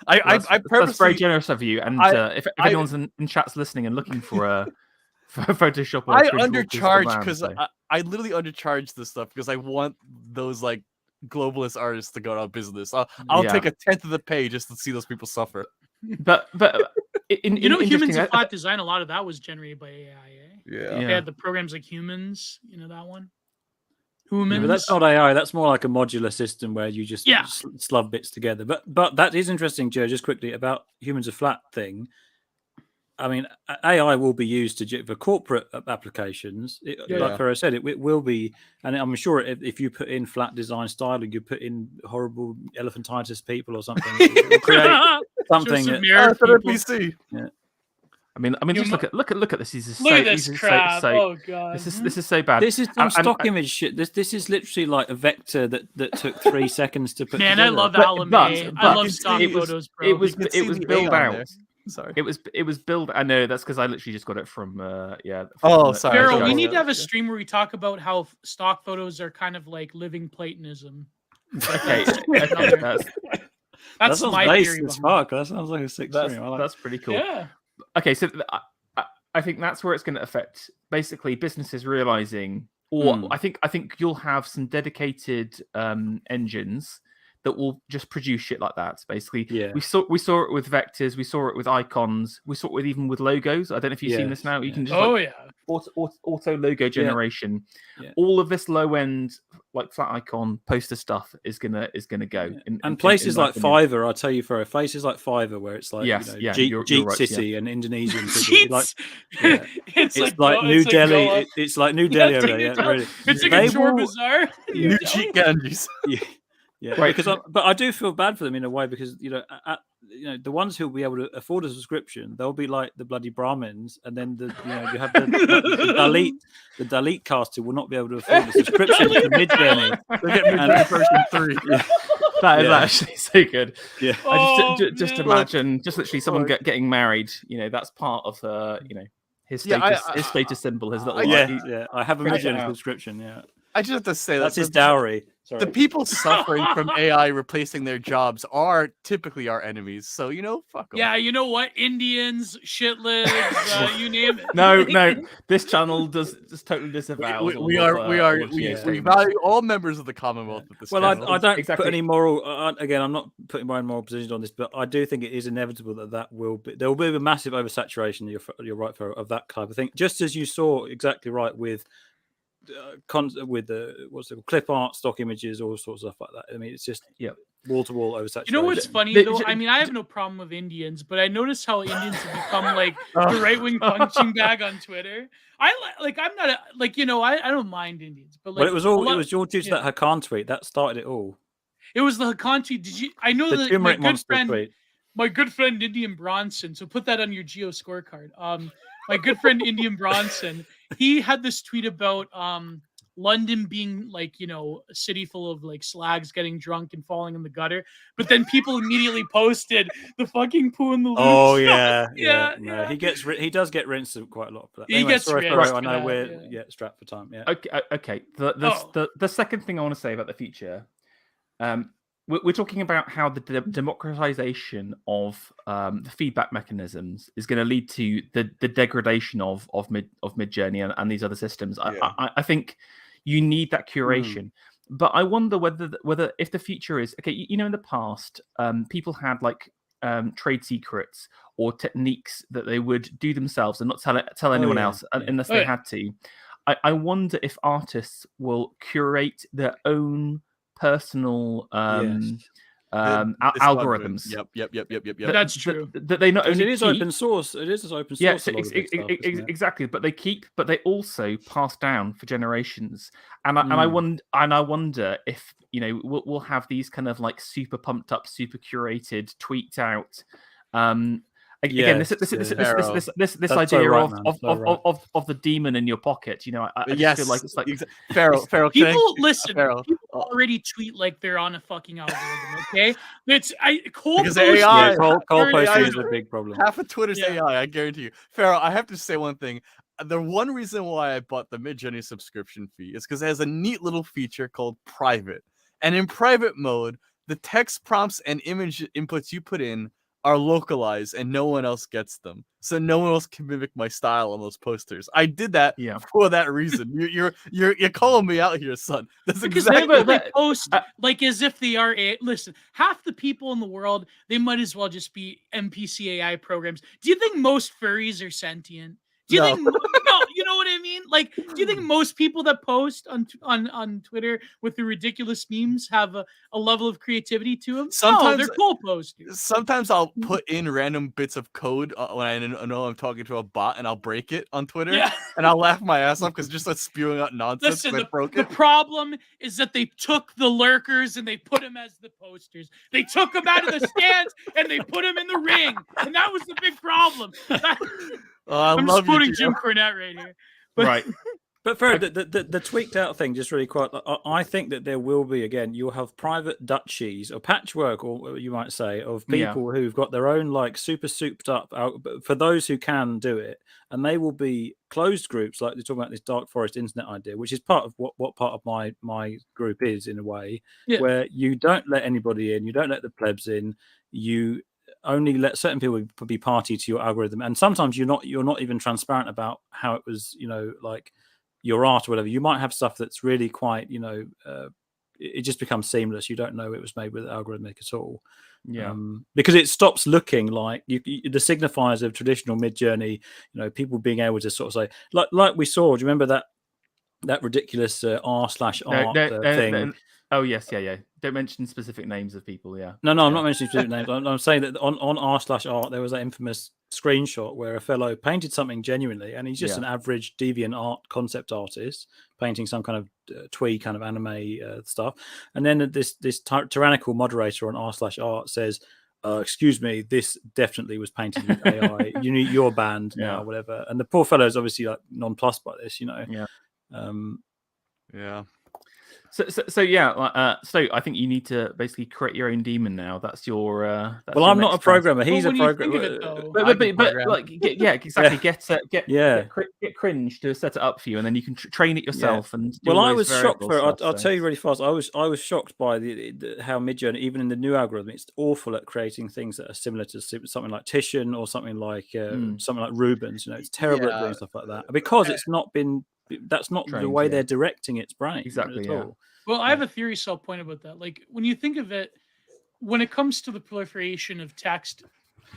That's very generous of you. And if anyone's in chat's listening and looking for Photoshop, I undercharge because I literally undercharge this stuff because I want those like globalist artists to go out of business. I'll take a tenth of the pay just to see those people suffer. But Humans of Flat Design, a lot of that was generated by AI. Yeah. They had the programs like Humans, that one. Humans. Yeah, but that's not AI. That's more like a modular system where you just slug bits together. But that is interesting, Joe. Just quickly about Humans of Flat thing. I mean, AI will be used for corporate applications. Like Pharaoh said, it will be, and I'm sure if you put in flat design style and you put in horrible elephantitis people or something, it will create something. PC. Yeah. I mean, just look at this. Look at this crap. Oh god, this is so bad. This is some stock image shit. This is literally like a vector that took 3 seconds to put. Man, together. I love Alameda. I love stock photos, bro. It was built out. Sorry, it was built. I know that's because I literally just got it from sorry. Pharaoh, we need to have a stream where we talk about how stock photos are kind of like living Platonism. Okay, that's my theory. Fuck, that sounds like a sick stream. That's pretty cool. Yeah. Okay, so I think that's where it's going to affect basically businesses realizing, or I think you'll have some dedicated engines that will just produce shit like that. Basically, we saw it with vectors, we saw it with icons, we saw it even with logos. I don't know if you've seen this now. You can just auto logo generation. Yeah. All of this low end like flat icon poster stuff is gonna go. And places like Fiverr, I'll tell you, for places like Fiverr where it's like Jeet right, City and Indonesian city, it's like New Delhi. It's like New Delhi over there. Yeah, really. It's like a Chor Bazaar. New Jeet Ganges. Yeah, right. But I do feel bad for them in a way because the ones who'll be able to afford a subscription, they'll be like the bloody Brahmins, and then you have the Dalit caste who will not be able to afford a subscription to Midjourney. They get Midjourney version 3. Yeah. That is actually so good. Yeah, just imagine, just literally someone getting married. That's part of his status, his status symbol. His little I have a Midjourney subscription. Yeah, I just have to say that's his dowry. Sorry. The people suffering from AI replacing their jobs are typically our enemies. So, fuck them. Yeah, you know what? Indians, shitlibs, you name it. No. This channel does totally disavow. We value all members of the Commonwealth. At this I don't put any moral. Again, I'm not putting my own moral position on this, but I do think it is inevitable that will be. There will be a massive oversaturation. You're right, of that type of thing. Just as you saw exactly right with what's it called, clip art, stock images, all sorts of stuff like that. I mean, it's just wall to wall oversaturation. You know what's funny though? I mean, I have no problem with Indians, but I noticed how Indians have become like the right wing punching bag on Twitter. I'm not I don't mind Indians, but it was your tweet, that Hakan tweet that started it all. It was the Hakan tweet. Did you? I know that my good friend Indian Bronson. So put that on your Geo scorecard. My good friend Indian Bronson. He had this tweet about London being like, a city full of like slags getting drunk and falling in the gutter. But then people immediately posted the fucking poo in the loop. Oh, yeah. No, he does get rinsed quite a lot for that. He gets rinsed. I know we're strapped for time. Yeah. Okay. The second thing I want to say about the future, we're talking about how the democratization of the feedback mechanisms is going to lead to the degradation of Midjourney and these other systems. I think you need that curation, but I wonder whether if the future is okay. In the past, people had like trade secrets or techniques that they would do themselves and not tell anyone else unless they had to. I wonder if artists will curate their own personal algorithms. Yep. That's true. That they not only it is open source. It is open source. Yeah, exactly. But they keep, but they also pass down for generations. And I wonder if we'll have these kind of like super pumped up, super curated, tweaked out. Again, this idea of the demon in your pocket. I just feel like it's like Feral. People listen. People already tweet like they're on a fucking algorithm. Okay, Cole posting is a big problem. Half of Twitter's AI. I guarantee you, Feral. I have to say one thing. The one reason why I bought the Midjourney subscription fee is because it has a neat little feature called private, and in private mode, the text prompts and image inputs you put in are localized and no one else gets them, so no one else can mimic my style on those posters. I did that for that reason. You're calling me out here, son. That's because exactly they post like as if they are listen, half the people in the world, they might as well just be NPC AI programs. Do you think most furries are sentient? Do you think no? You know what I mean? Like, do you think most people that post on Twitter with the ridiculous memes have a level of creativity to them? Sometimes they're cool posters. Sometimes I'll put in random bits of code when I know I'm talking to a bot, and I'll break it on Twitter, and I'll laugh my ass off because just like spewing out nonsense. Listen, the problem is that they took the lurkers and they put them as the posters. They took them out of the stands and they put them in the ring, and that was the big problem. I'm just quoting Jim Cornette right here. Right. But for the tweaked out thing, just really quick, I think that there will be, again, you'll have private duchies or patchwork, or you might say, of people who've got their own like super souped up for those who can do it, and they will be closed groups, like they're talking about this dark forest internet idea, which is part of what part of my group is in a way, where you don't let anybody in, you don't let the plebs in, you only let certain people be party to your algorithm, and sometimes you're not even transparent about how it was, like your art or whatever. You might have stuff that's really quite, it just becomes seamless. You don't know it was made with algorithmic at all. Because it stops looking like the signifiers of traditional Midjourney, people being able to sort of say, like we saw, do you remember that ridiculous r/art thing? Oh yes, yeah. Don't mention specific names of people. Yeah. No, I'm not mentioning specific names. I'm saying that on r/art there was that infamous screenshot where a fellow painted something genuinely, and he's just an average deviant art concept artist painting some kind of twee kind of anime stuff, and then this tyrannical moderator on r/art says, excuse me, this definitely was painted with AI. You need your band now, whatever. And the poor fellow is obviously like nonplussed by this, So I think you need to basically create your own demon now. That's your. I'm not a programmer. He's a programmer. Get Cringe to set it up for you, and then you can train it yourself. And I was shocked I'll tell you really fast. I was shocked by how Midjourney, even in the new algorithm, it's awful at creating things that are similar to something like Titian or something like Rubens. It's terrible at doing stuff like that because it's not been. That's not the way they're directing its brain. Exactly. At all. Well, I have a theory cell point about that. Like when you think of it, when it comes to the proliferation of text,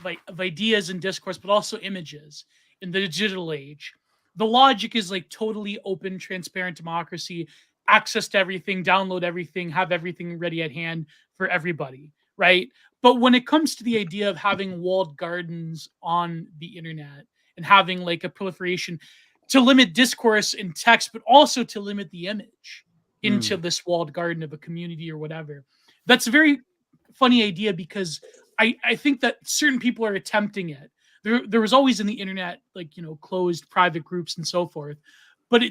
like of ideas and discourse, but also images in the digital age, the logic is like totally open, transparent democracy, access to everything, download everything, have everything ready at hand for everybody, right? But when it comes to the idea of having walled gardens on the internet and having like a proliferation to limit discourse in text, but also to limit the image into this walled garden of a community or whatever. That's a very funny idea because I think that certain people are attempting it. There was always in the internet, like, closed private groups and so forth. But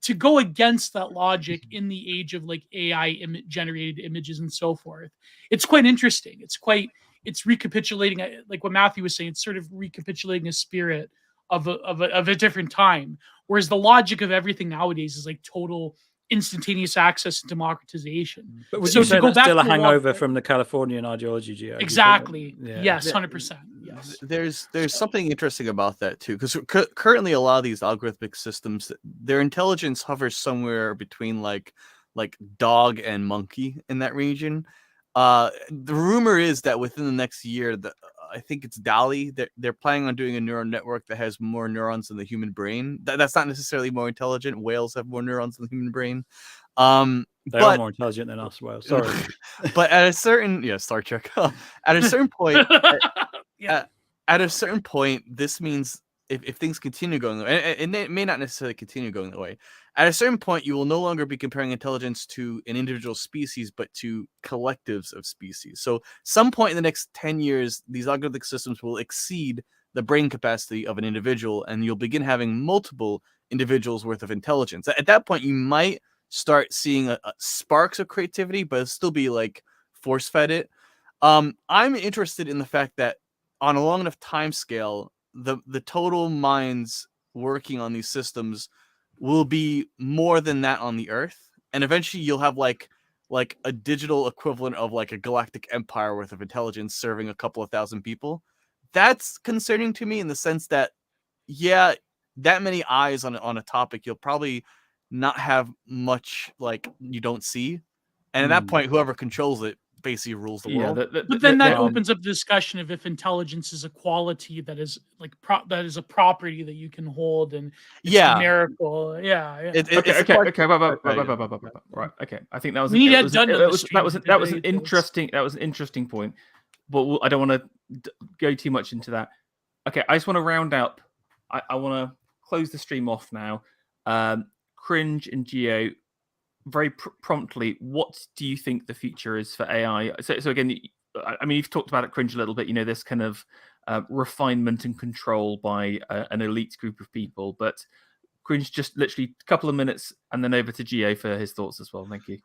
to go against that logic in the age of like AI generated images and so forth, it's quite interesting. It's recapitulating, like what Matthew was saying, it's sort of recapitulating a spirit of a different time. Whereas the logic of everything nowadays is like total instantaneous access and democratization. But would you say that's still a hangover from the Californian ideology, Gio? Exactly. Yes, 100%. Yes. There's something interesting about that too, because currently a lot of these algorithmic systems, their intelligence hovers somewhere between like dog and monkey in that region. The rumor is that within the next year, I think it's DALL-E. They're planning on doing a neural network that has more neurons than the human brain. That's not necessarily more intelligent. Whales have more neurons than the human brain. They are more intelligent than us. Well, sorry. But at a certain Star Trek. At a certain point, at a certain point, this means if things continue going, and it may not necessarily continue going that way. At a certain point, you will no longer be comparing intelligence to an individual species, but to collectives of species. So, some point in the next 10 years, these algorithmic systems will exceed the brain capacity of an individual, and you'll begin having multiple individuals worth of intelligence. At that point, you might start seeing sparks of creativity, but it'll still be like force fed it. I'm interested in the fact that on a long enough time scale, the total minds working on these systems will be more than that on the Earth, and eventually you'll have like a digital equivalent of like a galactic empire worth of intelligence serving a couple of thousand people. That's concerning to me in the sense that, yeah, that many eyes on a topic, you'll probably not have much like you don't see, and at that point, whoever controls it basically rules the world. But then that opens up the discussion of if intelligence is a quality that is like that is a property that you can hold and it's numerical. Okay. Right. Okay. I think that was an interesting point, but I don't want to go too much into that. Okay, I just want to round up. I want to close the stream off now. Cringe and Geo, very promptly, what do you think the future is for AI? So again, I mean, you've talked about it, Cringe, a little bit. You know, this kind of refinement and control by an elite group of people. But Cringe, just literally a couple of minutes, and then over to Geo for his thoughts as well. Thank you.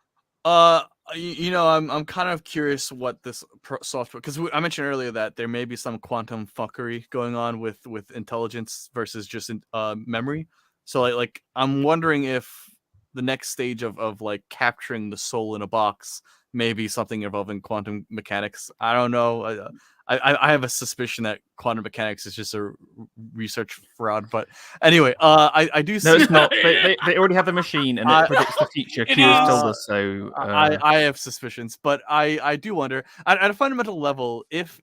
I'm kind of curious what this software, because I mentioned earlier that there may be some quantum fuckery going on with intelligence versus just memory. So like I'm wondering if the next stage of like capturing the soul in a box may be something involving quantum mechanics. I don't know. I have a suspicion that quantum mechanics is just a research fraud, but anyway, I do see. No, it's not. They already have the machine and it predicts the future. Q has told us so. I have suspicions, but I do wonder at a fundamental level if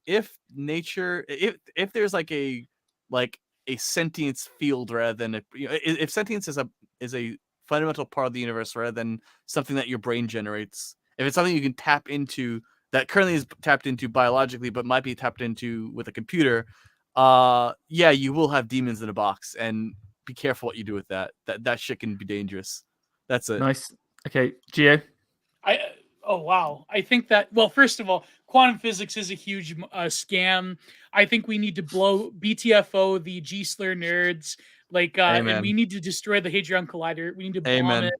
nature, if there's like a sentience field rather than if sentience is a fundamental part of the universe rather than something that your brain generates. If it's something you can tap into that currently is tapped into biologically, but might be tapped into with a computer, you will have demons in a box, and be careful what you do with that. That shit can be dangerous. That's it. Nice. Okay, Geo. Oh wow. I think that, well, first of all, quantum physics is a huge scam. I think we need to blow BTFO, the G-Slur nerds, and we need to destroy the Hadron Collider. We need to bomb it.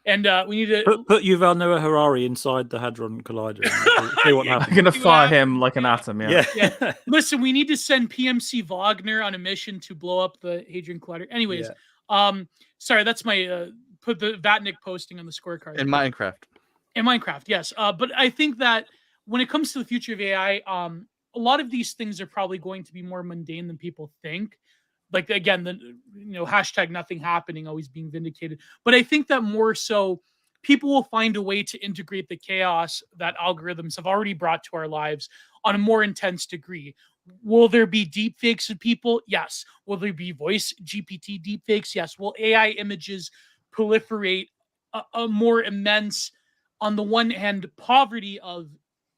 And we need to put Yuval Noah Harari inside the Hadron Collider and see what happens. I'm gonna fire him like an atom. Yeah. Listen, we need to send PMC Wagner on a mission to blow up the Hadron Collider. Anyways, sorry, that's my put the Vatnik posting on the scorecard. In Minecraft, yes. But I think that when it comes to the future of AI, a lot of these things are probably going to be more mundane than people think. Like, again, hashtag nothing happening, always being vindicated. But I think that more so people will find a way to integrate the chaos that algorithms have already brought to our lives on a more intense degree. Will there be deepfakes of people? Yes. Will there be voice GPT deepfakes? Yes. Will AI images proliferate a more immense, on the one hand, poverty of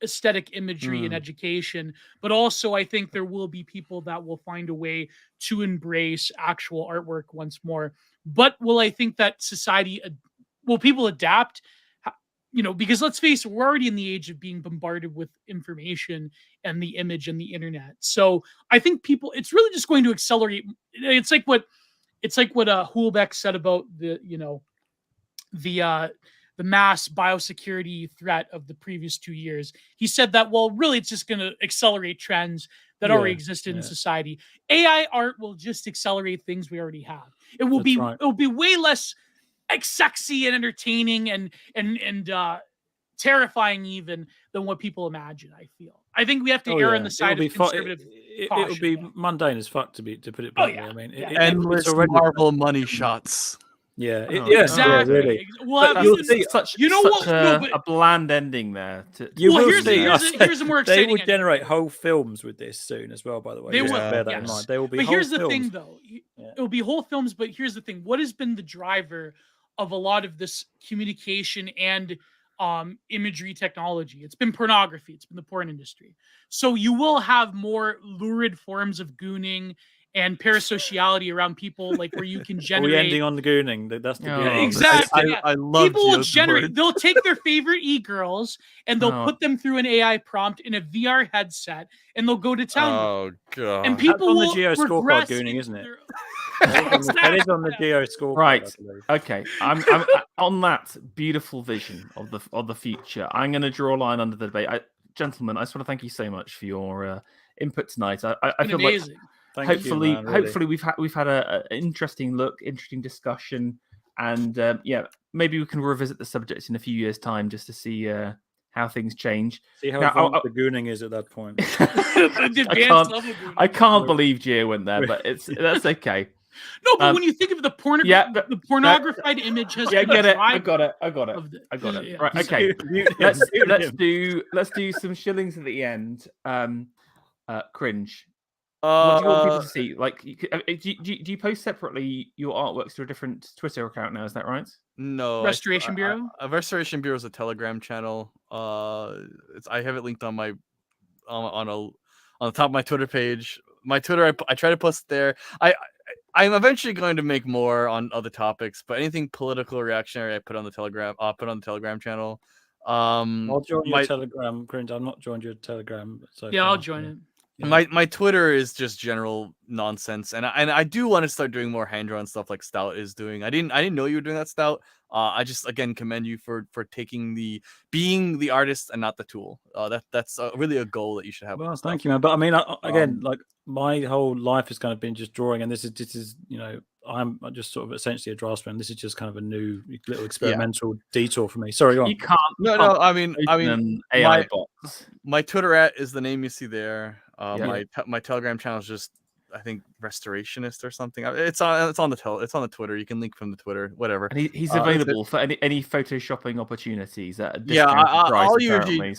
aesthetic imagery and education, but also I think there will be people that will find a way to embrace actual artwork once more. But will I think that will people adapt? Because let's face it, we're already in the age of being bombarded with information and the image and the internet. So I think it's really just going to accelerate. It's like what Hulbeck said about the mass biosecurity threat of the previous 2 years. He said that, well, really, it's just going to accelerate trends that already existed in society. AI art will just accelerate things we already have. It will be way less sexy and entertaining and terrifying even than what people imagine. I think we have to err on the side of conservative caution. It will be mundane as fuck to put it bluntly. I mean, endless Marvel money shots. Yeah, exactly. Really. Well, you'll see such a bland ending there. You will see. Here's a more exciting. They will generate whole films with this soon as well. By the way, they will. Bear that in mind. They will be. But whole here's the films. thing, though. It will be whole films. But here's the thing. What has been the driver of a lot of this communication and imagery technology? It's been pornography. It's been the porn industry. So you will have more lurid forms of gooning and parasociality around people, like where you can generate. Are we ending on the gooning? That's the exactly. I love people will generate. They'll take their favorite e-girls and they'll put them through an AI prompt in a VR headset, and they'll go to town. Oh god! And people That's on the Geo scorecard gooning, isn't it? That is on the Geo scorecard. Right. Okay. I'm on that beautiful vision of the future. I'm going to draw a line under the debate. Gentlemen, I just want to thank you so much for your input tonight. I feel amazing. Like. Hopefully, we've had an interesting discussion, and maybe we can revisit the subject in a few years' time just to see how things change. See how advanced the gooning is at that point. I can't believe Gio went there, but that's okay. No, but when you think of the pornographied image has I got it. Right, okay. let's do some shillings at the end. Cringe. What do you want people to see? Like, do you post separately your artworks to a different Twitter account now? Is that right? No. Restoration Bureau. Restoration Bureau is a Telegram channel. I have it linked on my on the top of my Twitter page. My Twitter, I try to post there. I'm eventually going to make more on other topics, but anything political, reactionary, I put on the Telegram. I'll put on the Telegram channel. I'll join your Telegram, Cringe. I'm not joined your Telegram. I'll join it. Yeah. My Twitter is just general nonsense, and I do want to start doing more hand drawn stuff like Stout is doing. I didn't know you were doing that, Stout. I just again commend you for being the artist and not the tool. That's really a goal that you should have. Well, thank you, man. But I mean, again, like my whole life has kind of been just drawing, and this is I'm just sort of essentially a draftsman. This is just kind of a new little experimental detour for me. Sorry, go on. You can't. No. I mean, AI bots. My Twitter is the name you see there. My Telegram channel is just, I think, Restorationist or something. It's on the Twitter. You can link from the Twitter, whatever. And he's available for any photoshopping opportunities at a discounted price.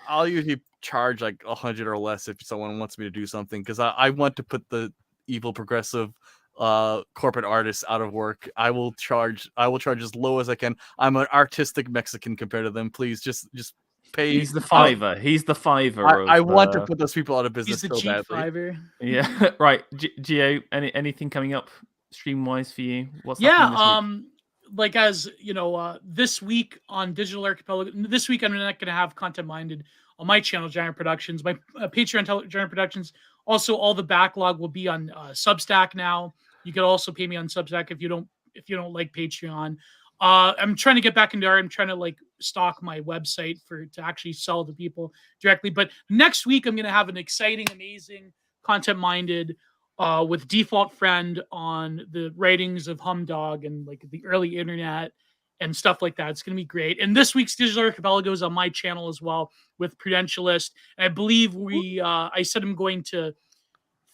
I'll usually charge like 100 or less if someone wants me to do something, because I want to put the evil progressive corporate artists out of work. I will charge as low as I can. I'm an artistic Mexican compared to them. Please just pay. He's the fiver. I want to put those people out of business. He's the cheap fiver. Yeah, right. Gio, anything coming up stream wise for you? What's like, as you know, this week on Digital Archipelago, this week I'm not going to have Content Minded on my channel, Giant Productions, my Patreon, Giant Productions. Also, all the backlog will be on Substack now. You could also pay me on Substack if you don't like Patreon. I'm trying to get back into art. I'm trying to like stock my website to actually sell to people directly. But next week I'm going to have an exciting, amazing Content Minded with Default Friend on the writings of Humdog and like the early internet and stuff like that. It's going to be great. And this week's Digital Archipelago is on my channel as well with Prudentialist. And I believe I said I'm going to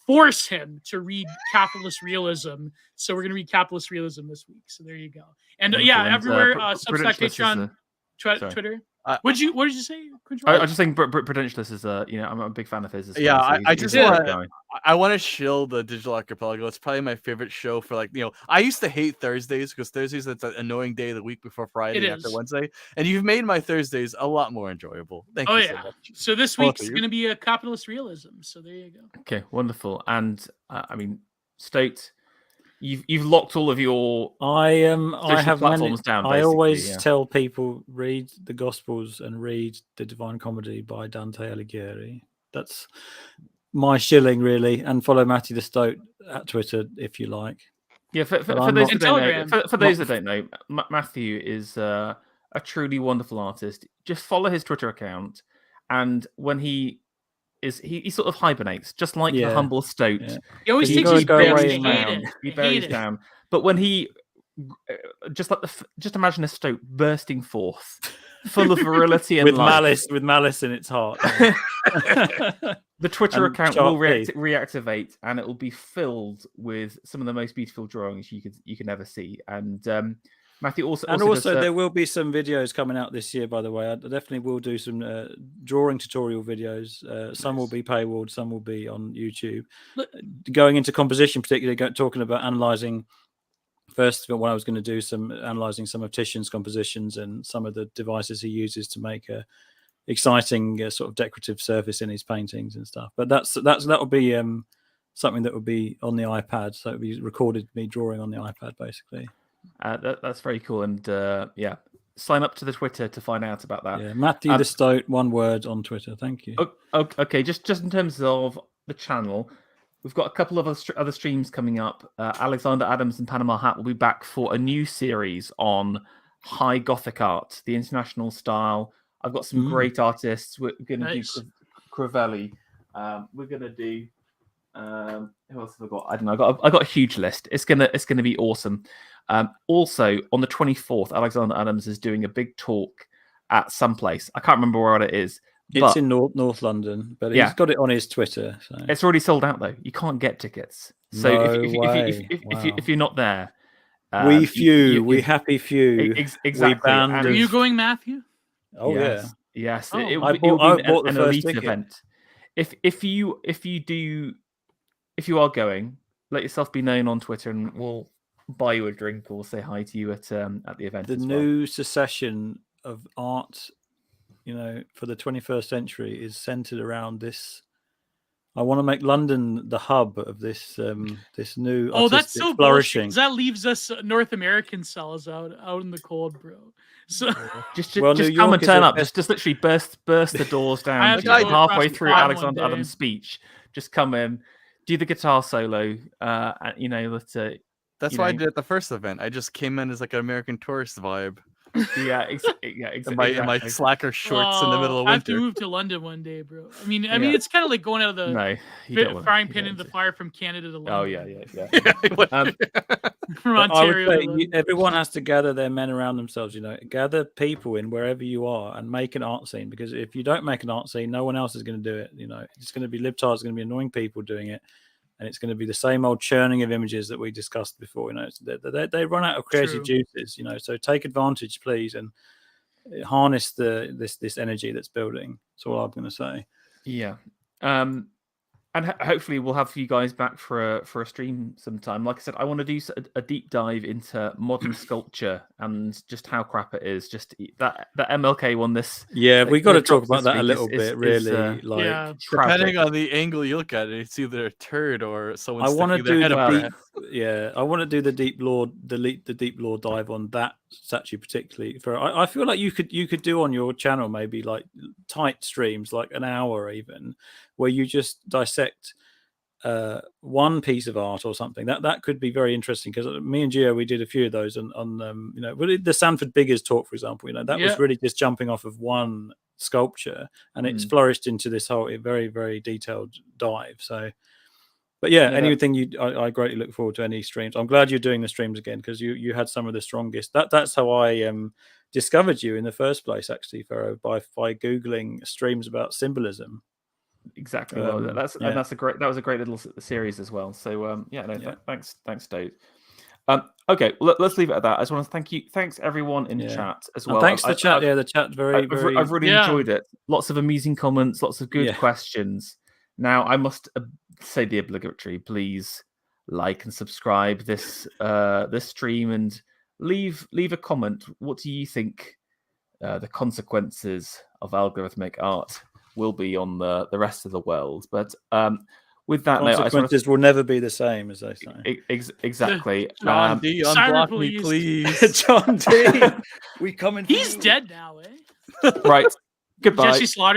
force him to read Capitalist Realism. So we're going to read Capitalist Realism this week. So there you go. And everywhere, Substack, Patreon, Twitter. What did you say? I just think Prudentialist is I'm a big fan of his. I want to shill the Digital Archipelago. It's probably my favorite show for I used to hate Thursdays because Thursdays it's an annoying day of the week before Friday after Wednesday, and you've made my Thursdays a lot more enjoyable. Thank you so much. So this week's going to be a Capitalist Realism. So there you go. Okay, wonderful. And State. You've locked all of your I have platforms down. I always tell people read the Gospels and read the Divine Comedy by Dante Alighieri. That's my shilling, really. And follow Matty the Stoat at Twitter if you like. Yeah, for those that don't know, Matthew is a truly wonderful artist. Just follow his Twitter account, and when he sort of hibernates, just like the humble Stoat. Yeah. He always thinks he's he buries down. But when he just imagine a Stoat bursting forth, full of virility and with malice in its heart. The Twitter And account will Sharp Teeth. reactivate, and it will be filled with some of the most beautiful drawings you can ever see. And Matthew also there will be some videos coming out this year. By the way, I definitely will do some drawing tutorial videos. Some will be paywalled, some will be on YouTube. Going into composition, particularly talking about analyzing. First, what I was going to do some analyzing some of Titian's compositions and some of the devices he uses to make a exciting sort of decorative surface in his paintings and stuff. But that will be something that will be on the iPad. So it'll be recorded me drawing on the iPad, basically. That's very cool. And yeah, sign up to the Twitter to find out about that. Yeah, Matthew the Stoat, one word on Twitter. Thank you. Okay, just in terms of the channel, we've got a couple of other streams coming up. Alexander Adams and Panama Hat will be back for a new series on high Gothic art, the international style. I've got some great artists. We're going to do Crivelli. We're going to do who else have I got? I don't know. I got a huge list. It's gonna be awesome. Also on the 24th, Alexander Adams is doing a big talk at some place. I can't remember where it is. It's in North London, but he's got it on his Twitter. So. It's already sold out though. You can't get tickets. So if you're not there, we happy few. Exactly. Are you going, Matthew? Oh yes. Yes. Oh, it will be an elite event. If you are going, let yourself be known on Twitter, and we'll buy you a drink or say hi to you at the event. The new secession of art, for the 21st century is centered around this. I want to make London the hub of this this new. Oh, that's so flourishing. Bullshit, that leaves us North American cells out in the cold, bro. So just come and turn up. Just literally burst the doors down halfway through Alexander Adams' speech. Just come in, do the guitar solo. That's why I did at the first event. I just came in as like an American tourist vibe. Yeah, exactly. In my slacker shorts in the middle of winter. I have to move to London one day, bro. I mean, it's kind of like going out of the frying pan into the fire from Canada to London. Oh yeah. From Ontario. I would say everyone has to gather their men around themselves. Gather people in wherever you are and make an art scene. Because if you don't make an art scene, no one else is going to do it. It's going to be libtards, it's going to be annoying people doing it. And it's going to be the same old churning of images that we discussed before. They run out of creative juices. So take advantage, please, and harness this energy that's building. That's all I'm going to say. Yeah, and hopefully we'll have you guys back for a stream sometime. Like I said, I want to do a deep dive into modern sculpture and just how crap it is. Just that MLK one. We got to talk about that a little bit. Depending on the angle you look at it, it's either a turd or someone. I want to do I want to do the deep lore dive on that statue particularly. I feel like you could do on your channel maybe like tight streams, like an hour even, where you just dissect one piece of art or something. That could be very interesting, because me and Gio, we did a few of those on the Sanford Biggers talk, for example. That was really just jumping off of one sculpture, and it's flourished into this whole very, very detailed dive. So, but anything I greatly look forward to any streams. I'm glad you're doing the streams again, because you had some of the strongest. That's how I discovered you in the first place, actually, Pharaoh, by Googling streams about symbolism. Exactly. That was a great little series as well. So thanks, Dave. Okay, well, let's leave it at that. I just want to thanks everyone in the chat as well. And thanks to the chat. The chat I've really enjoyed it. Lots of amusing comments, lots of good questions. Now I must say the obligatory: please like and subscribe this stream and leave a comment. What do you think the consequences of algorithmic art will be on the rest of the world? But with that, consequences will never be the same, as they say. Exactly. John D, unblock me, please. John D, we coming. He's dead now, eh? Right. Goodbye. Jesse Slaughter.